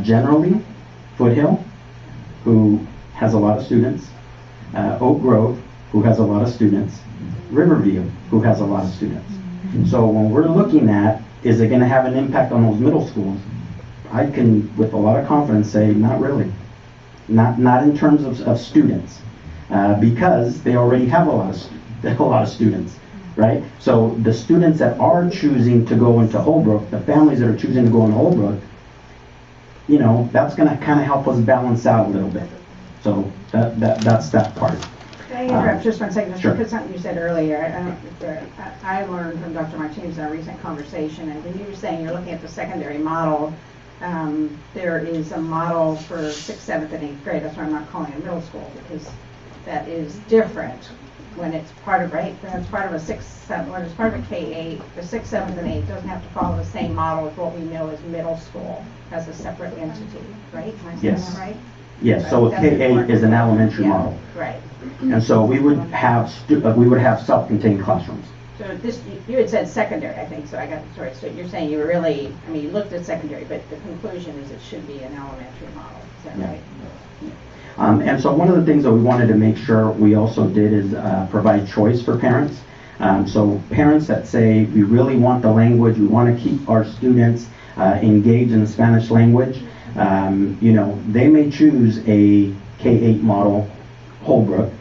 Generally, Foothill, who has a lot of students, Oak Grove, who has a lot of students, Riverview, who has a lot of students. So when we're looking at, is it going to have an impact on those middle schools? I can, with a lot of confidence, say not really. Not in terms of students, because they already have a lot of students, right? So the students that are choosing to go into Holbrook, the families that are choosing to go into Holbrook, you know, that's going to kind of help us balance out a little bit. So that's that part. Can I interrupt just 1 second? Sure. Because something you said earlier, I learned from Dr. Martinez in a recent conversation, and when you were saying you're looking at the secondary model, there is a model for 6th, 7th, and 8th grade. That's why I'm not calling it middle school, because that is different when it's part of, right? When it's part of a 6th, 7th, when it's part of a K-8, the 6th, 7th, and 8th doesn't have to follow the same model as what we know as middle school as a separate entity, right? Am I saying Yes. that right? Yes, so That's K-8 important. is an elementary Yeah, model. Right. And so we would have self-contained classrooms. So this, you had said secondary, I think, so I got, sorry, so you're saying you were really, I mean, you looked at secondary, but the conclusion is it should be an elementary model, is that Yeah. right? And so one of the things that we wanted to make sure we also did is provide choice for parents. So parents that say, we really want the language, we want to keep our students engaged in the Spanish language, you know, they may choose a K-8 model, Holbrook.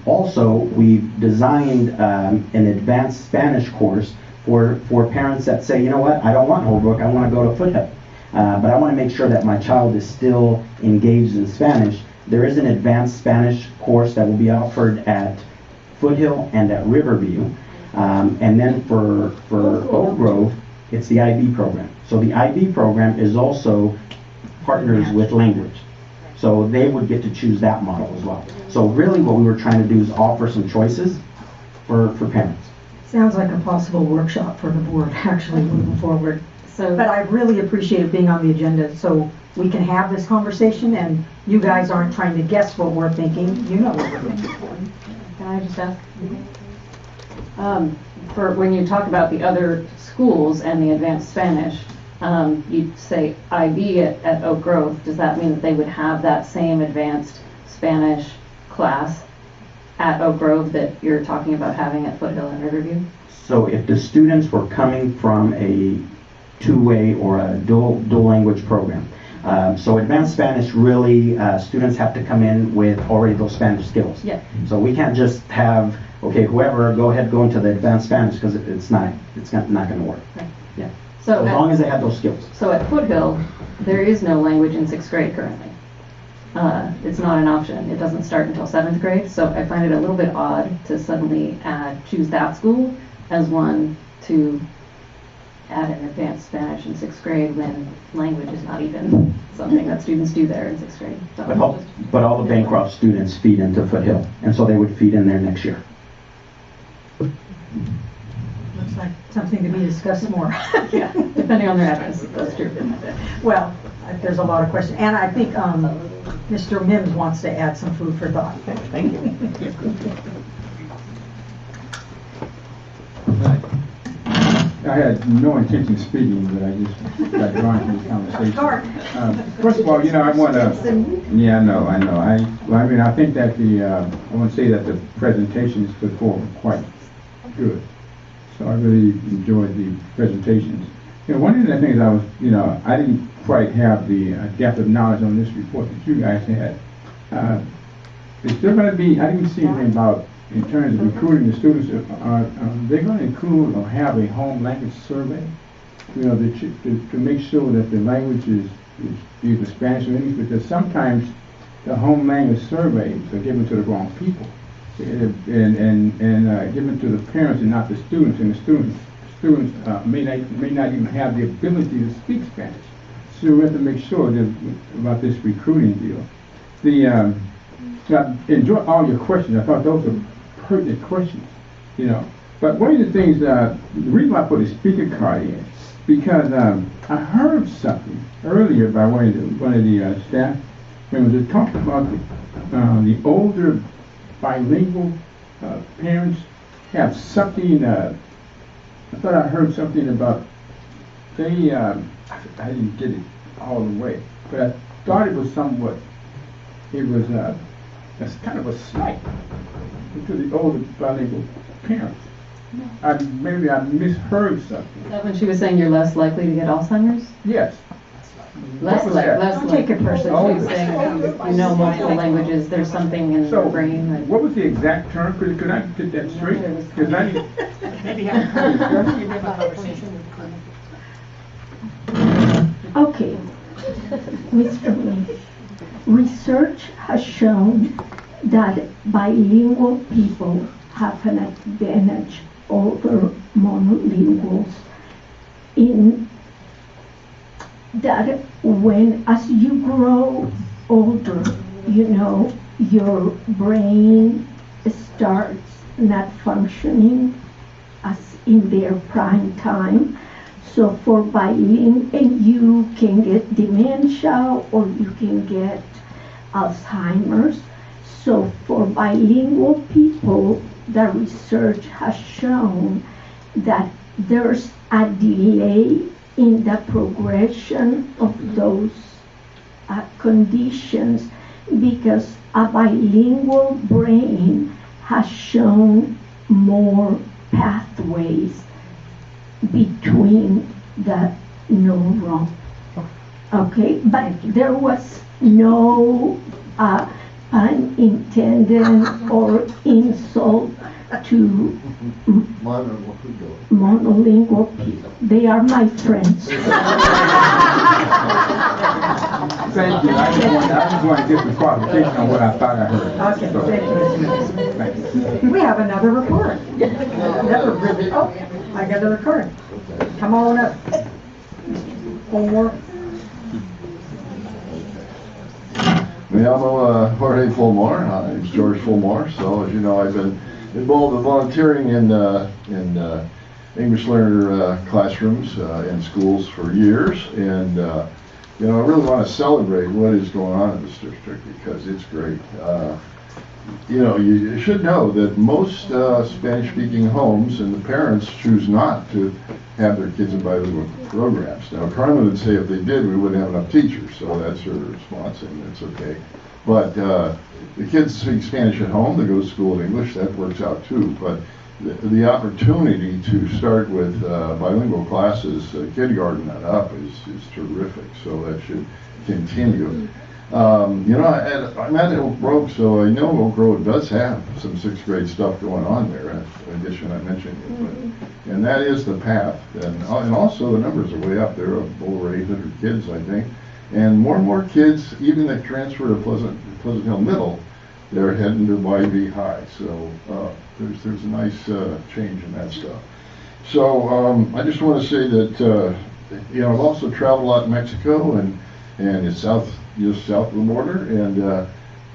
Also, we've designed an advanced Spanish course for parents that say, you know what, I don't want Holbrook, I want to go to Foothill. But I want to make sure that my child is still engaged in Spanish. There is an advanced Spanish course that will be offered at Foothill and at Riverview. And then for Oak Grove, it's the IB program. So the IB program is also partners with language. So they would get to choose that model as well. So really what we were trying to do is offer some choices for parents. Sounds like a possible workshop for the board, actually, moving forward. So, But I really appreciate being on the agenda, so we can have this conversation, and you guys aren't trying to guess what we're thinking, you know what we're thinking. can I just ask? For when you talk about the other schools and the advanced Spanish, you say IB at Oak Grove, does that mean that they would have that same advanced Spanish class at Oak Grove that you're talking about having at Foothill and Riverview? So if the students were coming from a two-way or a dual language program, so advanced Spanish really, students have to come in with already those Spanish skills. Yeah. So we can't just have, okay, whoever, go ahead, go into the advanced Spanish, because it's not going to work. Right. Yeah. So as long as they have those skills. So at Foothill, there is no language in 6th grade currently. It's not an option. It doesn't start until 7th grade, so I find it a little bit odd to suddenly choose that school as one to add an advanced Spanish in 6th grade when language is not even something that students do there in 6th grade. So But all the Bancroft students feed into Foothill, and so they would feed in there next year. Looks like something to be discussed more. Yeah, depending on their address, that's true. Well, there's a lot of questions, and I think Mr. Mims wants to add some food for thought. Thank you. I had no intention of speaking, but I just got drawn to this conversation. First of all, you know, I want to. Yeah, I know. I think that I want to say that the presentation is put forward quite good. So I really enjoyed the presentations. You know, one of the things I didn't quite have the depth of knowledge on this report that you guys had. Is there going to be? I didn't see anything about. In terms of recruiting the students, are they going to include or have a home language survey? You know, to make sure that the language is either Spanish or English, because sometimes the home language surveys are given to the wrong people, and given to the parents and not the students, and the students may not even have the ability to speak Spanish. So we have to make sure about this recruiting deal. I enjoyed all your questions. I thought those were pertinent questions, you know. But one of the things, the reason why I put a speaker card in, because I heard something earlier by one of the staff members that talked about the older bilingual parents have something. I thought I heard something about they. I didn't get it all the way, but I thought it was somewhat. It was That's kind of a slight to the older bilingual parents. Maybe I misheard something. Is that when she was saying you're less likely to get Alzheimer's? Yes. Less What was like, that? less Don't like. take it personally. She was saying, you know multiple languages, there's something in So, your brain that. what was the exact term? Could I get that straight? Because I need. Okay, Mr. Lee, research has shown that bilingual people have an advantage over monolinguals in that when as you grow older, you know, your brain starts not functioning as in their prime time. So for bilingual, and you can get dementia or you can get Alzheimer's. So for bilingual people, the research has shown that there's a delay in the progression of those conditions because a bilingual brain has shown more pathways between the neuron. Okay, but there was no unintended or insult to monolingual people. They are my friends. Thank you. I just want to get the qualification on what I thought I heard. Okay, So, thank you. We have another report. I got a record. Come on up. Four. Me llamo Jorge Fulmore. I'm George Fulmore. So as you know, I've been involved in volunteering in English learner classrooms in schools for years, and you know, I really want to celebrate what is going on in this district because it's great. You know, you should know that most Spanish-speaking homes and the parents choose not to have their kids in bilingual programs. Now, Carmen would say if they did, we wouldn't have enough teachers, so that's her response, and it's okay. But the kids speak Spanish at home, they go to school in English, that works out too. But the opportunity to start with bilingual classes, kindergarten and up, is terrific, so that should continue. You know, I'm at Oak Grove, so I know Oak Grove does have some 6th grade stuff going on there, in addition I mentioned it. But, and that is the path. And also the numbers are way up there, of over 800 kids, I think. And more kids, even that transfer to Pleasant Hill Middle, they're heading to YV High. So there's a nice change in that stuff. So I just want to say that, you know, I've also traveled a lot in Mexico, and it's just south of the border,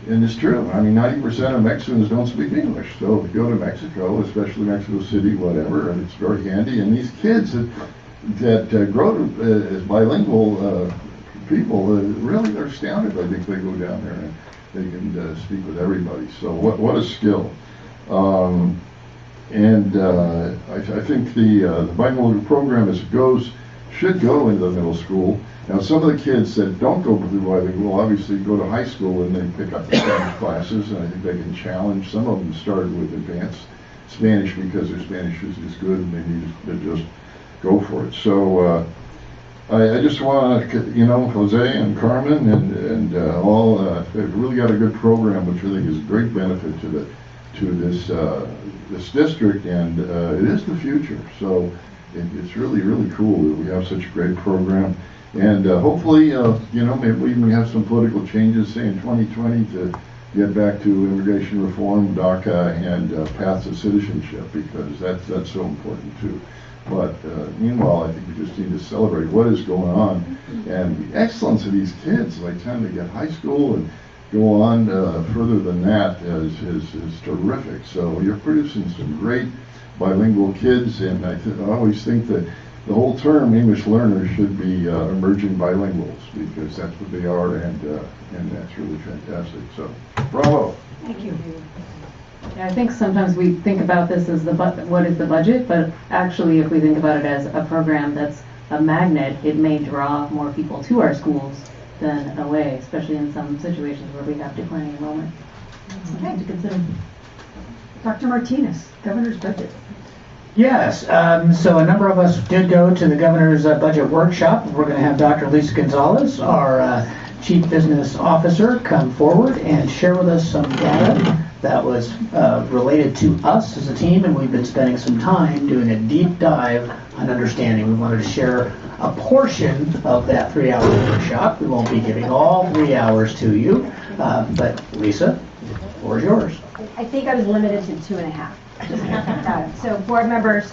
and it's true. I mean, 90% of Mexicans don't speak English. So if you go to Mexico, especially Mexico City, whatever, and it's very handy. And these kids that grow as bilingual people, really they're astounded. I think they go down there and they can speak with everybody. So what a skill. I think the bilingual program as it goes should go into the middle school. Now, some of the kids that don't go through bilingual obviously go to high school and they pick up the Spanish classes, and I think they can challenge. Some of them started with advanced Spanish because their Spanish is good and they need to just go for it. So I just want to, you know, Jose and Carmen and all, they've really got a good program, which I think is a great benefit to this district, and it is the future. So it's really cool that we have such a great program. And hopefully, you know, maybe we even have some political changes, say in 2020, to get back to immigration reform, DACA, and paths of citizenship, because that's so important too. But meanwhile, I think we just need to celebrate what is going on, and the excellence of these kids by the time they get high school and go on further than that is terrific. So you're producing some great bilingual kids, and I always think that the whole term English learners should be emerging bilinguals, because that's what they are, and that's really fantastic. So, bravo. Thank you. Yeah, I think sometimes we think about this as what is the budget, but actually if we think about it as a program that's a magnet, it may draw more people to our schools than away, especially in some situations where we have declining enrollment. Okay. To consider. Dr. Martinez, governor's budget. Yes, so a number of us did go to the governor's budget workshop. We're going to have Dr. Lisa Gonzalez, our Chief Business Officer, come forward and share with us some data that was related to us as a team, and we've been spending some time doing a deep dive on understanding. We wanted to share a portion of that 3-hour workshop. We won't be giving all 3 hours to you, but Lisa, the floor is yours. I think I was limited to 2.5. So board members,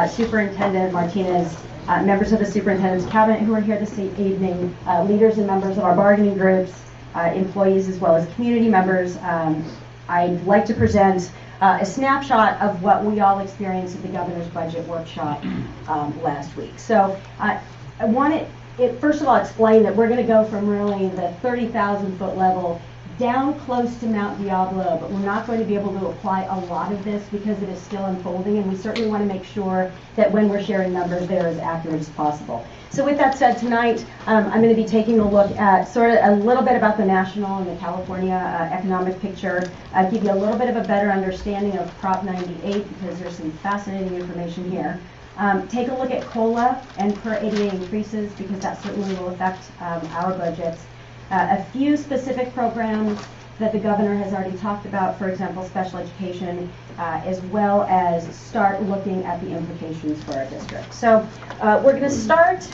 Superintendent Martinez, members of the Superintendent's Cabinet who are here this evening, leaders and members of our bargaining groups, employees as well as community members, I'd like to present a snapshot of what we all experienced at the Governor's Budget Workshop last week. So I want to, first of all, explain that we're going to go from really the 30,000 foot level down close to Mount Diablo, but we're not going to be able to apply a lot of this because it is still unfolding, and we certainly want to make sure that when we're sharing numbers, they're as accurate as possible. So with that said, tonight I'm going to be taking a look at sort of a little bit about the national and the California economic picture, give you a little bit of a better understanding of Prop 98 because there's some fascinating information here. Take a look at COLA and per ADA increases because that certainly will affect our budgets. A few specific programs that the governor has already talked about, for example, special education, as well as start looking at the implications for our district. So we're going to start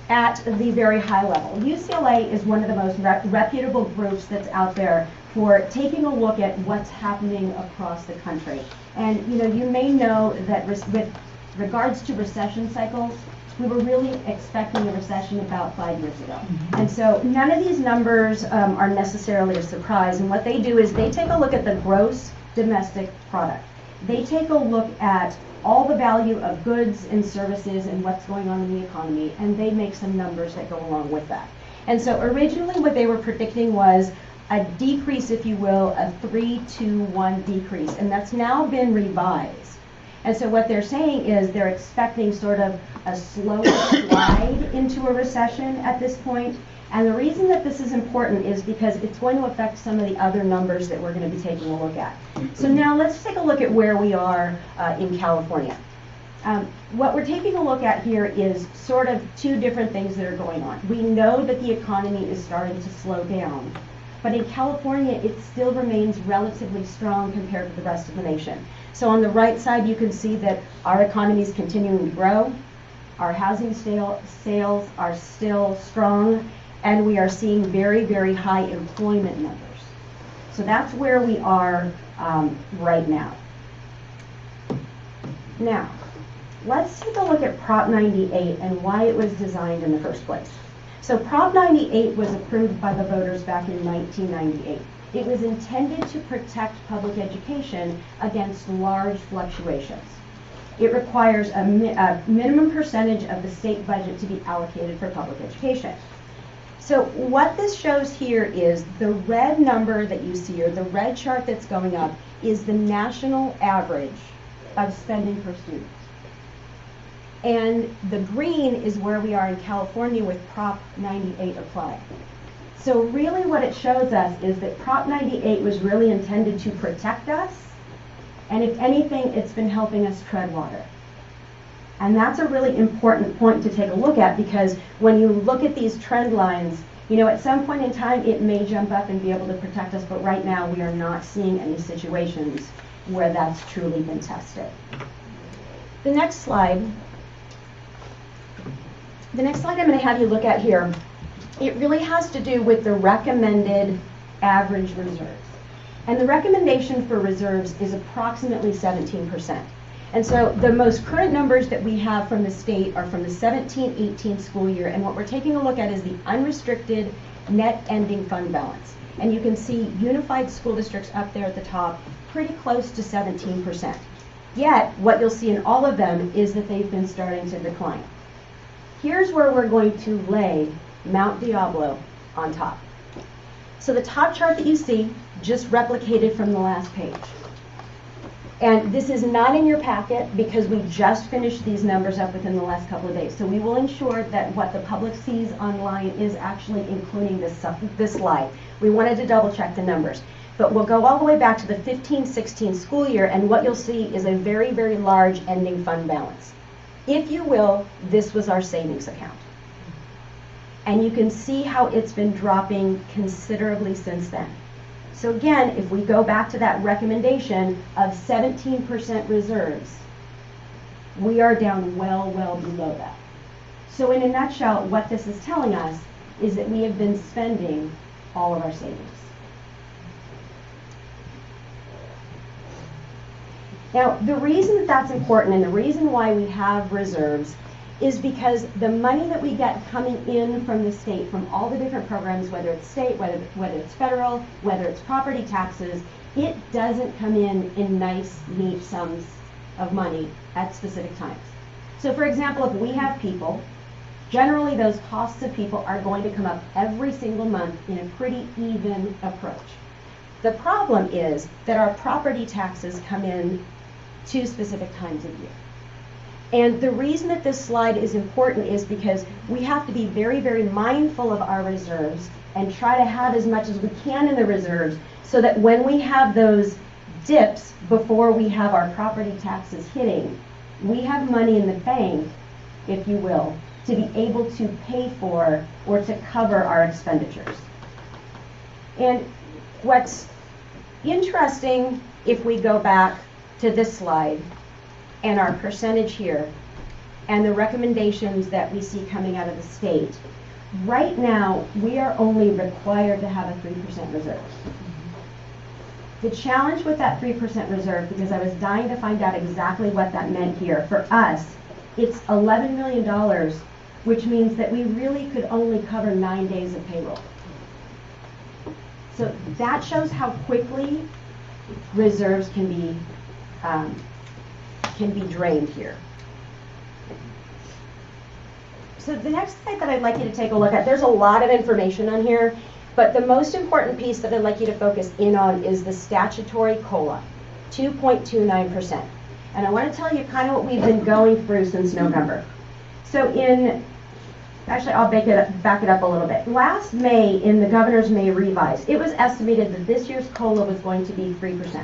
at the very high level. UCLA is one of the most reputable groups that's out there for taking a look at what's happening across the country. And you may know that with regards to recession cycles, we were really expecting a recession about 5 years ago. And so none of these numbers are necessarily a surprise. And what they do is they take a look at the gross domestic product. They take a look at all the value of goods and services and what's going on in the economy, and they make some numbers that go along with that. And so originally what they were predicting was a decrease, if you will, a 3-to-1 decrease, and that's now been revised. And so what they're saying is they're expecting sort of a slow slide into a recession at this point. And the reason that this is important is because it's going to affect some of the other numbers that we're going to be taking a look at. So now let's take a look at where we are in California. What we're taking a look at here is sort of two different things that are going on. We know that the economy is starting to slow down, but in California it still remains relatively strong compared to the rest of the nation. So on the right side you can see that our economy is continuing to grow, our housing sales are still strong, and we are seeing very, very high employment numbers. So that's where we are right now. Now, let's take a look at Prop 98 and why it was designed in the first place. So Prop 98 was approved by the voters back in 1998. It was intended to protect public education against large fluctuations. It requires a minimum percentage of the state budget to be allocated for public education. So what this shows here is the red number that you see, or the red chart that's going up, is the national average of spending per student. And the green is where we are in California with Prop 98 applied. So really what it shows us is that Prop 98 was really intended to protect us, and if anything, it's been helping us tread water. And that's a really important point to take a look at, because when you look at these trend lines, at some point in time it may jump up and be able to protect us, but right now we are not seeing any situations where that's truly been tested. The next slide I'm going to have you look at here, it really has to do with the recommended average reserves. And the recommendation for reserves is approximately 17%. And so the most current numbers that we have from the state are from the 17-18 school year, and what we're taking a look at is the unrestricted net ending fund balance. And you can see unified school districts up there at the top, pretty close to 17%. Yet, what you'll see in all of them is that they've been starting to decline. Here's where we're going to lay Mount Diablo on top. So the top chart that you see, just replicated from the last page. And this is not in your packet because we just finished these numbers up within the last couple of days. So we will ensure that what the public sees online is actually including this slide. We wanted to double check the numbers. but we'll go all the way back to the 15-16 school year, and what you'll see is a very, very large ending fund balance. If you will, this was our savings account. And you can see how it's been dropping considerably since then. So again, if we go back to that recommendation of 17% reserves, we are down well, well below that. So in a nutshell, what this is telling us is that we have been spending all of our savings. Now, the reason that that's important and the reason why we have reserves is because the money that we get coming in from the state, from all the different programs, whether it's state, whether it's federal, whether it's property taxes, it doesn't come in nice, neat sums of money at specific times. So for example, if we have people, generally those costs of people are going to come up every single month in a pretty even approach. The problem is that our property taxes come in 2 specific times a year. And the reason that this slide is important is because we have to be very, very mindful of our reserves and try to have as much as we can in the reserves so that when we have those dips before we have our property taxes hitting, we have money in the bank, if you will, to be able to pay for or to cover our expenditures. And what's interesting, if we go back to this slide, and our percentage here, and the recommendations that we see coming out of the state, right now we are only required to have a 3% reserve. The challenge with that 3% reserve, because I was dying to find out exactly what that meant here, for us, it's $11 million, which means that we really could only cover 9 days of payroll. So that shows how quickly reserves can be drained here. So the next slide that I'd like you to take a look at, there's a lot of information on here, but the most important piece that I'd like you to focus in on is the statutory COLA, 2.29%. And I want to tell you kind of what we've been going through since November. So actually I'll back it up a little bit. Last May, in the Governor's May revise, it was estimated that this year's COLA was going to be 3%.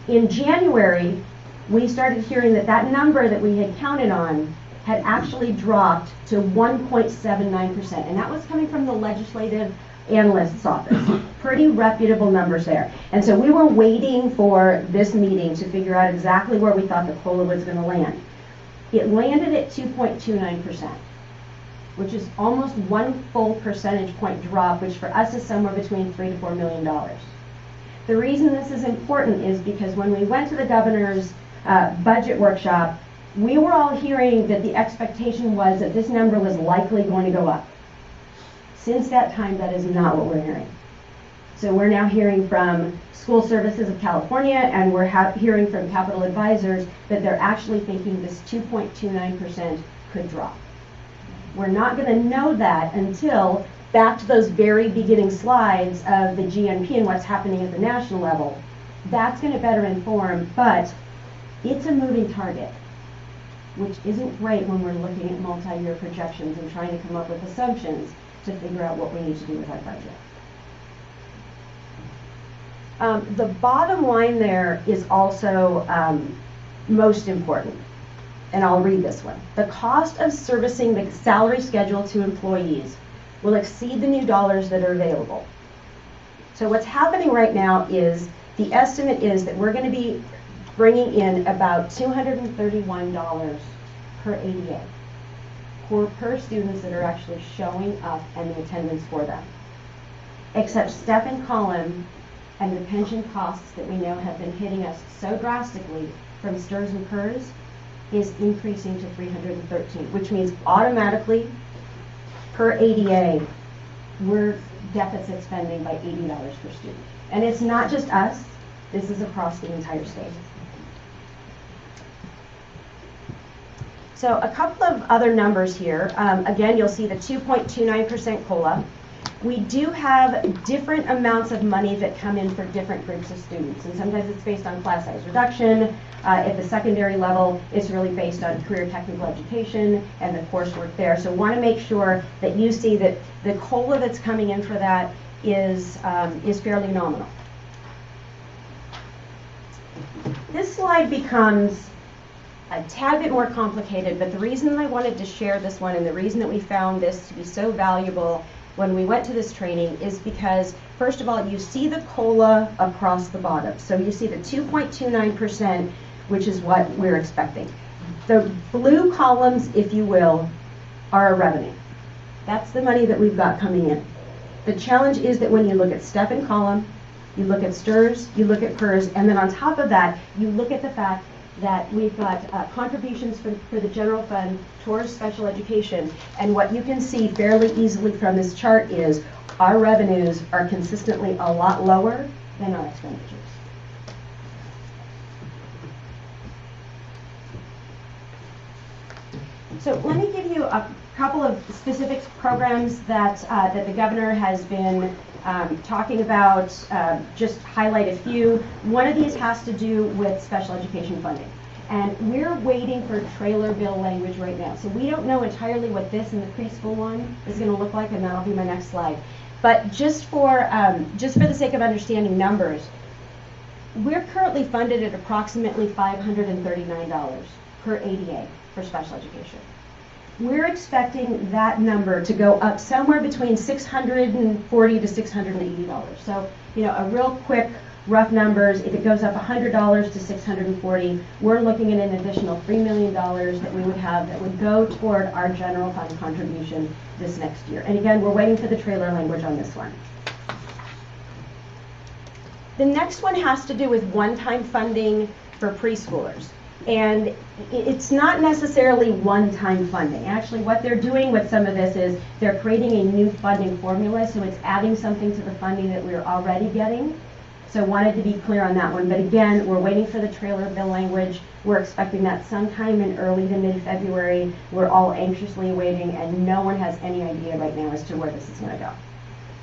In January, we started hearing that that number that we had counted on had actually dropped to 1.79%, and that was coming from the legislative analyst's office. Pretty reputable numbers there. And so we were waiting for this meeting to figure out exactly where we thought the COLA was going to land. It landed at 2.29%, which is almost 1 full percentage point drop, which for us is somewhere between $3 to $4 million. The reason this is important is because when we went to the governor's budget workshop, we were all hearing that the expectation was that this number was likely going to go up. Since that time, that is not what we're hearing. So we're now hearing from School Services of California, and we're hearing from Capital Advisors that they're actually thinking this 2.29% could drop. We're not going to know that until back to those very beginning slides of the GNP and what's happening at the national level. That's going to better inform, but it's a moving target, which isn't great when we're looking at multi-year projections and trying to come up with assumptions to figure out what we need to do with our budget. The bottom line there is also most important, and I'll read this one. The cost of servicing the salary schedule to employees will exceed the new dollars that are available. So what's happening right now is the estimate is that we're going to be bringing in about $231 per ADA per students that are actually showing up and the attendance for them. Except step and column and the pension costs that we know have been hitting us so drastically from STRS and PERS is increasing to $313, which means automatically per ADA, we're deficit spending by $80 per student. And it's not just us, this is across the entire state. So a couple of other numbers here. Again, you'll see the 2.29% COLA. We do have different amounts of money that come in for different groups of students, and sometimes it's based on class size reduction. At the secondary level, it's really based on career technical education and the coursework there. So want to make sure that you see that the COLA that's coming in for that is fairly nominal. This slide becomes a tad bit more complicated, but the reason I wanted to share this one and the reason that we found this to be so valuable when we went to this training is because, first of all, you see the COLA across the bottom. So you see the 2.29%, which is what we're expecting. The blue columns, if you will, are our revenue. That's the money that we've got coming in. The challenge is that when you look at step and column, you look at STRS, you look at PERS, and then on top of that, you look at the fact that we've got contributions for the general fund towards special education. And what you can see fairly easily from this chart is our revenues are consistently a lot lower than our expenditures. So let me give you a couple of specific programs that that the governor has been talking about, just highlight a few. One of these has to do with special education funding. And we're waiting for trailer bill language right now. So we don't know entirely what this and the preschool one is going to look like, and that'll be my next slide. But just for the sake of understanding numbers, we're currently funded at approximately $539 per ADA for special education. We're expecting that number to go up somewhere between $640 to $680. So, you know, a real quick, rough numbers, if it goes up $100 to $640, we're looking at an additional $3 million that we would have that would go toward our general fund contribution this next year. And again, we're waiting for the trailer language on this one. The next one has to do with one-time funding for preschoolers. And it's not necessarily one-time funding. Actually, what they're doing with some of this is they're creating a new funding formula, so it's adding something to the funding that we're already getting. So wanted to be clear on that one. But again, we're waiting for the trailer bill language. We're expecting that sometime in early to mid-February. We're all anxiously waiting, and no one has any idea right now as to where this is going to go.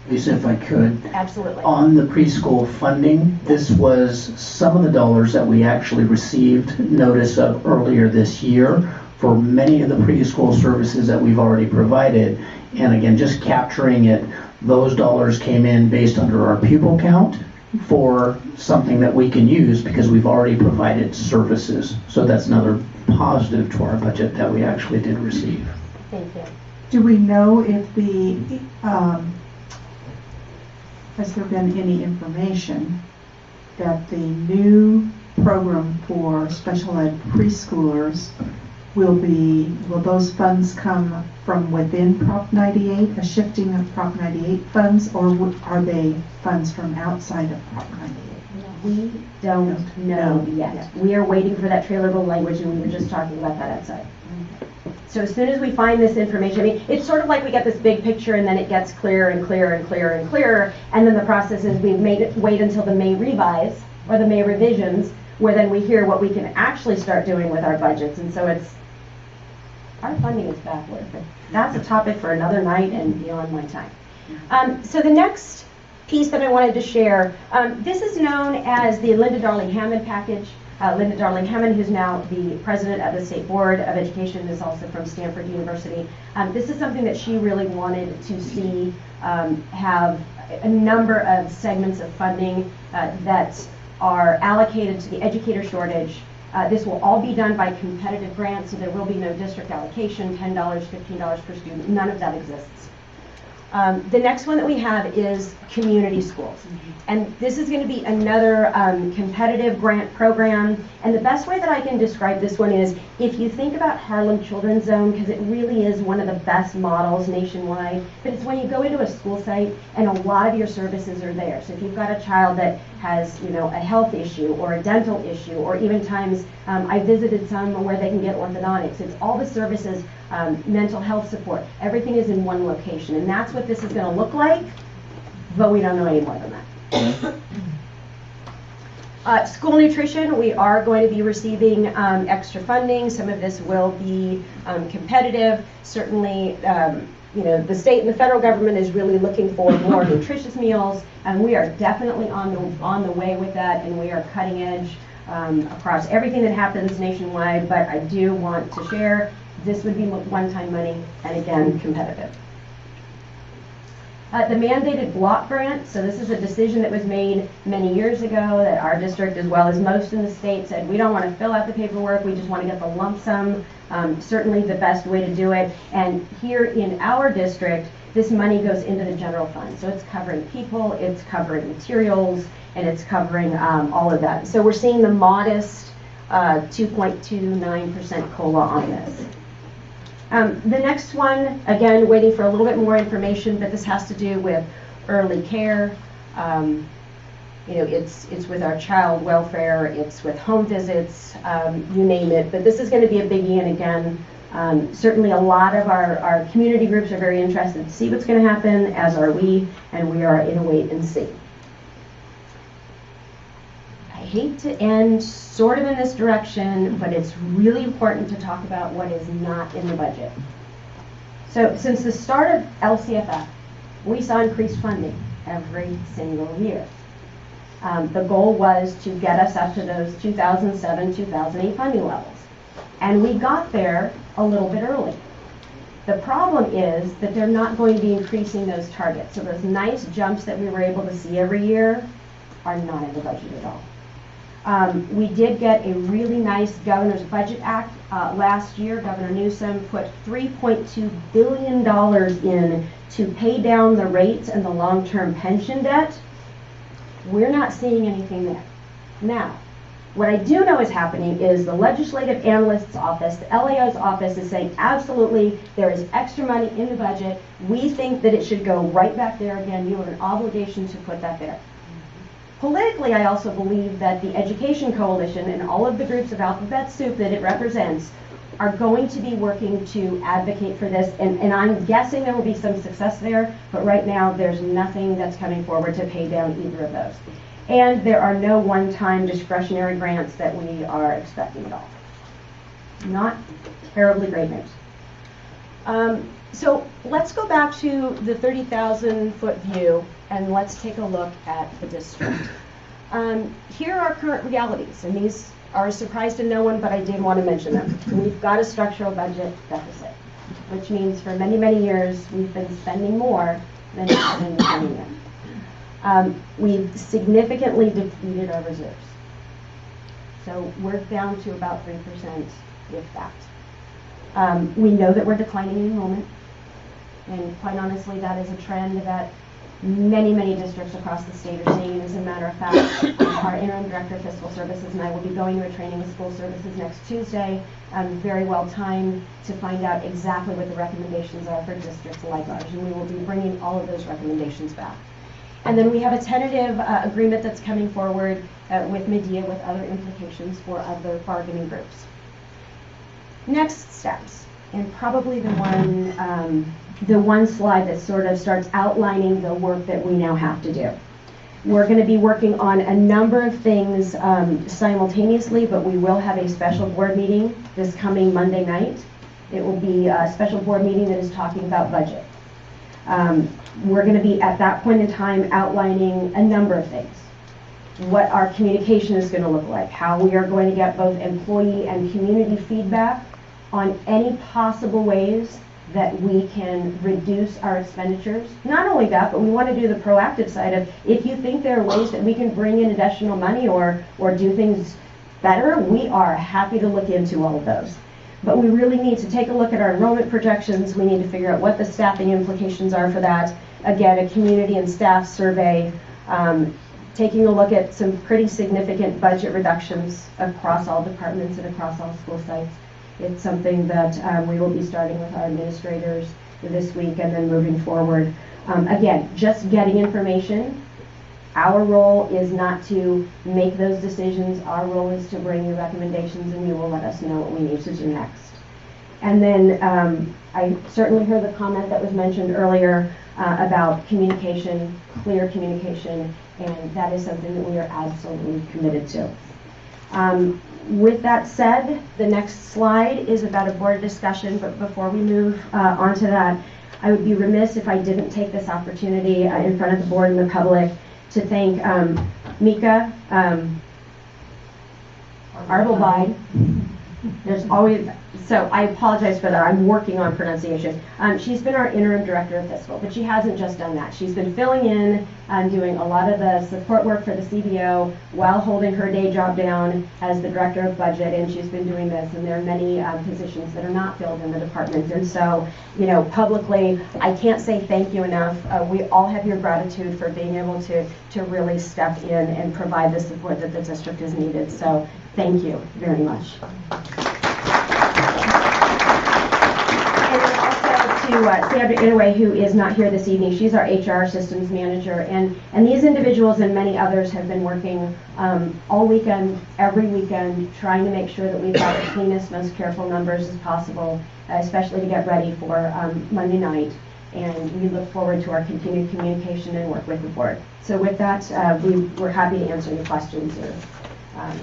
Lisa, if I could. Absolutely. On the preschool funding, this was some of the dollars that we actually received notice of earlier this year for many of the preschool services that we've already provided. And again, just capturing it, those dollars came in based under our pupil count for something that we can use because we've already provided services. So that's another positive to our budget that we actually did receive. Thank you. Do we know if the, has there been any information that the new program for special ed preschoolers will those funds come from within Prop 98, a shifting of Prop 98 funds, or are they funds from outside of Prop 98? We don't know yet. We are waiting for that trailer bill language, and we were just talking about that outside. So as soon as we find this information, I mean, it's sort of like we get this big picture and then it gets clearer and clearer and clearer and clearer, and then the process is we wait until the May revise or the May revisions, where then we hear what we can actually start doing with our budgets. And so our funding is backward. That's a topic for another night and beyond my time. So the next piece that I wanted to share, this is known as the Linda Darling-Hammond package. Linda Darling-Hammond, who's now the president of the State Board of Education, is also from Stanford University. This is something that she really wanted to see have a number of segments of funding that are allocated to the educator shortage. This will all be done by competitive grants, so there will be no district allocation, $10, $15 per student. None of that exists. The next one that we have is community schools. And this is going to be another competitive grant program. And the best way that I can describe this one is if you think about Harlem Children's Zone, because it really is one of the best models nationwide, but it's when you go into a school site and a lot of your services are there. So if you've got a child that has, you know, a health issue or a dental issue, or even times I visited some where they can get orthodontics. It's all the services, mental health support. Everything is in one location. And that's what this is going to look like, but we don't know any more than that. School nutrition, we are going to be receiving extra funding. Some of this will be competitive. Certainly, you know, the state and the federal government is really looking for more nutritious meals, and we are definitely on the way with that, and we are cutting edge across everything that happens nationwide. But I do want to share this would be one-time money, and again, competitive. The mandated block grant, so this is a decision that was made many years ago that our district, as well as most in the state, said we don't want to fill out the paperwork, we just want to get the lump sum, certainly the best way to do it. And here in our district, this money goes into the general fund. So it's covering people, it's covering materials, and it's covering all of that. So we're seeing the modest 2.29% COLA on this. The next one, again, waiting for a little bit more information, but this has to do with early care. It's with our child welfare, it's with home visits, you name it. But this is going to be a biggie, and again, certainly a lot of our community groups are very interested to see what's going to happen, as are we, and we are in a wait and see. I hate to end sort of in this direction, but it's really important to talk about what is not in the budget. So since the start of LCFF, we saw increased funding every single year. The goal was to get us up to those 2007-2008 funding levels. And we got there a little bit early. The problem is that they're not going to be increasing those targets. So those nice jumps that we were able to see every year are not in the budget at all. We did get a really nice Governor's Budget Act last year. Governor Newsom put $3.2 billion in to pay down the rates and the long-term pension debt. We're not seeing anything there. Now, what I do know is happening is the Legislative Analyst's Office, the LAO's office, is saying absolutely there is extra money in the budget. We think that it should go right back there again. You have an obligation to put that there. Politically, I also believe that the Education Coalition and all of the groups of alphabet soup that it represents are going to be working to advocate for this, and I'm guessing there will be some success there, but right now there's nothing that's coming forward to pay down either of those. And there are no one-time discretionary grants that we are expecting at all. Not terribly great news. So let's go back to the 30,000-foot view and let's take a look at the district. Here are current realities, and these are a surprise to no one, but I did want to mention them. We've got a structural budget deficit, which means for many, many years we've been spending more than we've been coming in. We've significantly depleted our reserves. So we're down to about 3% with that. We know that we're declining in enrollment, and quite honestly, that is a trend that many, many districts across the state are seeing. As a matter of fact, our interim director of fiscal services and I will be going to a training with school services next Tuesday, very well timed, to find out exactly what the recommendations are for districts like ours, and we will be bringing all of those recommendations back. And then we have a tentative agreement that's coming forward with Medea with other implications for other bargaining groups. Next steps, and probably the one slide that sort of starts outlining the work that we now have to do. We're going to be working on a number of things simultaneously, but we will have a special board meeting this coming Monday night. It will be a special board meeting that is talking about budget. We're going to be at that point in time outlining a number of things. What our communication is going to look like, how we are going to get both employee and community feedback on any possible ways that we can reduce our expenditures. Not only that, but we want to do the proactive side of, if you think there are ways that we can bring in additional money or do things better, we are happy to look into all of those. But we really need to take a look at our enrollment projections. We need to figure out what the staffing implications are for that. Again, a community and staff survey, taking a look at some pretty significant budget reductions across all departments and across all school sites. It's something that we will be starting with our administrators this week and then moving forward. Again, just getting information. Our role is not to make those decisions. Our role is to bring you recommendations, and you will let us know what we need to do next. And then I certainly heard the comment that was mentioned earlier about communication, clear communication, and that is something that we are absolutely committed to. With that said, the next slide is about a board discussion, but before we move on to that, I would be remiss if I didn't take this opportunity in front of the board and the public to thank Mika Arbelvide. There's always, so I apologize for that. I'm working on pronunciation. She's been our interim director of fiscal, but she hasn't just done that. She's been filling in and doing a lot of the support work for the CBO while holding her day job down as the director of budget, and she's been doing this, and there are many positions that are not filled in the department. And so, you know, publicly, I can't say thank you enough. We all have your gratitude for being able to really step in and provide the support that the district has needed. So thank you very much. To Sandra Inouye, who is not here this evening. She's our HR systems manager, and these individuals and many others have been working all weekend, every weekend, trying to make sure that we've got the cleanest, most careful numbers as possible, especially to get ready for Monday night. And we look forward to our continued communication and work with the board. So with that, we're happy to answer any questions or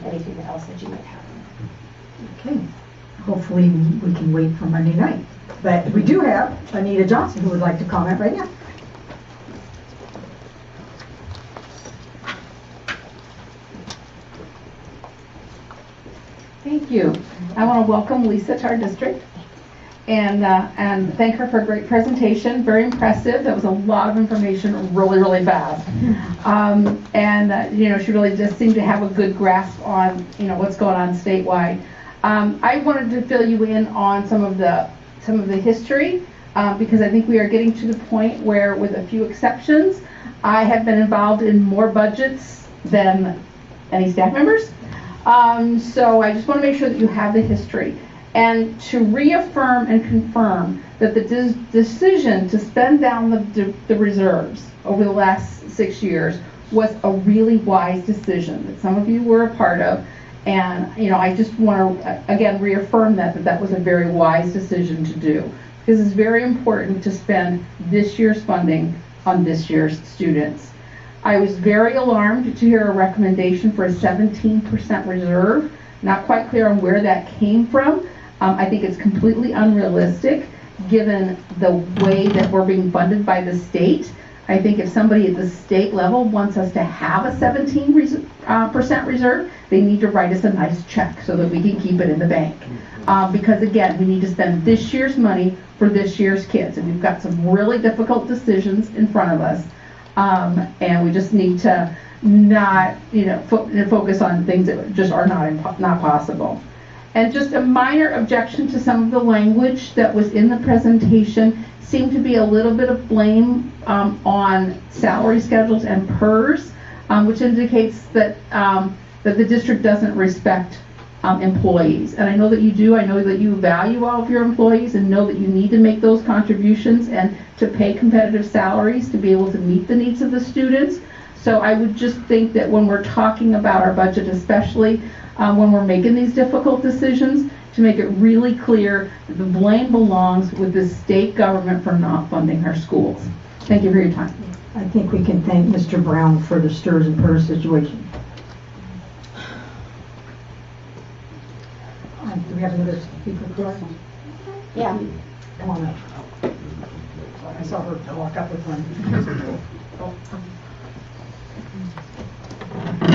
anything else that you might have. Okay. Hopefully we can wait for Monday night. But we do have Anita Johnson who would like to comment right now. Thank you. I want to welcome Lisa to our district and thank her for a great presentation. Very impressive. That was a lot of information really, really fast. You know, she really just seemed to have a good grasp on, you know, what's going on statewide. I wanted to fill you in on some of the history because I think we are getting to the point where, with a few exceptions, I have been involved in more budgets than any staff members. So I just want to make sure that you have the history and to reaffirm and confirm that the decision to spend down the reserves over the last 6 years was a really wise decision that some of you were a part of. And, you know, I just want to, again, reaffirm that was a very wise decision to do, because it's very important to spend this year's funding on this year's students. I was very alarmed to hear a recommendation for a 17% reserve. Not quite clear on where that came from. I think it's completely unrealistic given the way that we're being funded by the state. I think if somebody at the state level wants us to have a 17% reserve, they need to write us a nice check so that we can keep it in the bank. Because again, we need to spend this year's money for this year's kids. And we've got some really difficult decisions in front of us. And we just need to not, you know, focus on things that just are not possible. And just a minor objection to some of the language that was in the presentation. Seemed to be a little bit of blame on salary schedules and PERS, which indicates that that the district doesn't respect employees. And I know that you do. I know that you value all of your employees and know that you need to make those contributions and to pay competitive salaries to be able to meet the needs of the students. So I would just think that when we're talking about our budget, especially when we're making these difficult decisions, to make it really clear that the blame belongs with the state government for not funding our schools. Thank you for your time. I think we can thank Mr. Brown for the STRS and PERS situation. Do we have another speaker? Yeah. Come on up. I saw her walk up with one.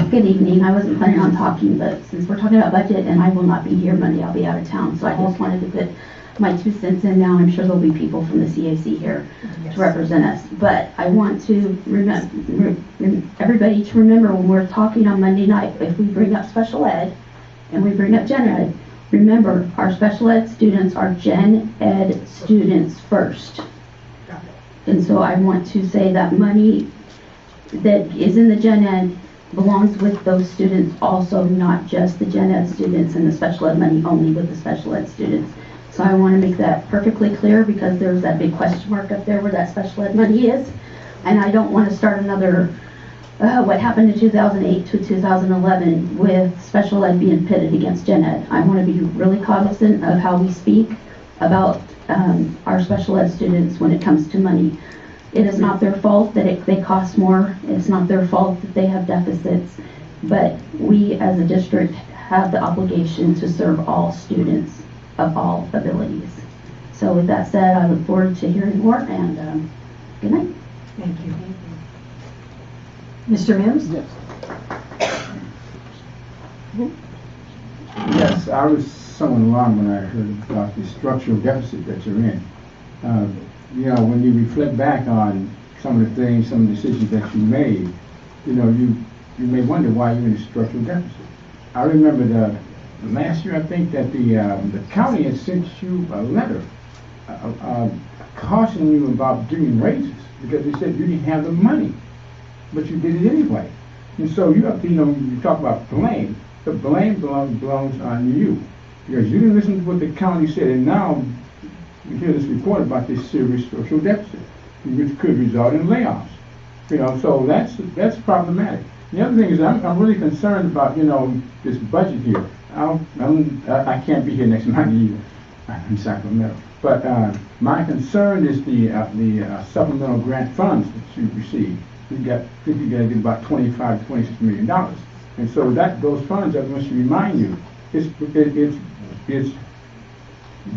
Good evening. I wasn't planning on talking, but since we're talking about budget and I will not be here Monday, I'll be out of town. So I just wanted to put my 2 cents in now. I'm sure there'll be people from the CAC here to represent us. But I want to everybody to remember when we're talking on Monday night, if we bring up special ed and we bring up gen ed, remember our special ed students are gen ed students first. And so I want to say that money that is in the gen ed belongs with those students also, not just the gen ed students and the special ed money only with the special ed students. So I want to make that perfectly clear because there's that big question mark up there where that special ed money is. And I don't want to start another, what happened in 2008 to 2011 with special ed being pitted against gen ed. I want to be really cognizant of how we speak about our special ed students when it comes to money. It is not their fault that they cost more. It's not their fault that they have deficits. But we as a district have the obligation to serve all students of all abilities. So with that said, I look forward to hearing more and good night. Thank you. Mr. Mims? Yes. Yes, I was somewhat alarmed when I heard about the structural deficit that you're in. You know, when you reflect back on some of the things, some of the decisions that you made, you know, you may wonder why you're in a structural deficit. I remember last year, I think that the county had sent you a letter cautioning you about giving raises because they said you didn't have the money, but you did it anyway. And so you have to, you know, you talk about blame. The blame belongs on you because you didn't listen to what the county said, and now you hear this report about this serious structural deficit, which could result in layoffs. You know, so that's problematic. The other thing is I'm really concerned about, you know, this budget here. I can't be here next Monday either. I'm in Sacramento. But my concern is the supplemental grant funds that you receive. You got to get about $25 to $26 million, and so those funds, I must remind you, it's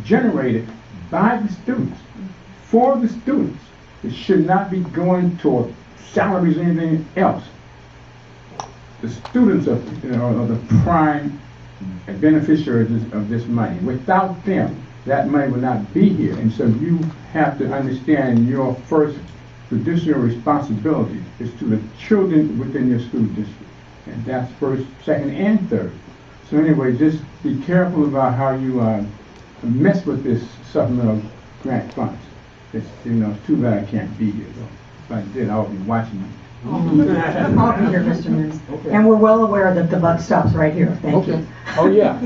generated by the students, for the students. It should not be going toward salaries or anything else. The students are the prime beneficiaries of this money. Without them, that money will not be here. And so you have to understand your first fiduciary responsibility is to the children within your school district. And that's first, second, and third. So anyway, just be careful about how you mess with this supplemental grant funds. It's, you know, it's too bad I can't be here though. If I did, I would be watching you. I'll be here, Mr. Moons. Okay. And we're well aware that the buck stops right here. Thank you. Oh, yeah.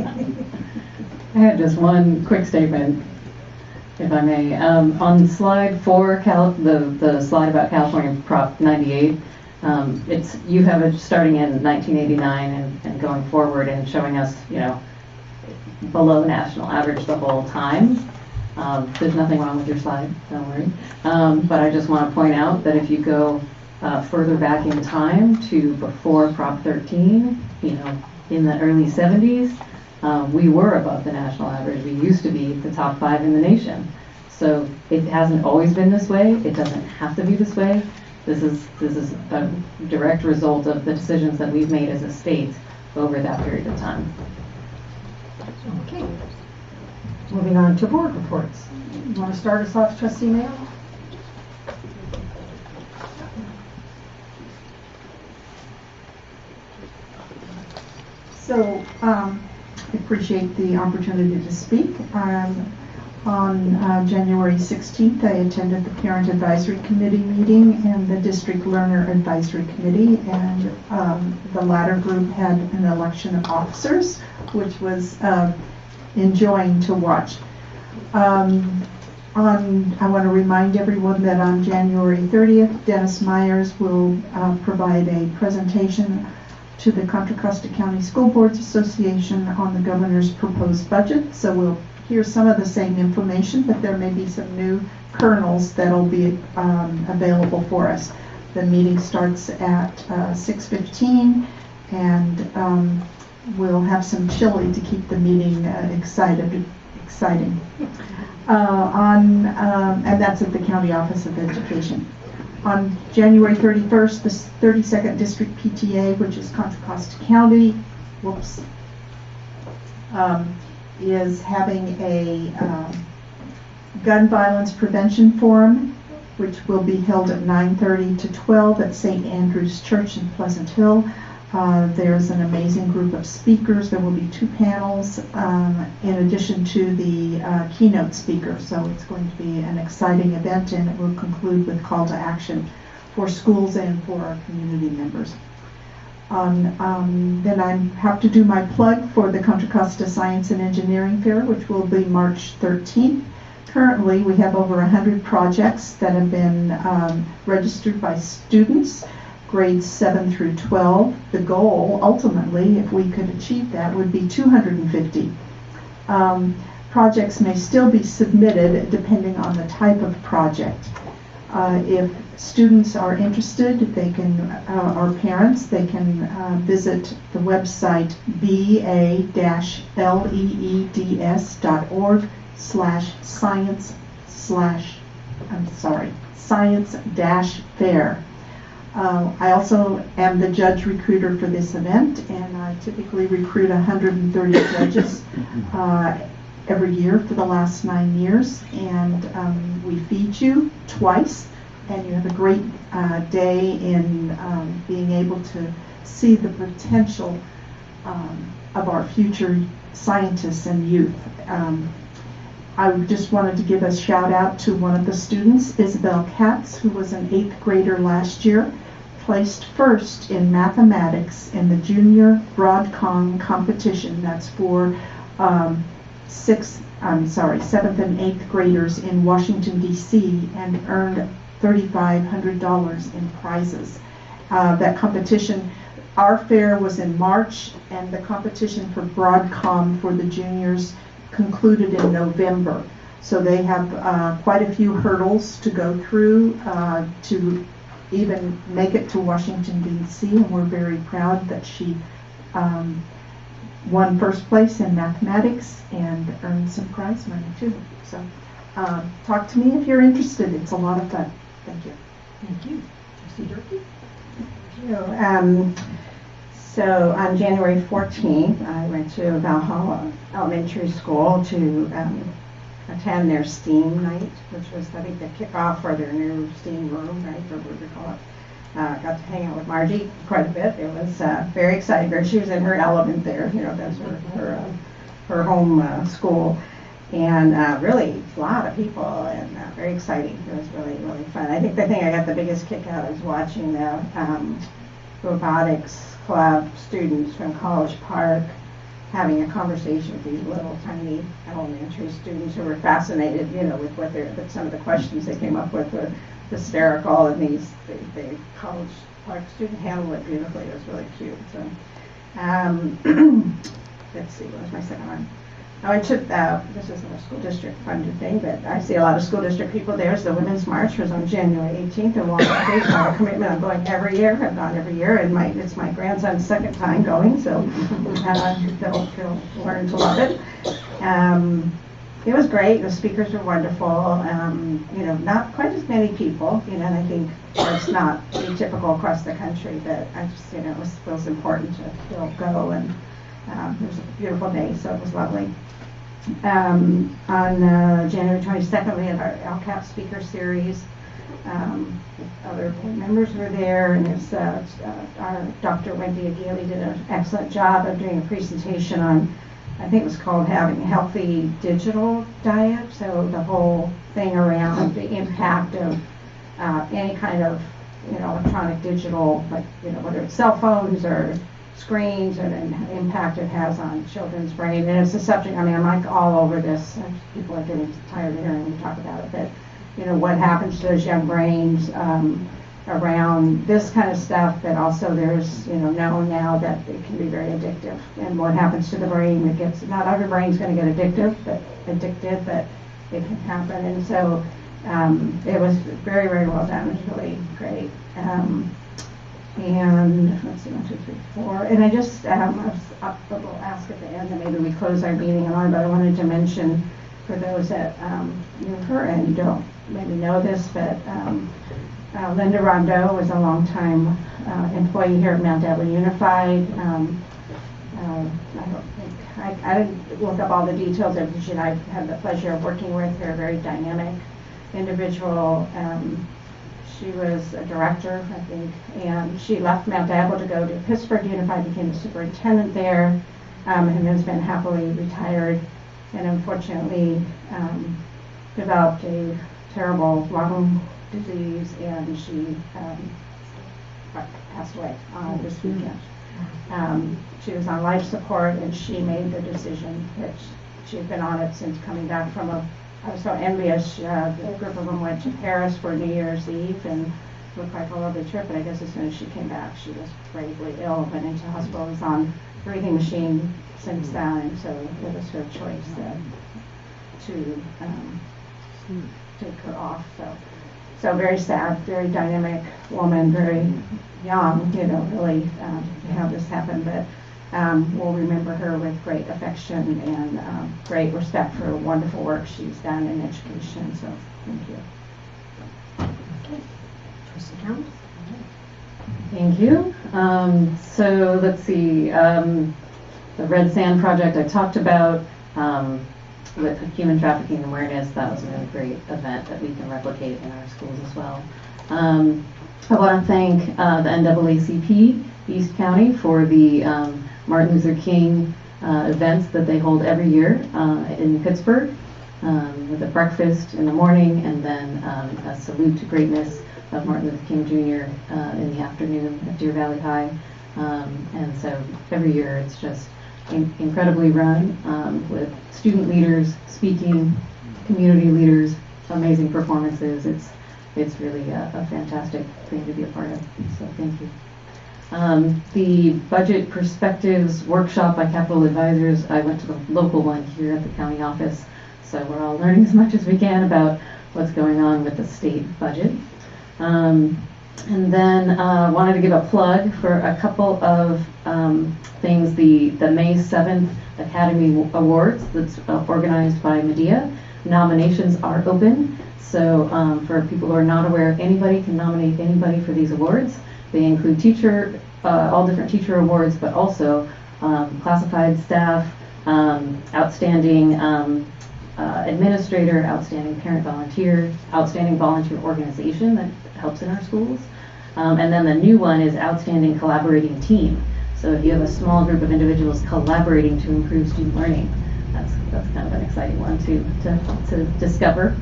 I had just one quick statement, if I may. On slide 4, the slide about California Prop 98, you have it starting in 1989 and going forward and showing us, you know, below national average the whole time. There's nothing wrong with your slide, don't worry. But I just want to point out that if you go further back in time to before Prop 13, you know, in the early 70s, we were above the national average. We used to be the top 5 in the nation. So it hasn't always been this way. It doesn't have to be this way. This is a direct result of the decisions that we've made as a state over that period of time. Okay. Moving on to board reports. You want to start us off, Trustee Mayo? So, I appreciate the opportunity to speak. On January 16th, I attended the Parent Advisory Committee meeting and the District Learner Advisory Committee, and the latter group had an election of officers, which was enjoying to watch. I want to remind everyone that on January 30th, Dennis Myers will provide a presentation to the Contra Costa County School Boards Association on the governor's proposed budget. So we'll hear some of the same information, but there may be some new kernels that'll be available for us. The meeting starts at 6:15, and we'll have some chili to keep the meeting exciting. And that's at the County Office of Education. On January 31st, the 32nd District PTA, which is Contra Costa County, is having a gun violence prevention forum, which will be held at 9:30 to 12 at St. Andrew's Church in Pleasant Hill. There's an amazing group of speakers. There will be 2 panels in addition to the keynote speaker. So it's going to be an exciting event, and it will conclude with call to action for schools and for our community members. Then I have to do my plug for the Contra Costa Science and Engineering Fair, which will be March 13th. Currently, we have over 100 projects that have been registered by students, grades 7 through 12. The goal, ultimately, if we could achieve that, would be 250. Projects may still be submitted depending on the type of project. If students are interested, they can, or parents, they can visit the website ba-leeds.org/science-fair. I also am the judge recruiter for this event, and I typically recruit 130 judges every year for the last 9 years. And we feed you twice, and you have a great day in being able to see the potential of our future scientists and youth. I just wanted to give a shout out to one of the students, Isabel Katz, who was an 8th grader last year, placed first in mathematics in the junior Broadcom competition. That's for 7th and 8th graders in Washington, D.C., and earned $3,500 in prizes. That competition, our fair was in March, and the competition for Broadcom for the juniors concluded in November. So they have quite a few hurdles to go through to even make it to Washington, D.C., and we're very proud that she won first place in mathematics and earned some prize money too. So talk to me if you're interested. It's a lot of fun. Thank you. Thank you. Trustee Durkee? So on January 14th, I went to Valhalla Elementary School to attend their STEAM night, which was, I think, the kickoff for their new STEAM room, right, or what we call it. Got to hang out with Margie quite a bit. It was very exciting. She was in her element there. You know, that's her home school. And really a lot of people, and very exciting. It was really, really fun. I think the thing I got the biggest kick out is watching the robotics club students from College Park having a conversation with these little tiny elementary students who were fascinated, you know, with what with some of the questions they came up with were hysterical, and the College Park student handled it beautifully. It was really cute. So, let's see, what was my second one? I went to, this isn't a school district funded thing, but I see a lot of school district people there. So the Women's March was on January 18th in Washington State. So I have a commitment. I'm going every year. I've gone every year, and it's my grandson's second time going, so they'll learn to love it. It was great. The speakers were wonderful. You know, not quite as many people, you know, and I think it's not typical across the country, but I just, you know, it feels important to still go, and it was a beautiful day, so it was lovely. On January 22nd, we had our LCAP speaker series. Other board members were there, and our Dr. Wendy Aguili did an excellent job of doing a presentation on, I think it was called Having a Healthy Digital Diet. So the whole thing around the impact of any kind of, you know, electronic digital, like, you know, whether it's cell phones or screens, and the impact it has on children's brain. And it's a subject, I mean, I'm like all over this. People are getting tired of hearing me talk about it, but, you know, what happens to those young brains around this kind of stuff, but also there's, you know, known now that it can be very addictive. And what happens to the brain, it gets, not every brain's going to get addicted, but it can happen. And so it was very, very well done. It was really great. And let's see, 1, 2, 3, 4. And I just, I was up a little ask at the end, and maybe we close our meeting on, but I wanted to mention for those that knew her and you don't maybe know this, but Linda Rondeau was a longtime employee here at Mount Diablo Unified. I didn't look up all the details of it. I had the pleasure of working with her, a very dynamic individual. She was a director, I think, and she left Mount Diablo to go to Pittsburgh Unified, became the superintendent there, and has been happily retired, and unfortunately developed a terrible lung disease, and she passed away this weekend. She was on life support, and she made the decision that she had been on it since coming back from I was so envious. The group of them went to Paris for New Year's Eve and looked like a lovely trip, but I guess as soon as she came back, she was gravely ill, went into hospital, was on breathing machine since then, and so it was her choice to take her off. So very sad, very dynamic woman, very young, you know, really to have this happen, but we'll remember her with great affection and great respect for the wonderful work she's done in education. So thank you. Okay. Trustee Thomas? Thank you. So let's see, the Red Sand Project I talked about with human trafficking awareness. That was a really great event that we can replicate in our schools as well. I want to thank the NAACP East County for the Martin Luther King events that they hold every year in Pittsburgh, with a breakfast in the morning and then a salute to greatness of Martin Luther King Jr. In the afternoon at Deer Valley High. And so every year it's just incredibly run with student leaders speaking, community leaders, amazing performances. It's really a fantastic thing to be a part of, so thank you. The Budget Perspectives Workshop by Capital Advisors, I went to the local one here at the county office, so we're all learning as much as we can about what's going on with the state budget. And then wanted to give a plug for a couple of things. The May 7th Academy Awards that's organized by Medea. Nominations are open. So for people who are not aware, anybody can nominate anybody for these awards. They include all different teacher awards, but also classified staff, outstanding administrator, outstanding parent volunteer, outstanding volunteer organization that helps in our schools. And then the new one is outstanding collaborating team. So if you have a small group of individuals collaborating to improve student learning, that's kind of an exciting one to discover.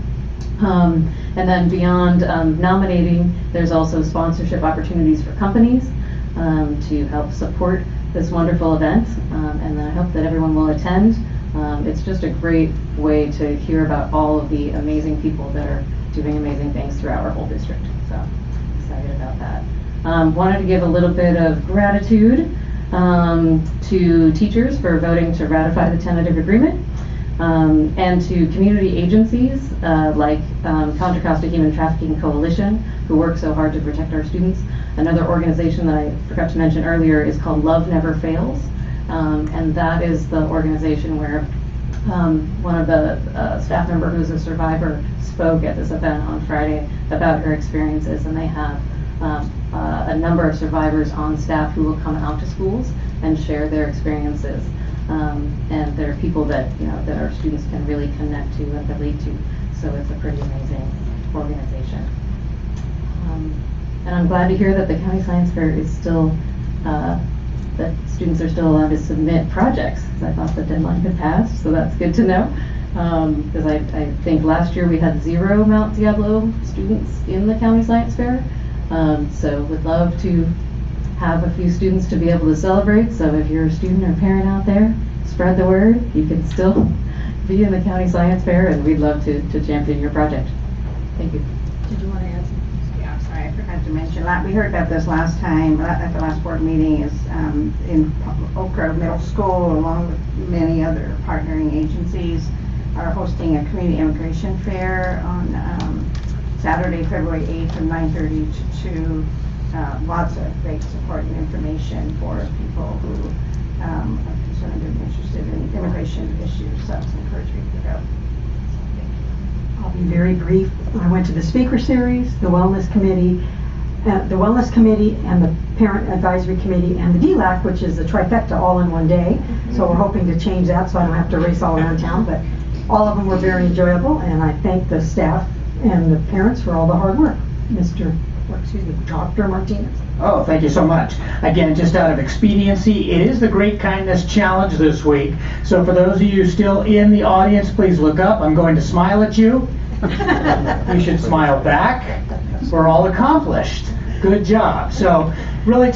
And then beyond nominating, there's also sponsorship opportunities for companies to help support this wonderful event. And I hope that everyone will attend. It's just a great way to hear about all of the amazing people that are doing amazing things throughout our whole district. So excited about that. Wanted to give a little bit of gratitude to teachers for voting to ratify the tentative agreement. And to community agencies like Contra Costa Human Trafficking Coalition, who work so hard to protect our students. Another organization that I forgot to mention earlier is called Love Never Fails, and that is the organization where one of the staff member who's a survivor spoke at this event on Friday about her experiences, and they have a number of survivors on staff who will come out to schools and share their experiences. And there are people that that our students can really connect to and relate to. So it's a pretty amazing organization. And I'm glad to hear that the County Science Fair is still, that students are still allowed to submit projects. Because I thought the deadline had passed, so that's good to know. Because I think last year we had 0 Mount Diablo students in the County Science Fair. So would love to have a few students to be able to celebrate. So if you're a student or parent out there, spread the word. You can still be in the County Science Fair, and we'd love to champion your project. Thank you. Did you want to add something? Yeah, sorry, I forgot to mention. We heard about this last time at the last board meeting. Is in Oak Grove Middle School, along with many other partnering agencies, are hosting a community immigration fair on Saturday, February 8th from 9:30 to 2. Lots of great support and information for people who are concerned and interested in immigration issues. So it's encouraging to go. I'll be very brief. I went to the speaker series, the Wellness Committee, and the Parent Advisory Committee, and the DLAC, which is the trifecta all in one day. So we're hoping to change that so I don't have to race all around town. But all of them were very enjoyable, and I thank the staff and the parents for all the hard work. Dr. Martinez. Oh, thank you so much. Again, just out of expediency, it is the Great Kindness Challenge this week. So for those of you still in the audience, please look up. I'm going to smile at you. You should smile back. We're all accomplished. Good job. So really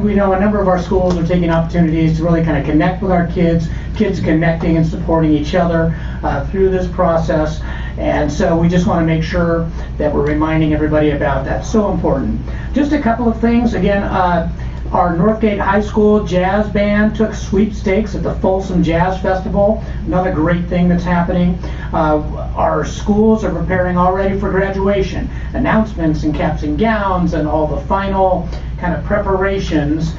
we know a number of our schools are taking opportunities to really kind of connect with our kids connecting and supporting each other through this process. And so we just want to make sure that we're reminding everybody about that. So important. Just a couple of things. Again, our Northgate High School Jazz Band took sweepstakes at the Folsom Jazz Festival. Another great thing that's happening. Our schools are preparing already for graduation. Announcements and caps and gowns and all the final kind of preparations.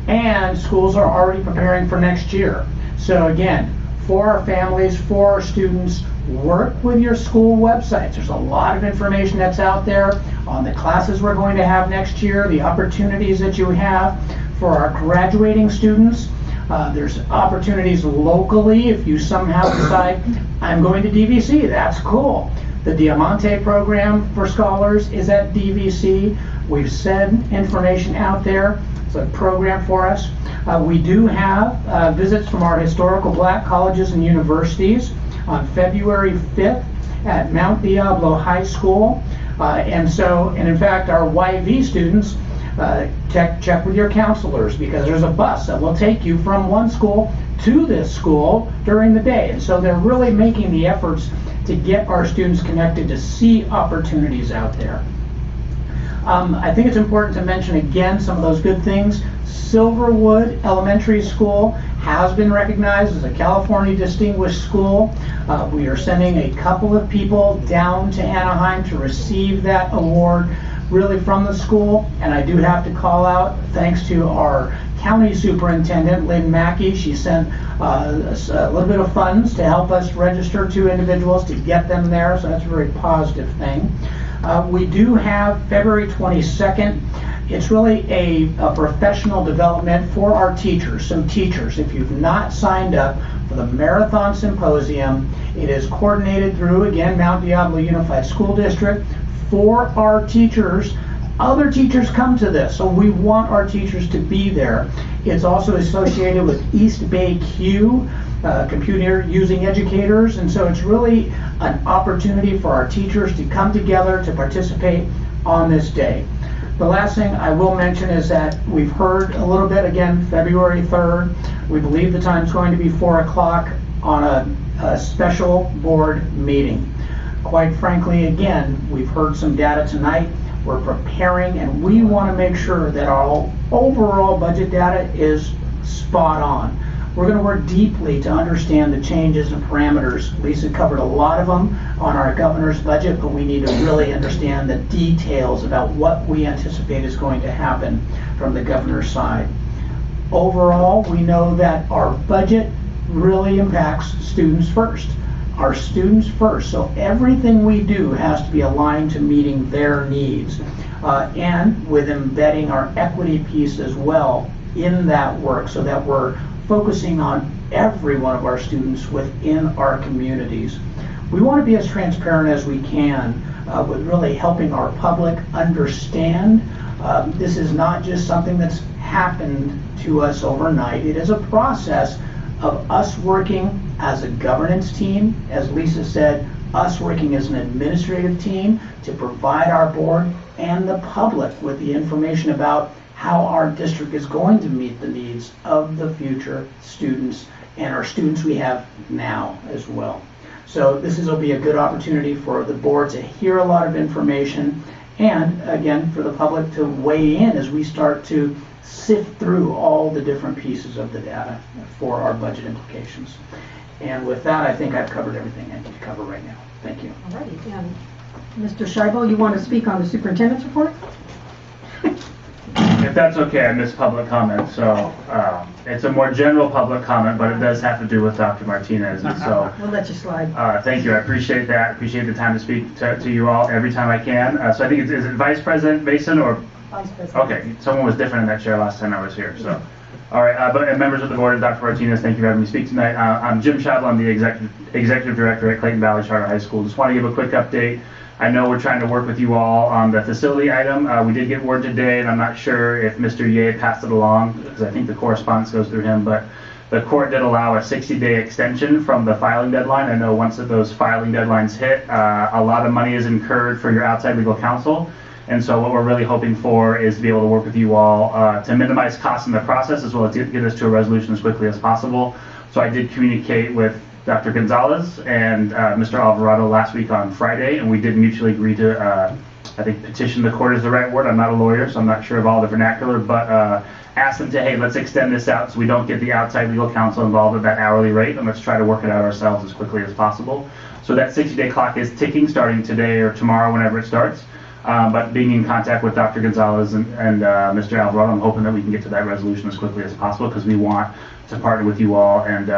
And schools are already preparing for next year. So again, for our families, for our students, work with your school websites. There's a lot of information that's out there on the classes we're going to have next year, the opportunities that you have for our graduating students. There's opportunities locally if you somehow decide, I'm going to DVC, that's cool. The Diamante program for scholars is at DVC. We've sent information out there. It's a program for us. We do have visits from our historical black colleges and universities on February 5th at Mount Diablo High School. And in fact, our YV students, check with your counselors, because there's a bus that will take you from one school to this school during the day. And so they're really making the efforts to get our students connected to see opportunities out there. I think it's important to mention again some of those good things. Silverwood Elementary School has been recognized as a California Distinguished School. We are sending a couple of people down to Anaheim to receive that award, really from the school. And I do have to call out thanks to our county superintendent, Lynn Mackey. She sent a little bit of funds to help us register 2 individuals to get them there, so that's a very positive thing. We do have February 22nd. It's really a professional development for our teachers. So teachers, if you've not signed up for the Marathon Symposium, it is coordinated through, again, Mount Diablo Unified School District for our teachers. Other teachers come to this, so we want our teachers to be there. It's also associated with East Bay Q, computer using educators, and so it's really an opportunity for our teachers to come together to participate on this day. The last thing I will mention is that we've heard a little bit, again, February 3rd. We believe the time's going to be 4 o'clock on a special board meeting. Quite frankly, again, we've heard some data tonight. We're preparing, and we want to make sure that our overall budget data is spot on. We're going to work deeply to understand the changes and parameters. Lisa covered a lot of them on our governor's budget, but we need to really understand the details about what we anticipate is going to happen from the governor's side. Overall, we know that our budget really impacts students first. Our students first. So everything we do has to be aligned to meeting their needs, and with embedding our equity piece as well in that work, so that we're focusing on every one of our students within our communities. We want to be as transparent as we can with really helping our public understand this is not just something that's happened to us overnight. It is a process of us working as a governance team, as Lisa said, us working as an administrative team to provide our board and the public with the information about how our district is going to meet the needs of the future students and our students we have now as well. So this will be a good opportunity for the board to hear a lot of information, and again, for the public to weigh in as we start to sift through all the different pieces of the data for our budget implications. And with that, I think I've covered everything I need to cover right now. Thank you. All righty. Mr. Scheibel, you want to speak on the superintendent's report? If that's okay, I missed public comment, so it's a more general public comment, but it does have to do with Dr. Martinez, and so. We'll let you slide. Thank you, I appreciate that. Appreciate the time to speak to you all every time I can. So I think is it Vice President Mason or? Vice President. Okay, someone was different in that chair last time I was here, so. All right, but members of the board, Dr. Martinez, thank you for having me speak tonight. I'm Jim Scheibel, I'm the executive director at Clayton Valley Charter High School. Just want to give a quick update. I know we're trying to work with you all on the facility item. We did get word today, and I'm not sure if Mr. Ye passed it along, because I think the correspondence goes through him, but the court did allow a 60-day extension from the filing deadline. I know once those filing deadlines hit, a lot of money is incurred for your outside legal counsel. And so what we're really hoping for is to be able to work with you all to minimize costs in the process, as well as get us to a resolution as quickly as possible. So I did communicate with Dr. Gonzalez and Mr. Alvarado last week on Friday, and we did mutually agree to, I think petition the court is the right word. I'm not a lawyer, so I'm not sure of all the vernacular, but ask them to, hey, let's extend this out so we don't get the outside legal counsel involved at that hourly rate, and let's try to work it out ourselves as quickly as possible. So that 60-day clock is ticking starting today or tomorrow, whenever it starts. But being in contact with Dr. Gonzalez and Mr. Alvarado, I'm hoping that we can get to that resolution as quickly as possible, because we want to partner with you all and,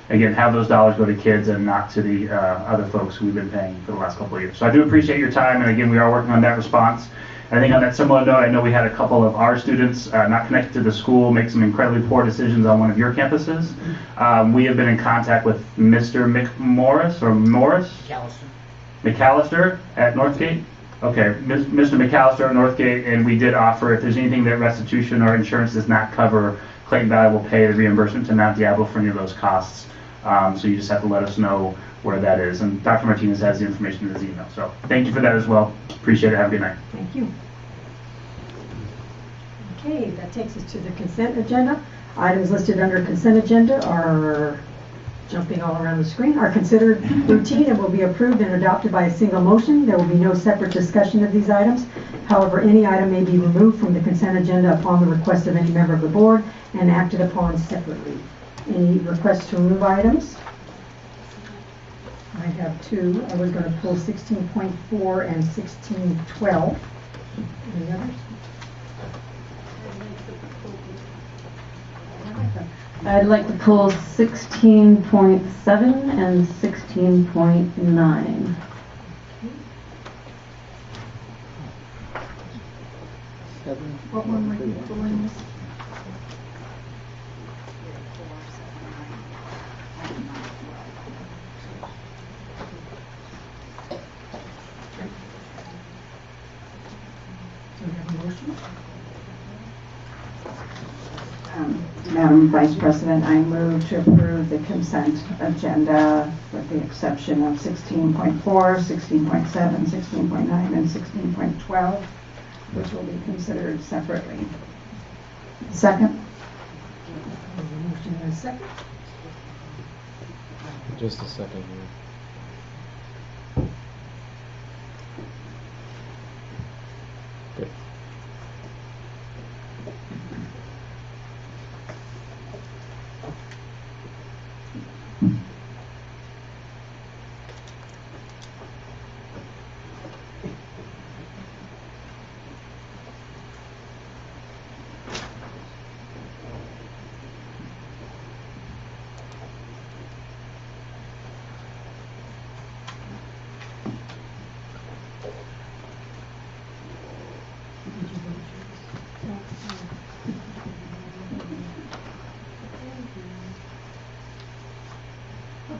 again, have those dollars go to kids and not to the other folks who we've been paying for the last couple of years. So I do appreciate your time, and again, we are working on that response. And I think on that similar note, I know we had a couple of our students not connected to the school make some incredibly poor decisions on one of your campuses. We have been in contact with Mr. Morris McAllister at Northgate. Okay, Mr. McAllister at Northgate, and we did offer, if there's anything that restitution or insurance does not cover, Clayton Valley will pay the reimbursement to Mount Diablo for any of those costs. So you just have to let us know where that is. And Dr. Martinez has the information in his email. So thank you for that as well. Appreciate it. Have a good night. Thank you. Okay, that takes us to the consent agenda. Items listed under consent agenda are jumping all around the screen, are considered routine and will be approved and adopted by a single motion. There will be no separate discussion of these items. However, any item may be removed from the consent agenda upon the request of any member of the board and acted upon separately. Any requests to remove items? I have two. I was going to pull 16.4 and 1612. Any others? I'd like to pull 16.7 and 16.9. What one were you pulling? Madam Vice President, I move to approve the consent agenda with the exception of 16.4, 16.7, 16.9, and 16.12, which will be considered separately. Second. Motion and a second. Just a second here. Good.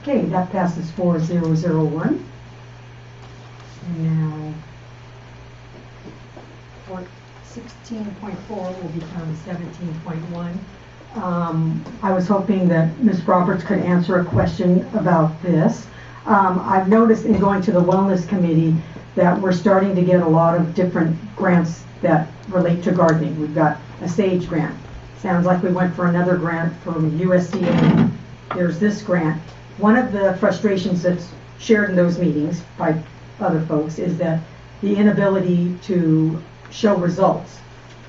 Okay, that passes 4001. And now, 16.4 will become 17.1. I was hoping that Ms. Roberts could answer a question about this. I've noticed in going to the Wellness Committee that we're starting to get a lot of different grants that relate to gardening. We've got a SAGE grant. Sounds like we went for another grant from USDA. There's this grant. One of the frustrations that's shared in those meetings by other folks is that the inability to show results.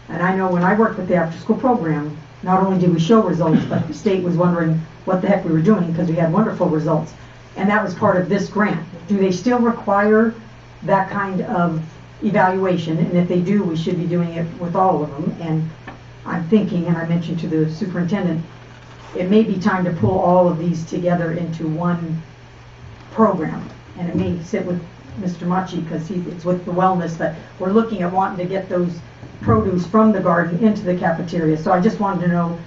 And I know when I worked with the after-school program, not only did we show results, but the state was wondering what the heck we were doing because we had wonderful results. And that was part of this grant. Do they still require that kind of evaluation? And if they do, we should be doing it with all of them. And I'm thinking, and I mentioned to the superintendent, it may be time to pull all of these together into one program. And it may sit with Mr. Machi because it's with the wellness, but we're looking at wanting to get those produce from the garden into the cafeteria. So I just wanted to know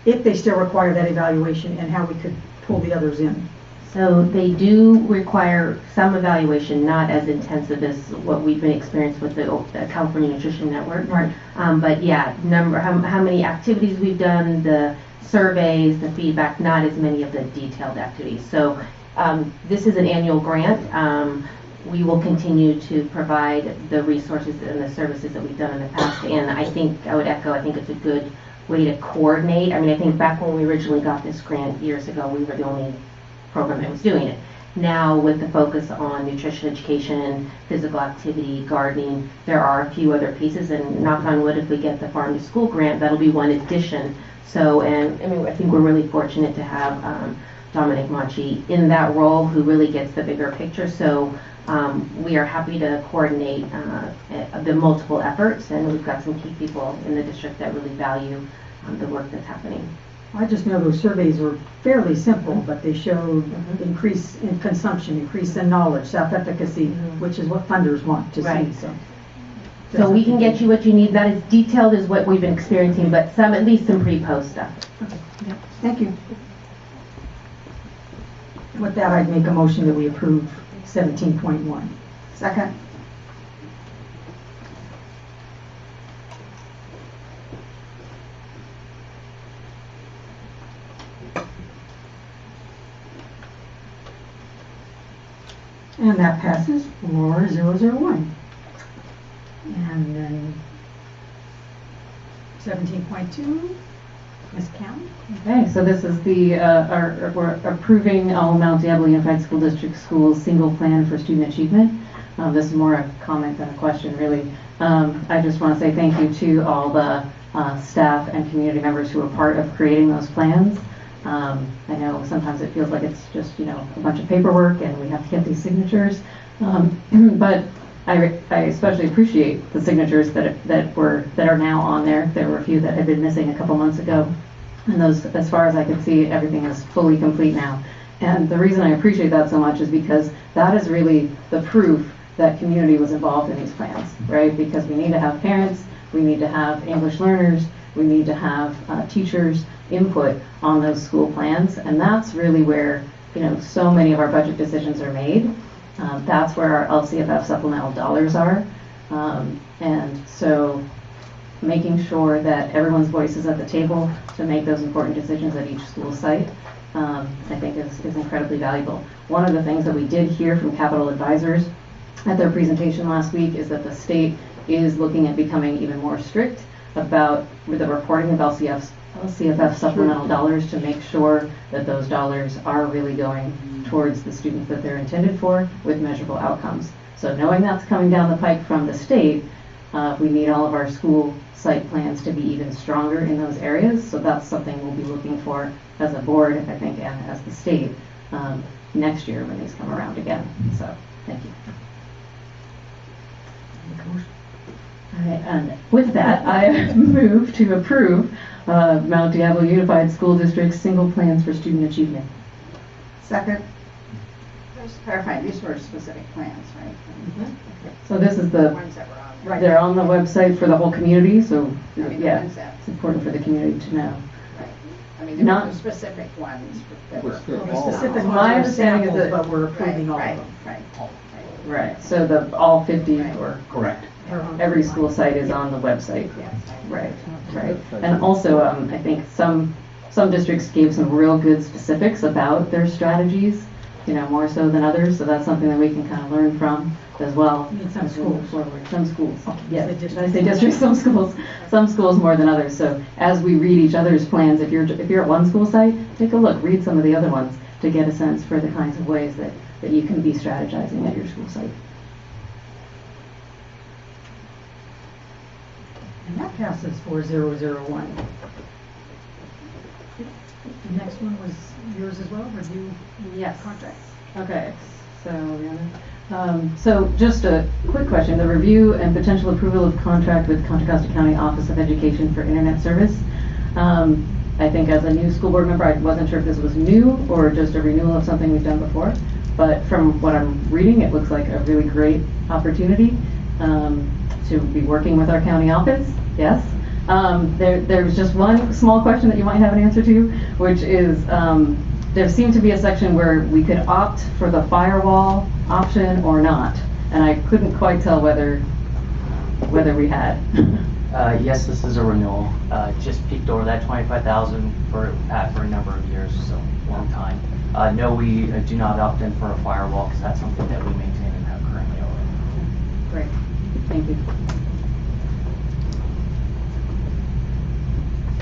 if they still require that evaluation and how we could pull the others in. So they do require some evaluation, not as intensive as what we've been experienced with the California Nutrition Network. Right. But yeah, how many activities we've done, the surveys, the feedback, not as many of the detailed activities. So this is an annual grant. We will continue to provide the resources and the services that we've done in the past. And I think, I would echo, I think it's a good way to coordinate. I mean, I think back when we originally got this grant years ago, we were the only program that was doing it. Now, with the focus on nutrition education, physical activity, gardening, there are a few other pieces, and knock on wood, if we get the Farm to School grant, that'll be one addition. So, and I mean, I think we're really fortunate to have Dominic Machi in that role, who really gets the bigger picture. So We are happy to coordinate the multiple efforts, and we've got some key people in the district that really value the work that's happening. I just know those surveys were fairly simple, but they showed increase in consumption, increase in knowledge, self-efficacy, which is what funders want to see, Right. so. So we can get you what you need. That is detailed as what we've been experiencing, but at least some pre-post stuff. Thank you. With that, I'd make a motion that we approve 17.1. Second. And that passes 4001. And then 17.2, Ms. Count? Okay, so this is we're approving all Mount Diablo Unified School District Schools single plan for student achievement. This is more a comment than a question, really. I just want to say thank you to all the staff and community members who are part of creating those plans. I know sometimes it feels like it's just, a bunch of paperwork and we have to get these signatures. But I especially appreciate the signatures that are now on there. There were a few that had been missing a couple months ago. And those, as far as I can see, everything is fully complete now. And the reason I appreciate that so much is because that is really the proof that community was involved in these plans, right? Because we need to have parents, we need to have English learners, we need to have teachers input on those school plans. And that's really where, so many of our budget decisions are made. That's where our LCFF supplemental dollars are. And so making sure that everyone's voice is at the table to make those important decisions at each school site, I think is incredibly valuable. One of the things that we did hear from Capital Advisors at their presentation last week is that the state is looking at becoming even more strict about the reporting of LCFF supplemental dollars to make sure that those dollars are really going towards the students that they're intended for with measurable outcomes. So knowing that's coming down the pike from the state, we need all of our school site plans to be even stronger in those areas. So that's something we'll be looking for as a board, I think, and as the state next year when these come around again. So thank you. All right, and with that, I move to approve Mount Diablo Unified School District single plans for student achievement. Second. Just to clarify, these were specific plans, right? So this is The ones that were on there. they're on the website for the whole community, so I mean, the yeah, ones that- it's important for the community to know. Right. I mean, there Not- were the specific ones that were. Specific My ones are understanding is samples, that- but we're approving all of Right, them. right. Right, so all 50 or Correct. every school site is on the website. Yes. Right, right. And also, I think some districts gave some real good specifics about their strategies, more so than others. So that's something that we can kind of learn from as well. You mean some as we move schools? forward. Some schools. Yeah, say did I say districts? Some schools more than others. So as we read each other's plans, if you're at one school site, take a look, read some of the other ones to get a sense for the kinds of ways that you can be strategizing at your school site. And that passes 4001. The next one was yours as well, review Yes. contracts. Okay, so just a quick question. The review and potential approval of contract with Contra Costa County Office of Education for Internet Service. I think as a new school board member, I wasn't sure if this was new or just a renewal of something we've done before. But from what I'm reading, it looks like a really great opportunity to be working with our county office. Yes. There's just one small question that you might have an answer to, which is there seemed to be a section where we could opt for the firewall option or not, and I couldn't quite tell whether we had. Yes, this is a renewal. Just peaked over that 25,000 for a number of years, so long time. No, we do not opt in for a firewall because that's something that we maintain and have currently already. Great, thank you.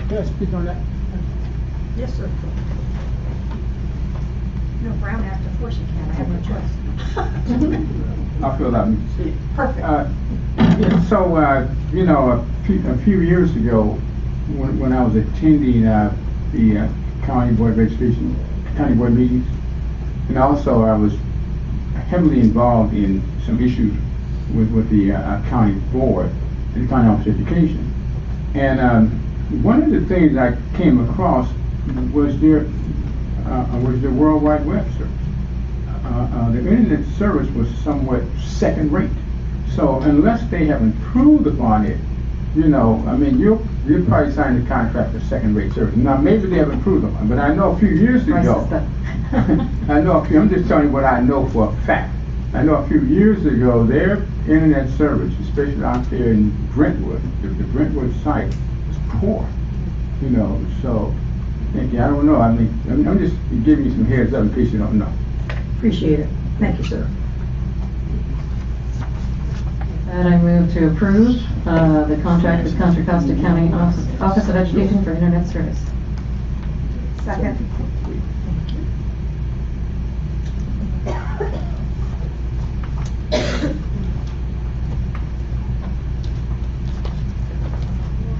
Can I speak on that? Yes, sir. No, Brown Act, of course you can, I have no choice. I feel that. Perfect. So, a few years ago, when I was attending the County Board of Education, County Board meetings, and also I was heavily involved in some issues with the county board, the county office of education. And one of the things I came across was the World Wide Web service. The internet service was somewhat second rate. So unless they have improved upon it, I mean, you'll probably sign the contract for second rate service. Now, maybe they have improved upon it, but I know a few years ago, I'm just telling you what I know for a fact. I know a few years ago, their internet service, especially out there in Brentwood, the Brentwood site was poor, so, thank you. I don't know, I mean, I'm just giving you some heads up in case you don't know. Appreciate it. Thank you, sir. And I move to approve the contract with Contra Costa County Office of Education for internet service. Second.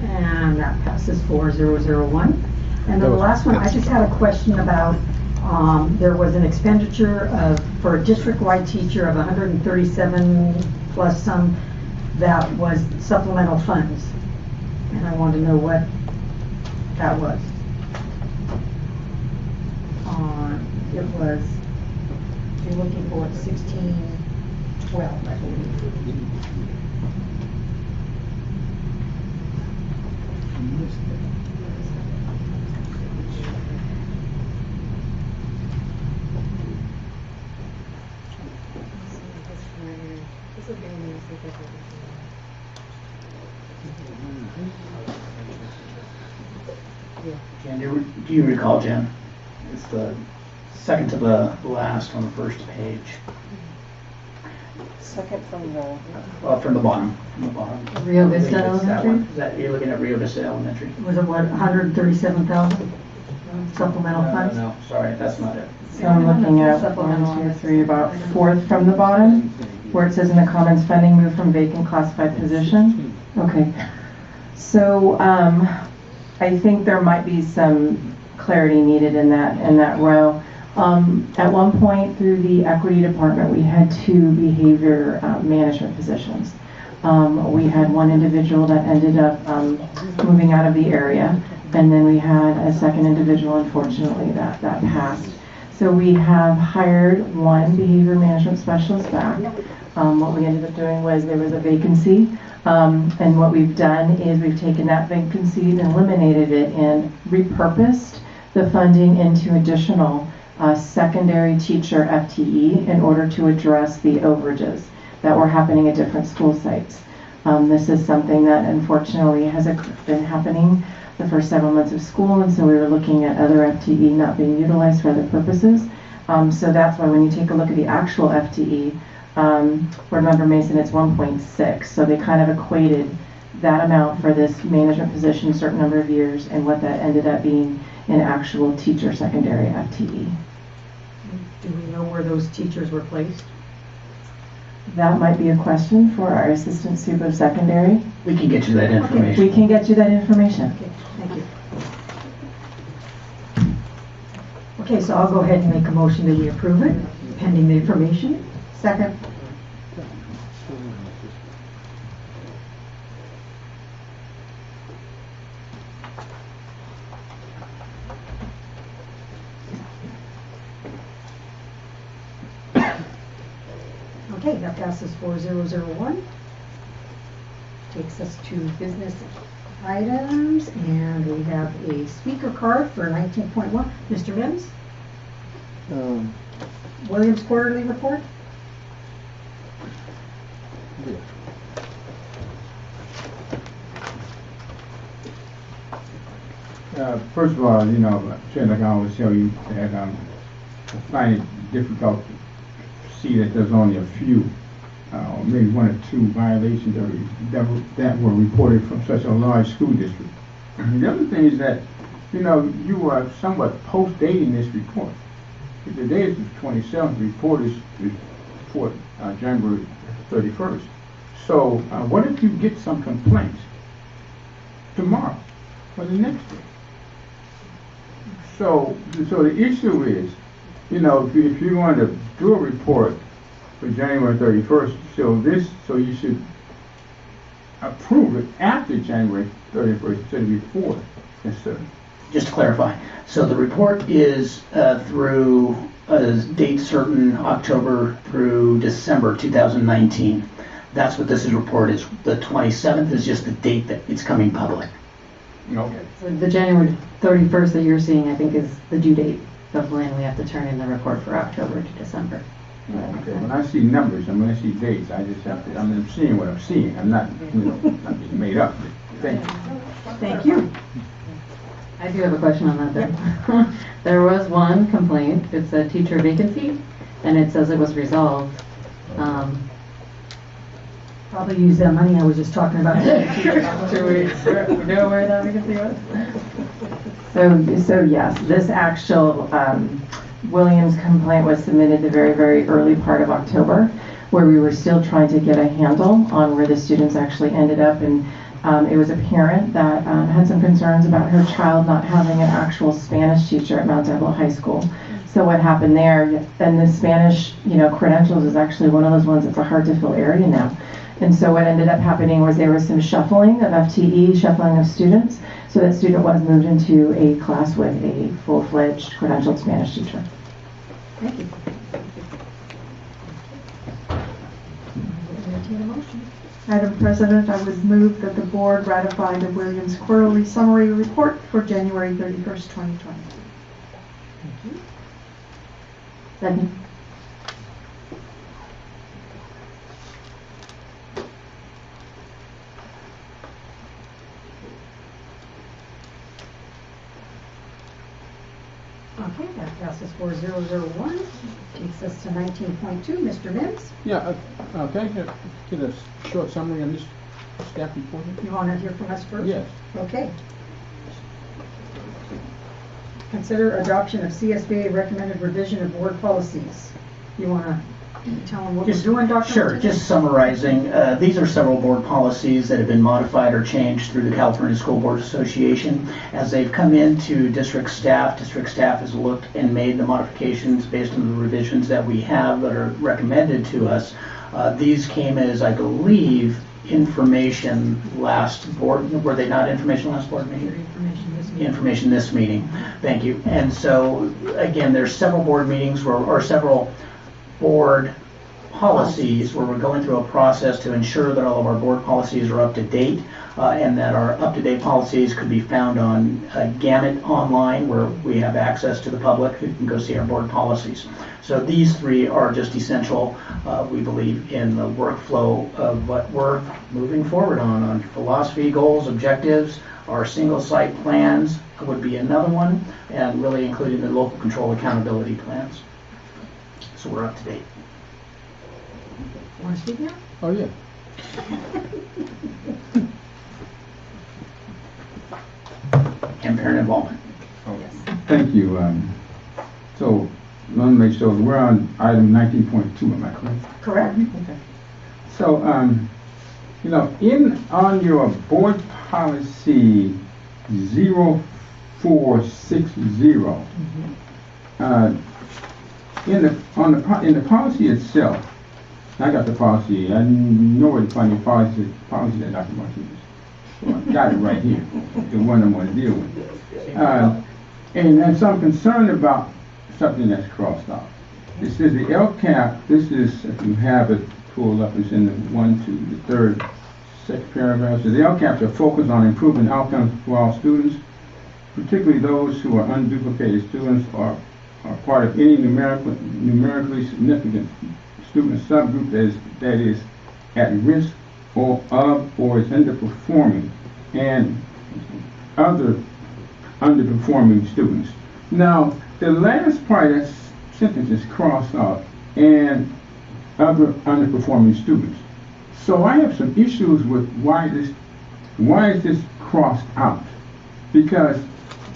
And that passes 4001. And then the last one, I just had a question about, there was an expenditure for a district-wide teacher of 137 plus some that was supplemental funds. And I wanted to know what that was. It was, you're looking for 1612, I believe. Jen, do you recall, Jen? It's the second to the last on the first page. Second from the... Well, from the bottom. Rio Vista Elementary? You're looking at Rio Vista Elementary? Was it what, 137,000 supplemental funds? No, sorry, that's not it. So I'm looking at 1, 2, 3, about fourth from the bottom, where it says in the commons funding move from vacant classified position. Okay. So I think there might be some clarity needed in that row. At one point through the equity department, we had 2 behavior management positions. We had one individual that ended up moving out of the area, and then we had a second individual, unfortunately, that passed. So we have hired one behavior management specialist back. What we ended up doing was there was a vacancy, and what we've done is we've taken that vacancy and eliminated it and repurposed the funding into additional secondary teacher FTE in order to address the overages that were happening at different school sites. This is something that unfortunately has been happening the first several months of school, and so we were looking at other FTE not being utilized for other purposes. So that's why when you take a look at the actual FTE, Board Member Mason, it's 1.6. So they kind of equated that amount for this management position, a certain number of years, and what that ended up being in actual teacher secondary FTE. Do we know where those teachers were placed? That might be a question for our assistant super of secondary. We can get you that information. We can get you that information. Okay, thank you. Okay, so I'll go ahead and make a motion that we approve it, pending the information. Second. Okay, that passes 4001. Takes us to business items, and we have a speaker card for 19.1. Mr. Mims? Williams Quarterly Report? First of all, like I always tell you, that I find it difficult to see that there's only a few, or maybe 1 or 2 violations that were reported from such a large school district. The other thing is that, you are somewhat post-dating this report. Today is the 27th, the report is for January 31st. So what if you get some complaints tomorrow or the next day? So the issue is, if you're going to do a report for January 31st. So you should approve it after January 31st instead of before. Yes, sir. Just to clarify, so the report is through date certain October through December 2019. That's what this report is. The 27th is just the date that it's coming public. Okay. So the January 31st that you're seeing, I think, is the due date of when we have to turn in the report for October to December. Okay. When I see numbers and when I see dates, I just have to, I'm seeing what I'm seeing. I'm not, not being made up. Thank you. Thank you. I do have a question on that then. There was one complaint. It's a teacher vacancy, and it says it was resolved. Probably use that money I was just talking about. Do we know where that vacancy was? So yes, this actual Williams complaint was submitted the very, very early part of October, where we were still trying to get a handle on where the students actually ended up. And it was a parent that had some concerns about her child not having an actual Spanish teacher at Mount Diablo High School. So what happened there, and the Spanish, credentials is actually one of those ones that's a hard to fill area now. And so what ended up happening was there was some shuffling of FTE, shuffling of students, so that student was moved into a class with a full-fledged credentialed Spanish teacher. Thank you. Entertain a motion. Madam President, I would move that the board ratify the Williams Quarterly Summary Report for January 31st, 2020. Thank you. Second. Okay, that passes 4-0-0-1. Takes us to 19.2. Mr. Mims, Yeah, can I get a short summary on this staff report? you want to hear from us first? Yes. Okay. Consider adoption of CSBA recommended revision of board policies. You want to tell them what we're doing, Dr. Sure, Martinez? just summarizing, these are several board policies that have been modified or changed through the California School Board Association. As they've come into district staff has looked and made the modifications based on the revisions that we have that are recommended to us. These came as, I believe, information last board, were they not information last board meeting? Information this meeting. Thank you. And so, again, there's several board meetings or several board policies where we're going through a process to ensure that all of our board policies are up to date and that our up-to-date policies could be found on Gamut online, where we have access to the public who can go see our board policies. So these three are just essential, we believe, in the workflow of what we're moving forward on philosophy, goals, objectives. Our single site plans would be another one, and really including the local control accountability plans. So we're up to date. Want to speak now? Oh, yeah. And parent involvement. Thank you. So, let me make sure, we're on item 19.2, am I correct? Correct. Okay. So, on your board policy 0460, in the policy itself, I got the policy, I know where to find your policy there, Dr. Martinez. So I got it right here, the one I'm going to deal with. And so I'm concerned about something that's crossed off. It says the LCAP, this is, if you have it pulled up, it's in the 1 to the 3rd, 6th paragraph. So the LCAPs are focused on improving outcomes for all students, particularly those who are unduplicated students or are part of any numerically significant student subgroup that is at risk or is underperforming, and other underperforming students. Now, the last part of that sentence is crossed off, and other underperforming students. So I have some issues with why is this crossed out? Because,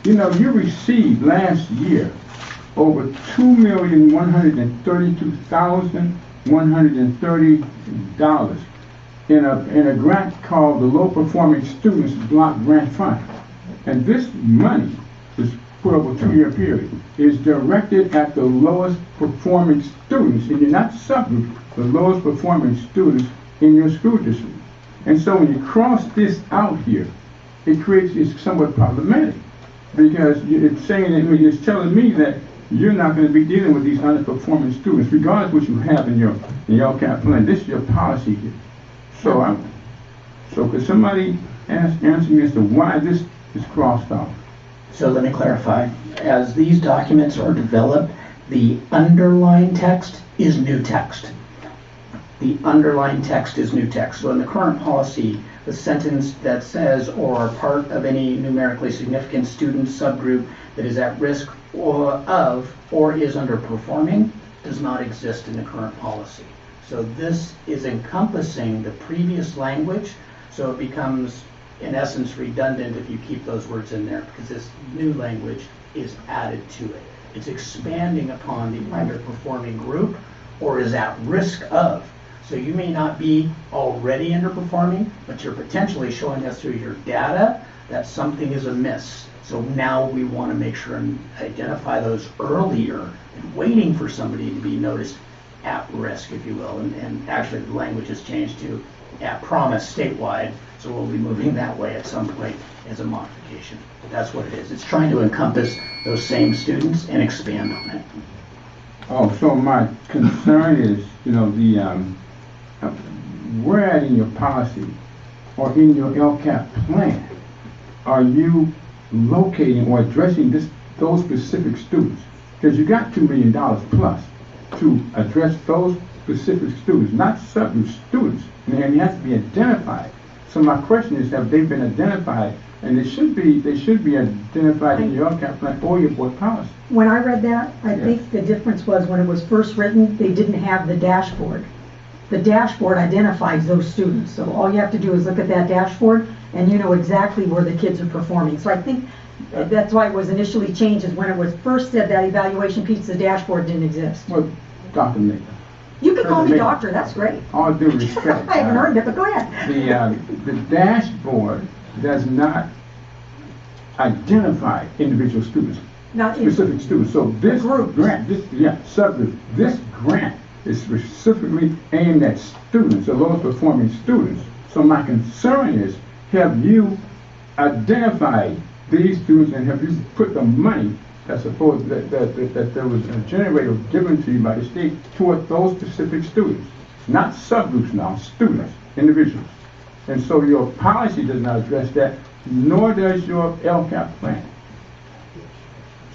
you received last year over $2,132,130 in a grant called the Low Performing Students Block Grant Fund. And this money is put over a 2-year period, is directed at the lowest performing students, and not subgroup, the lowest performing students in your school district. And so when you cross this out here, it's somewhat problematic, because it's saying that, it's telling me that you're not going to be dealing with these underperforming students, regardless of what you have in your LCAP plan. This is your policy here. So could somebody answer me as to why this is crossed out? So let me clarify. As these documents are developed, the underlined text is new text. The underlined text is new text. So in the current policy, the sentence that says, or are part of any numerically significant student subgroup that is at risk or is underperforming, does not exist in the current policy. So this is encompassing the previous language, so it becomes, in essence, redundant if you keep those words in there, because this new language is added to it. It's expanding upon the underperforming group or is at risk of. So you may not be already underperforming, but you're potentially showing us through your data that something is amiss. So now we want to make sure and identify those earlier and waiting for somebody to be noticed at risk, if you will. And actually the language has changed to at promise statewide. So we'll be moving that way at some point as a modification. But that's what it is. It's trying to encompass those same students and expand on it. Oh, so my concern is, where at in your policy or in your LCAP plan are you locating or addressing those specific students? Because you got $2 million plus to address those specific students, not certain students, and they have to be identified. So my question is, have they been identified? And they should be identified in your LCAP plan or your board policy. When I read that, I think the difference was when it was first written, they didn't have the dashboard. The dashboard identifies those students. So all you have to do is look at that dashboard and you know exactly where the kids are performing. So I think that's why it was initially changed, is when it was first said that evaluation piece, the dashboard didn't exist. Well, Dr. Nathan. You can call me doctor, that's great. All due respect. I haven't heard it, but go ahead. The dashboard does not identify individual students, specific students. So this grant, subgroup, this grant is specifically aimed at students, the lowest performing students. So my concern is, have you identified these students and have you put the money that there was a generator given to you by the state toward those specific students? Not subgroups now, students, individuals. And so your policy does not address that, nor does your LCAP plan.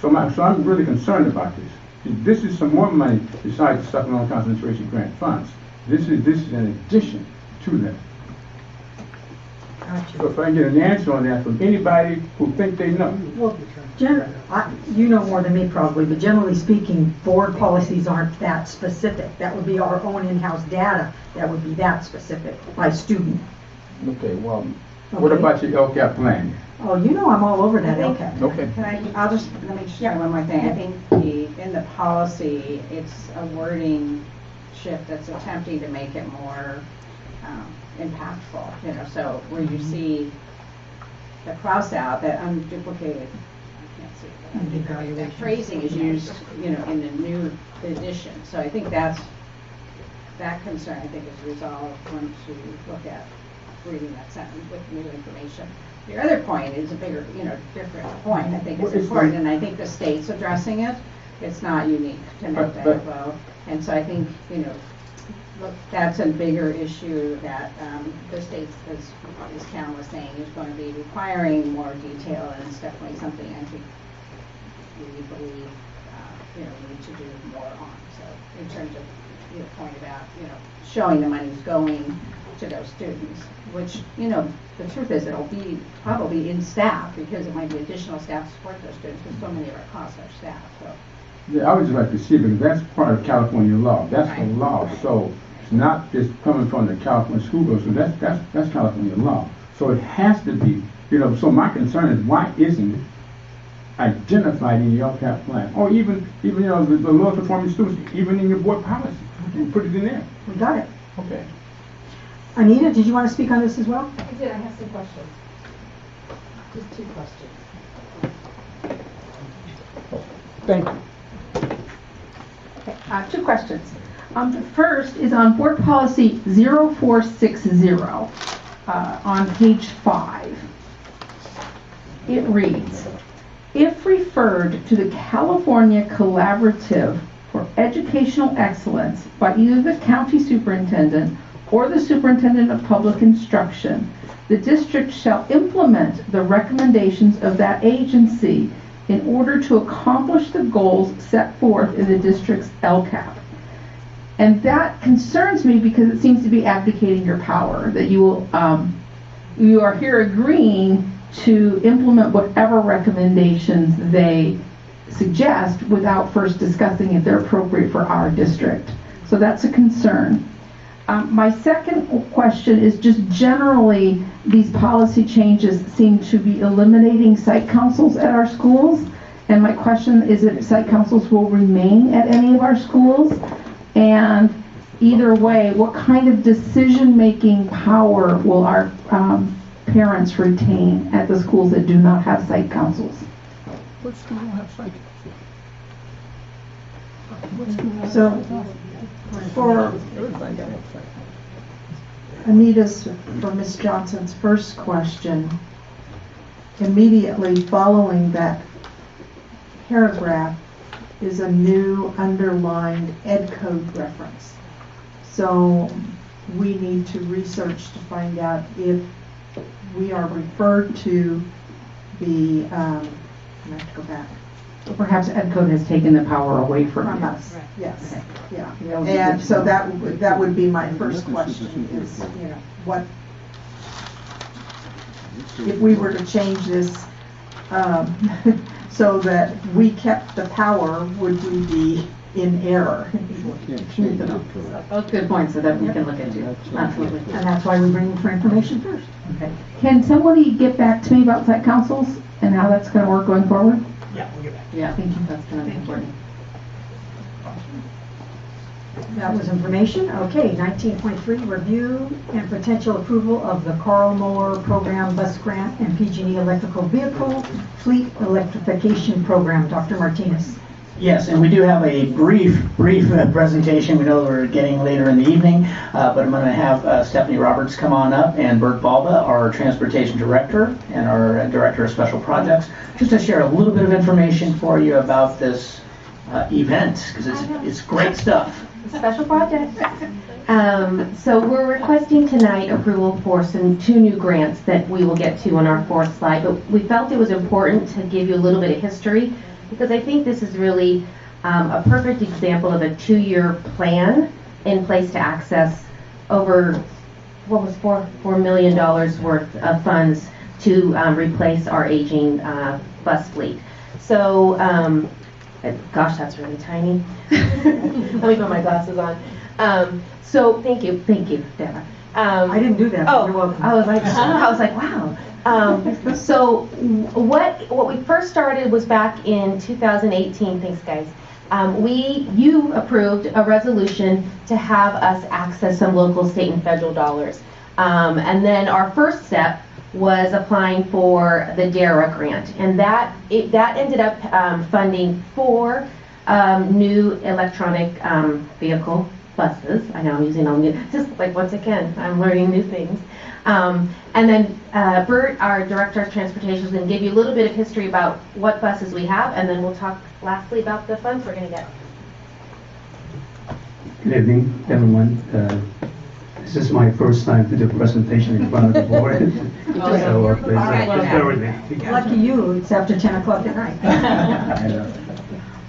So I'm really concerned about this. This is some more money besides the supplemental concentration grant funds. This is in addition to that. So if I can get an answer on that from anybody who think they know. Well, you know more than me probably, but generally speaking, board policies aren't that specific. That would be our own in-house data that would be that specific by student. Okay, well, what about your LCAP plan? Oh, you know I'm all over that LCAP. Okay. Let me just say one more thing. I think in the policy, it's a wording shift that's attempting to make it more impactful, so where you see the cross out, that unduplicated, I can't see it, but that phrasing is used, in the new edition. So I think that concern, I think, is resolved once you look at reading that sentence with new information. Your other point is a bigger, different point. I think it's important, and I think the state's addressing it. It's not unique to NOVO. And so I think, look, that's a bigger issue that the state, as Karen was saying, is going to be requiring more detail, and it's definitely something I think we believe we need to do more on. So in terms of your point about showing the money's going to those students, which the truth is it'll be probably in staff, because it might be additional staff to support those students, because so many of our costs are staff. So. Yeah, I would just like to see it, because that's part of California law. That's the law. So it's not just coming from the California school board. So that's California law. So it has to be, so my concern is, why isn't it identified in your LCAP plan, or even the lower performing students, even in your board policy? You put it in there. We got it. Okay. Anita, did you want to speak on this as well? I did. I have some questions. Just 2 questions. Thank you. Okay, 2 questions. The first is on Board Policy 0460 on page 5. It reads, if referred to the California Collaborative for Educational Excellence by either the county superintendent or the superintendent of public instruction, the district shall implement the recommendations of that agency in order to accomplish the goals set forth in the district's LCAP. And that concerns me because it seems to be abdicating your power, that you are here agreeing to implement whatever recommendations they suggest without first discussing if they're appropriate for our district. So that's a concern. My second question is just generally, these policy changes seem to be eliminating site councils at our schools. And my question is if site councils will remain at any of our schools. And either way, what kind of decision-making power will our parents retain at the schools that do not have site councils? What school don't have site council? So, for Anita's, for Ms. Johnson's first question, immediately following that paragraph is a new underlined ed code reference. So we need to research to find out if we are referred to the, I have to go back. Perhaps ed code has taken the power away from us. Yes, okay. yeah. That would be And good so to know. that would be my first question is, you know, what, if we were to change this so that we kept the power, would we be in error? Both good points so that we can look into. Absolutely. And that's why we bring you for information first. Okay. Can somebody get back to me about site councils and how that's going to work going forward? Yeah, we'll get back. Yeah, I think that's going to be important. That was information. Okay, 19.3, review and potential approval of the Carl Moore Program Bus Grant and PG&E Electrical Vehicle Fleet Electrification Program. Dr. Martinez. Yes, and we do have a brief presentation. We know we're getting later in the evening, but I'm going to have Stephanie Roberts come on up and Bert Balba, our Transportation Director and our Director of Special Projects, just to share a little bit of information for you about this event, because it's great stuff. Special project. So we're requesting tonight approval for two new grants that we will get to on our fourth slide, but we felt it was important to give you a little bit of history because I think this is really a perfect example of a 2-year plan in place to access over, what was $4 million worth of funds to replace our aging bus fleet. So, gosh, that's really tiny. Let me put my glasses on. So thank you, Deborah. I didn't do that. Oh, You're welcome. I was like, wow. So what we first started was back in 2018. Thanks, guys. You approved a resolution to have us access some local, state, and federal dollars. And then our first step was applying for the DARA grant, and that ended up funding 4 new electronic vehicle buses. I know I'm using all new, just like once again, I'm learning new things. And then Bert, our Director of Transportation, is going to give you a little bit of history about what buses we have, and then we'll talk lastly about the funds we're going to get. Good evening, everyone. This is my first time to do a presentation in front of the board. So please bear with me. Lucky you, it's after 10 o'clock at night. I know.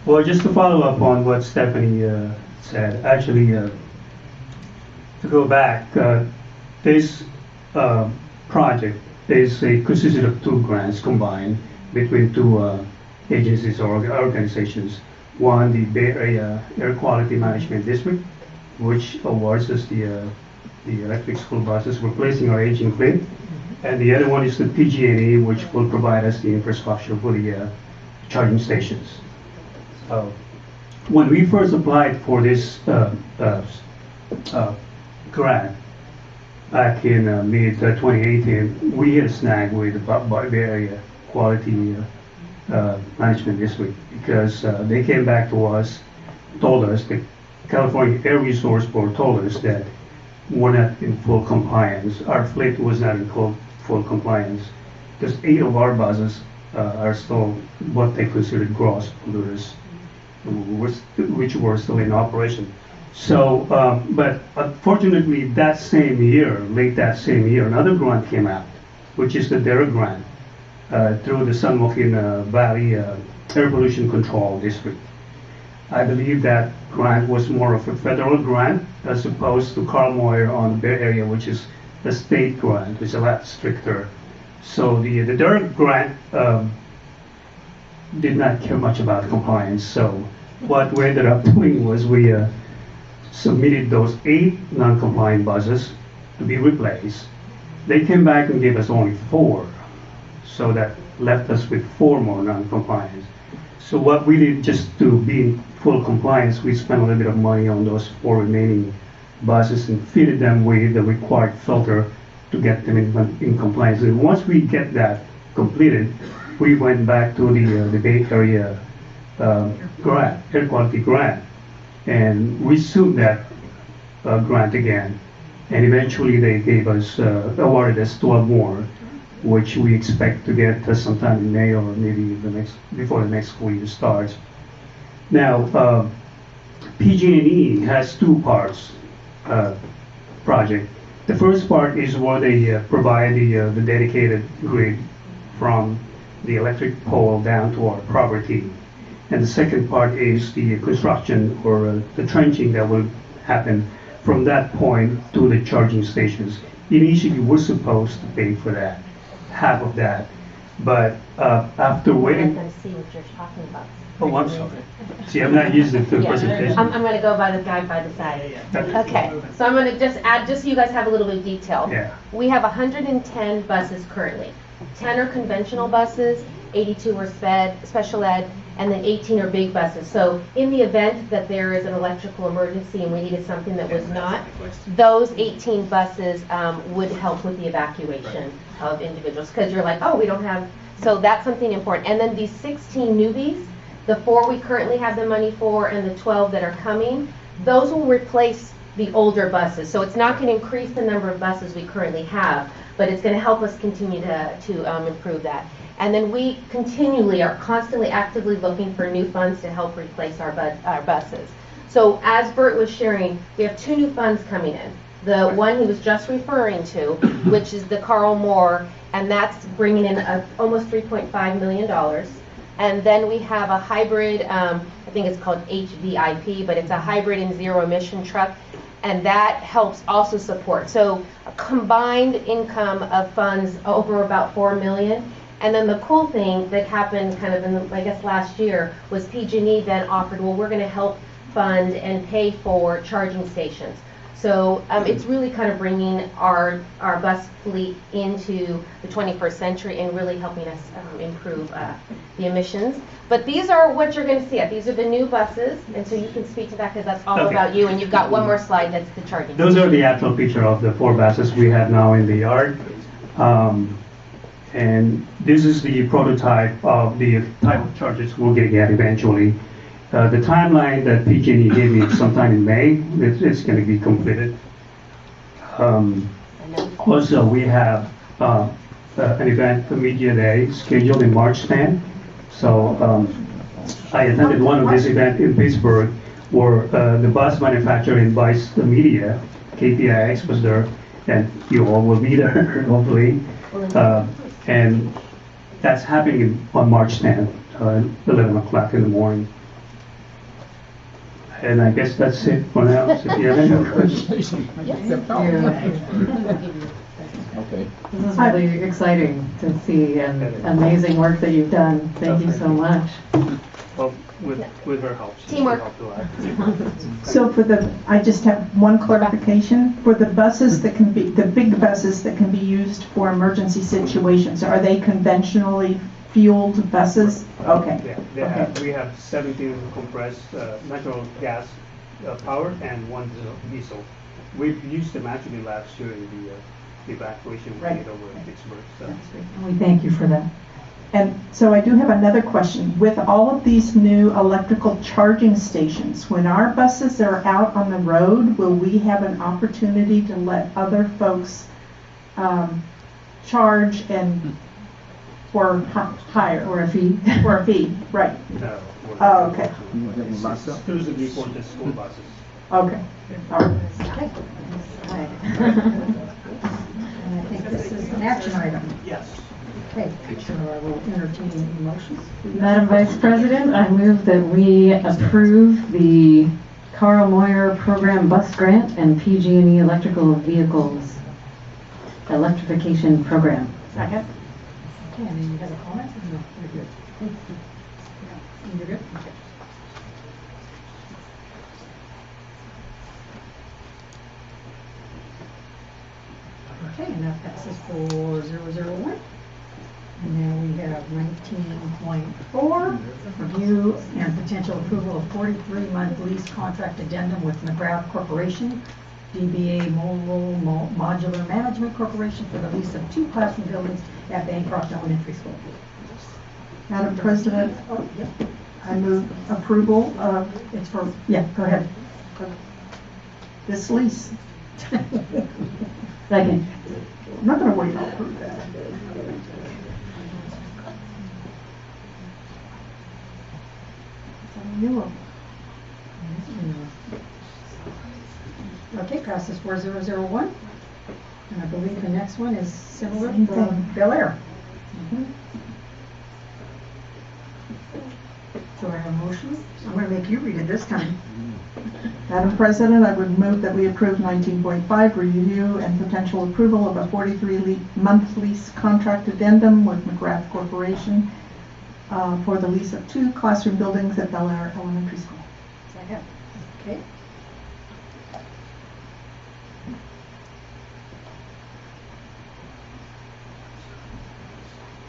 Well, just to follow up on what Stephanie said, actually, to go back, this project consisted of 2 grants combined between 2 agencies or organizations. One, the Bay Area Air Quality Management District, which awards us the electric school buses replacing our aging fleet, and the other one is the PG&E, which will provide us the infrastructure for the charging stations. When we first applied for this grant back in mid-2018, we hit a snag with the Bay Area Quality Management District because they came back to us, told us that California Air Resource Board told us that we're not in full compliance. Our fleet was not in full compliance. Just 8 of our buses are still what they considered gross polluters, which were still in operation. So, but unfortunately, that same year, late that same year, another grant came out, which is the DARE grant through the San Joaquin Valley Air Pollution Control District. I believe that grant was more of a federal grant as opposed to Carl Moyer on the Bay Area, which is a state grant, which is a lot stricter. So the DARE grant did not care much about compliance. So what we ended up doing was we submitted those 8 non-compliant buses to be replaced. They came back and gave us only 4, so that left us with 4 more non-compliant. So what we did, just to be in full compliance, we spent a little bit of money on those 4 remaining buses and fitted them with the required filter to get them in compliance. And once we get that completed, we went back to the Bay Area grant, air quality grant, and we sued that grant again. And eventually they gave us, awarded us 12 more, which we expect to get sometime in May or maybe before the next school year starts. Now, PG&E has 2 parts project. The first part is where they provide the dedicated grid from the electric pole down to our property. And the second part is the construction or the trenching that will happen from that point to the charging stations. Initially, we're supposed to pay for that, half of that. But after waiting... Let them see what you're talking about. Oh, I'm sorry. See, I'm not used to the presentation. I'm going to go by the guy by the side. Okay, so I'm going to just add, just so you guys have a little bit of detail. Yeah. We have 110 buses currently. 10 are conventional buses, 82 are special ed, and then 18 are big buses. So in the event that there is an electrical emergency and we needed something that was not, those 18 buses would help with the evacuation of individuals. Because you're like, oh, we don't have, so that's something important. And then these 16 newbies, the 4 we currently have the money for and the 12 that are coming, those will replace the older buses. So it's not going to increase the number of buses we currently have, but it's going to help us continue to improve that. And then we continually are constantly actively looking for new funds to help replace our buses. So as Bert was sharing, we have 2 new funds coming in. The one he was just referring to, which is the Carl Moore, and that's bringing in almost $3.5 million. And then we have a hybrid, I think it's called HVIP, but it's a hybrid and zero emission truck, and that helps also support. So a combined income of funds over about $4 million. And then the cool thing that happened kind of in the, I guess last year, was PG&E then offered, well, we're going to help fund and pay for charging stations. So it's really kind of bringing our bus fleet into the 21st century and really helping us improve the emissions. But these are what you're going to see. These are the new buses, and so you can speak to that because that's all about you. And you've got one more slide that's the charging. Those are the actual picture of the 4 buses we have now in the yard. And this is the prototype of the type of chargers we're going to get eventually. The timeline that PG&E gave me sometime in May, it's going to be completed. Also, we have an event, a media day, scheduled in March 10th. So I attended one of these events in Pittsburgh where the bus manufacturer invites the media. KPIX was there, and you all will be there, hopefully. And that's happening on March 10th, 11 o'clock in the morning. And I guess that's it for now. So if you have any questions. Okay. This is really exciting to see and amazing work that you've done. Thank you so much. Well, with her help. Teamwork. So I just have one clarification. For the buses that can be, the big buses that can be used for emergency situations, are they conventionally fueled buses? Okay. Yeah, we have 17 compressed natural gas powered and 1 diesel. We've used them actually last year in the evacuation we did over in Pittsburgh. So. We thank you for that. And so I do have another question. With all of these new electrical charging stations, when our buses are out on the road, will we have an opportunity to let other folks charge and for hire? Or a fee? For a fee, right. No. Oh, okay. Exclusively for the school buses. Okay. All right. Okay. And I think this is an action item. Yes. Okay, so I will entertain any motions. Madam Vice President, I move that we approve the Carl Moyer Program Bus Grant and PG&E Electrical Vehicles Electrification Program. Second. Okay, and then you have a comment? No, you're good. Yeah, you're good? Okay. Okay, and that passes for 001. And then we have 19.4, review and potential approval of 43-month lease contract addendum with McGrath Corporation, DBA Mobile Modular Management Corporation for the lease of 2 classroom buildings at Bancroft Elementary School. Madam President, Oh, yeah. I move approval of, It's for, yeah, go ahead. this lease. Second. I'm not gonna wait, I'll approve that. Okay, passes 4001. And I believe the next one is similar Same from thing. Bel Air. So I have a motion. I'm going to make you read it this time. Madam President, I would move that we approve 19.5, review and potential approval of a 43-month lease contract addendum with McGrath Corporation for the lease of 2 classroom buildings at Bel Air Elementary School. Second. Okay.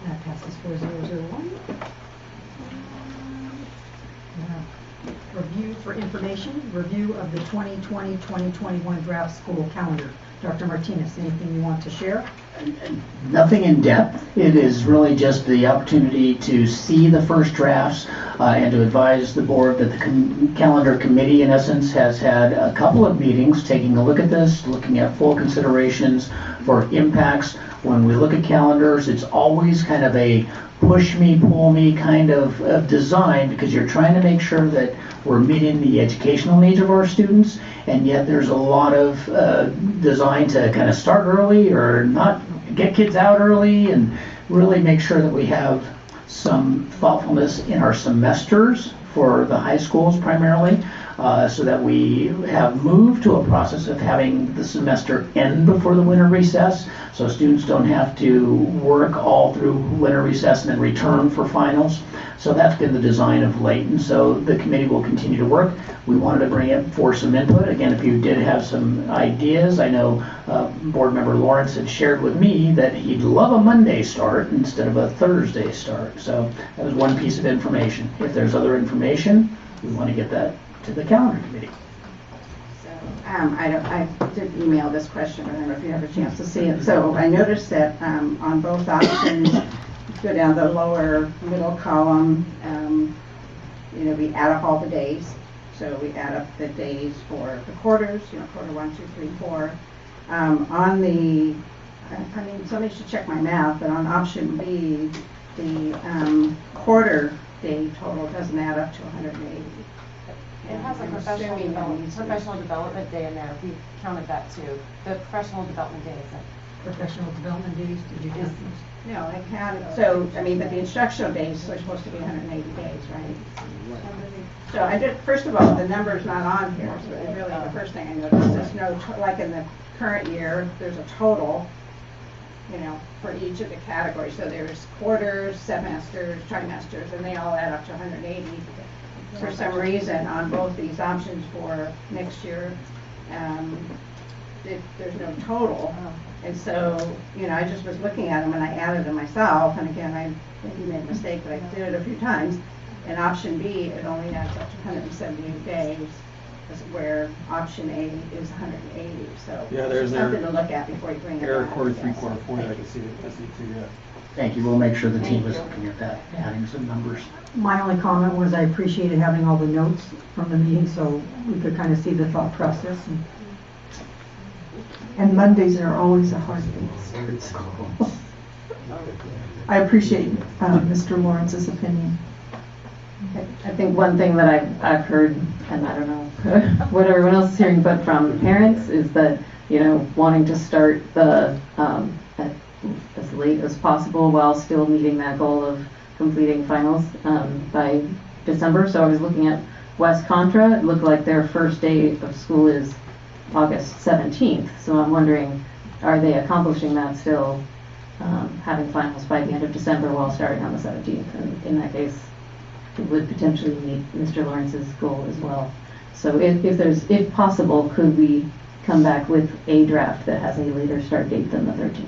That passes 4001. Review for information, review of the 2020-2021 draft school calendar. Dr. Martinez, anything you want to share? Nothing in depth. It is really just the opportunity to see the first drafts and to advise the board that the calendar committee, in essence, has had a couple of meetings taking a look at this, looking at full considerations for impacts. When we look at calendars, it's always kind of a push me, pull me kind of design, because you're trying to make sure that we're meeting the educational needs of our students, and yet there's a lot of design to kind of start early or not get kids out early, and really make sure that we have some thoughtfulness in our semesters for the high schools primarily, so that we have moved to a process of having the semester end before the winter recess, so students don't have to work all through winter recess and then return for finals. So that's been the design of late, and so the committee will continue to work. We wanted to bring it for some input. Again, if you did have some ideas, I know Board Member Lawrence had shared with me that he'd love a Monday start instead of a Thursday start. So that was one piece of information. If there's other information, we want to get that to the calendar committee. I did email this question, but I don't know if you have a chance to see it. So I noticed that on both options, go down the lower middle column, we add up all the days. So we add up the days for the quarters, quarter 1, 2, 3, 4. Somebody should check my math, but on option B, the quarter day total doesn't add up to 180. It has a professional development day in there. We counted that too. The professional development day is Professional development days, did you count those? No, I counted, but the instructional days are supposed to be 180 days, right? So I did, first of all, the number's not on here, so really the first thing I noticed, there's no, like in the current year, there's a total, for each of the categories. So there's quarters, semesters, trimesters, and they all add up to 180. For some reason, on both these options for next year, there's no total. And so, I just was looking at them and I added them myself. And again, I maybe made a mistake, but I did it a few times. And option B, it only adds up to 178 days, where option A is 180. So Yeah, there's something to look at before you bring it error back. quarter 3, quarter 4. I can see it. I see it too. Yeah. Thank you. We'll make sure the team is looking at that, adding some numbers. My only comment was I appreciated having all the notes from the meeting so we could kind of see the thought process. And Mondays are always a hard day to start school. I appreciate Mr. Lawrence's opinion. I think one thing that I've heard, and I don't know what everyone else is hearing, but from parents is that, wanting to start as late as possible while still meeting that goal of completing finals by December. So I was looking at West Contra. It looked like their first day of school is August 17th. So I'm wondering, are they accomplishing that still, having finals by the end of December while starting on the 17th? And in that case, it would potentially meet Mr. Lawrence's goal as well. So if possible, could we come back with a draft that has a later start date than the 13th?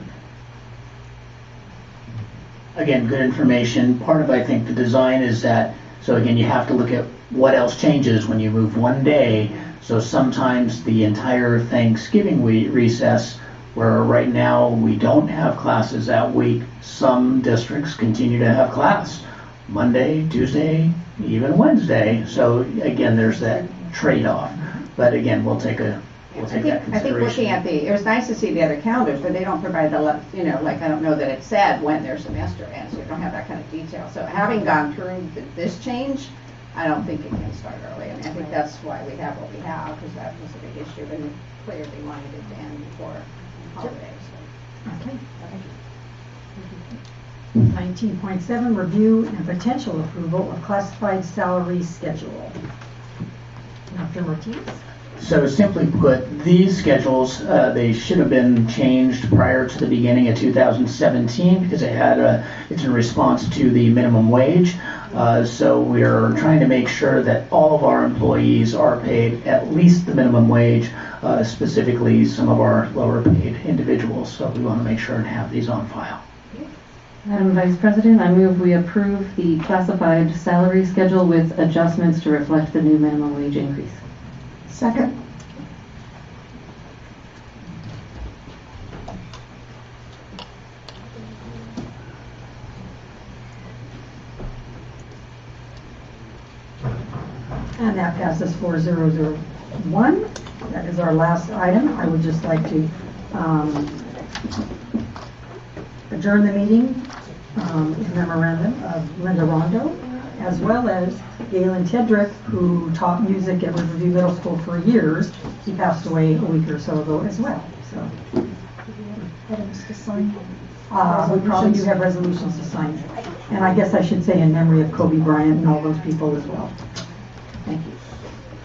Again, good information. Part of, I think, the design is that, so again, you have to look at what else changes when you move one day. So sometimes the entire Thanksgiving recess, where right now we don't have classes that week, some districts continue to have class Monday, Tuesday, even Wednesday. So again, there's that trade-off. But again, we'll take that consideration. I think looking at it was nice to see the other calendars, but they don't provide the, like, I don't know that it said when their semester ends, so you don't have that kind of detail. So having gone through this change, I don't think it can start early. I mean, I think that's why we have what we have, because that was a big issue, and clearly wanted it to end before holidays. Okay. 19.7, review and potential approval of classified salary schedule. Dr. Martinez? So simply put, these schedules, they should have been changed prior to the beginning of 2017 because it's in response to the minimum wage. So we're trying to make sure that all of our employees are paid at least the minimum wage, specifically some of our lower paid individuals. So we want to make sure and have these on file. Madam Vice President, I move we approve the classified salary schedule with adjustments to reflect the new minimum wage increase. Second. And that passes 4001. That is our last item. I would just like to adjourn the meeting in memorandum of Linda Rondo, as well as Galen Tedrick, who taught music at Riverview Middle School for years. He passed away a week or so ago as well. So Items to sign. we probably do have resolutions to sign. And I guess I should say in memory of Kobe Bryant and all those people as well. Thank you.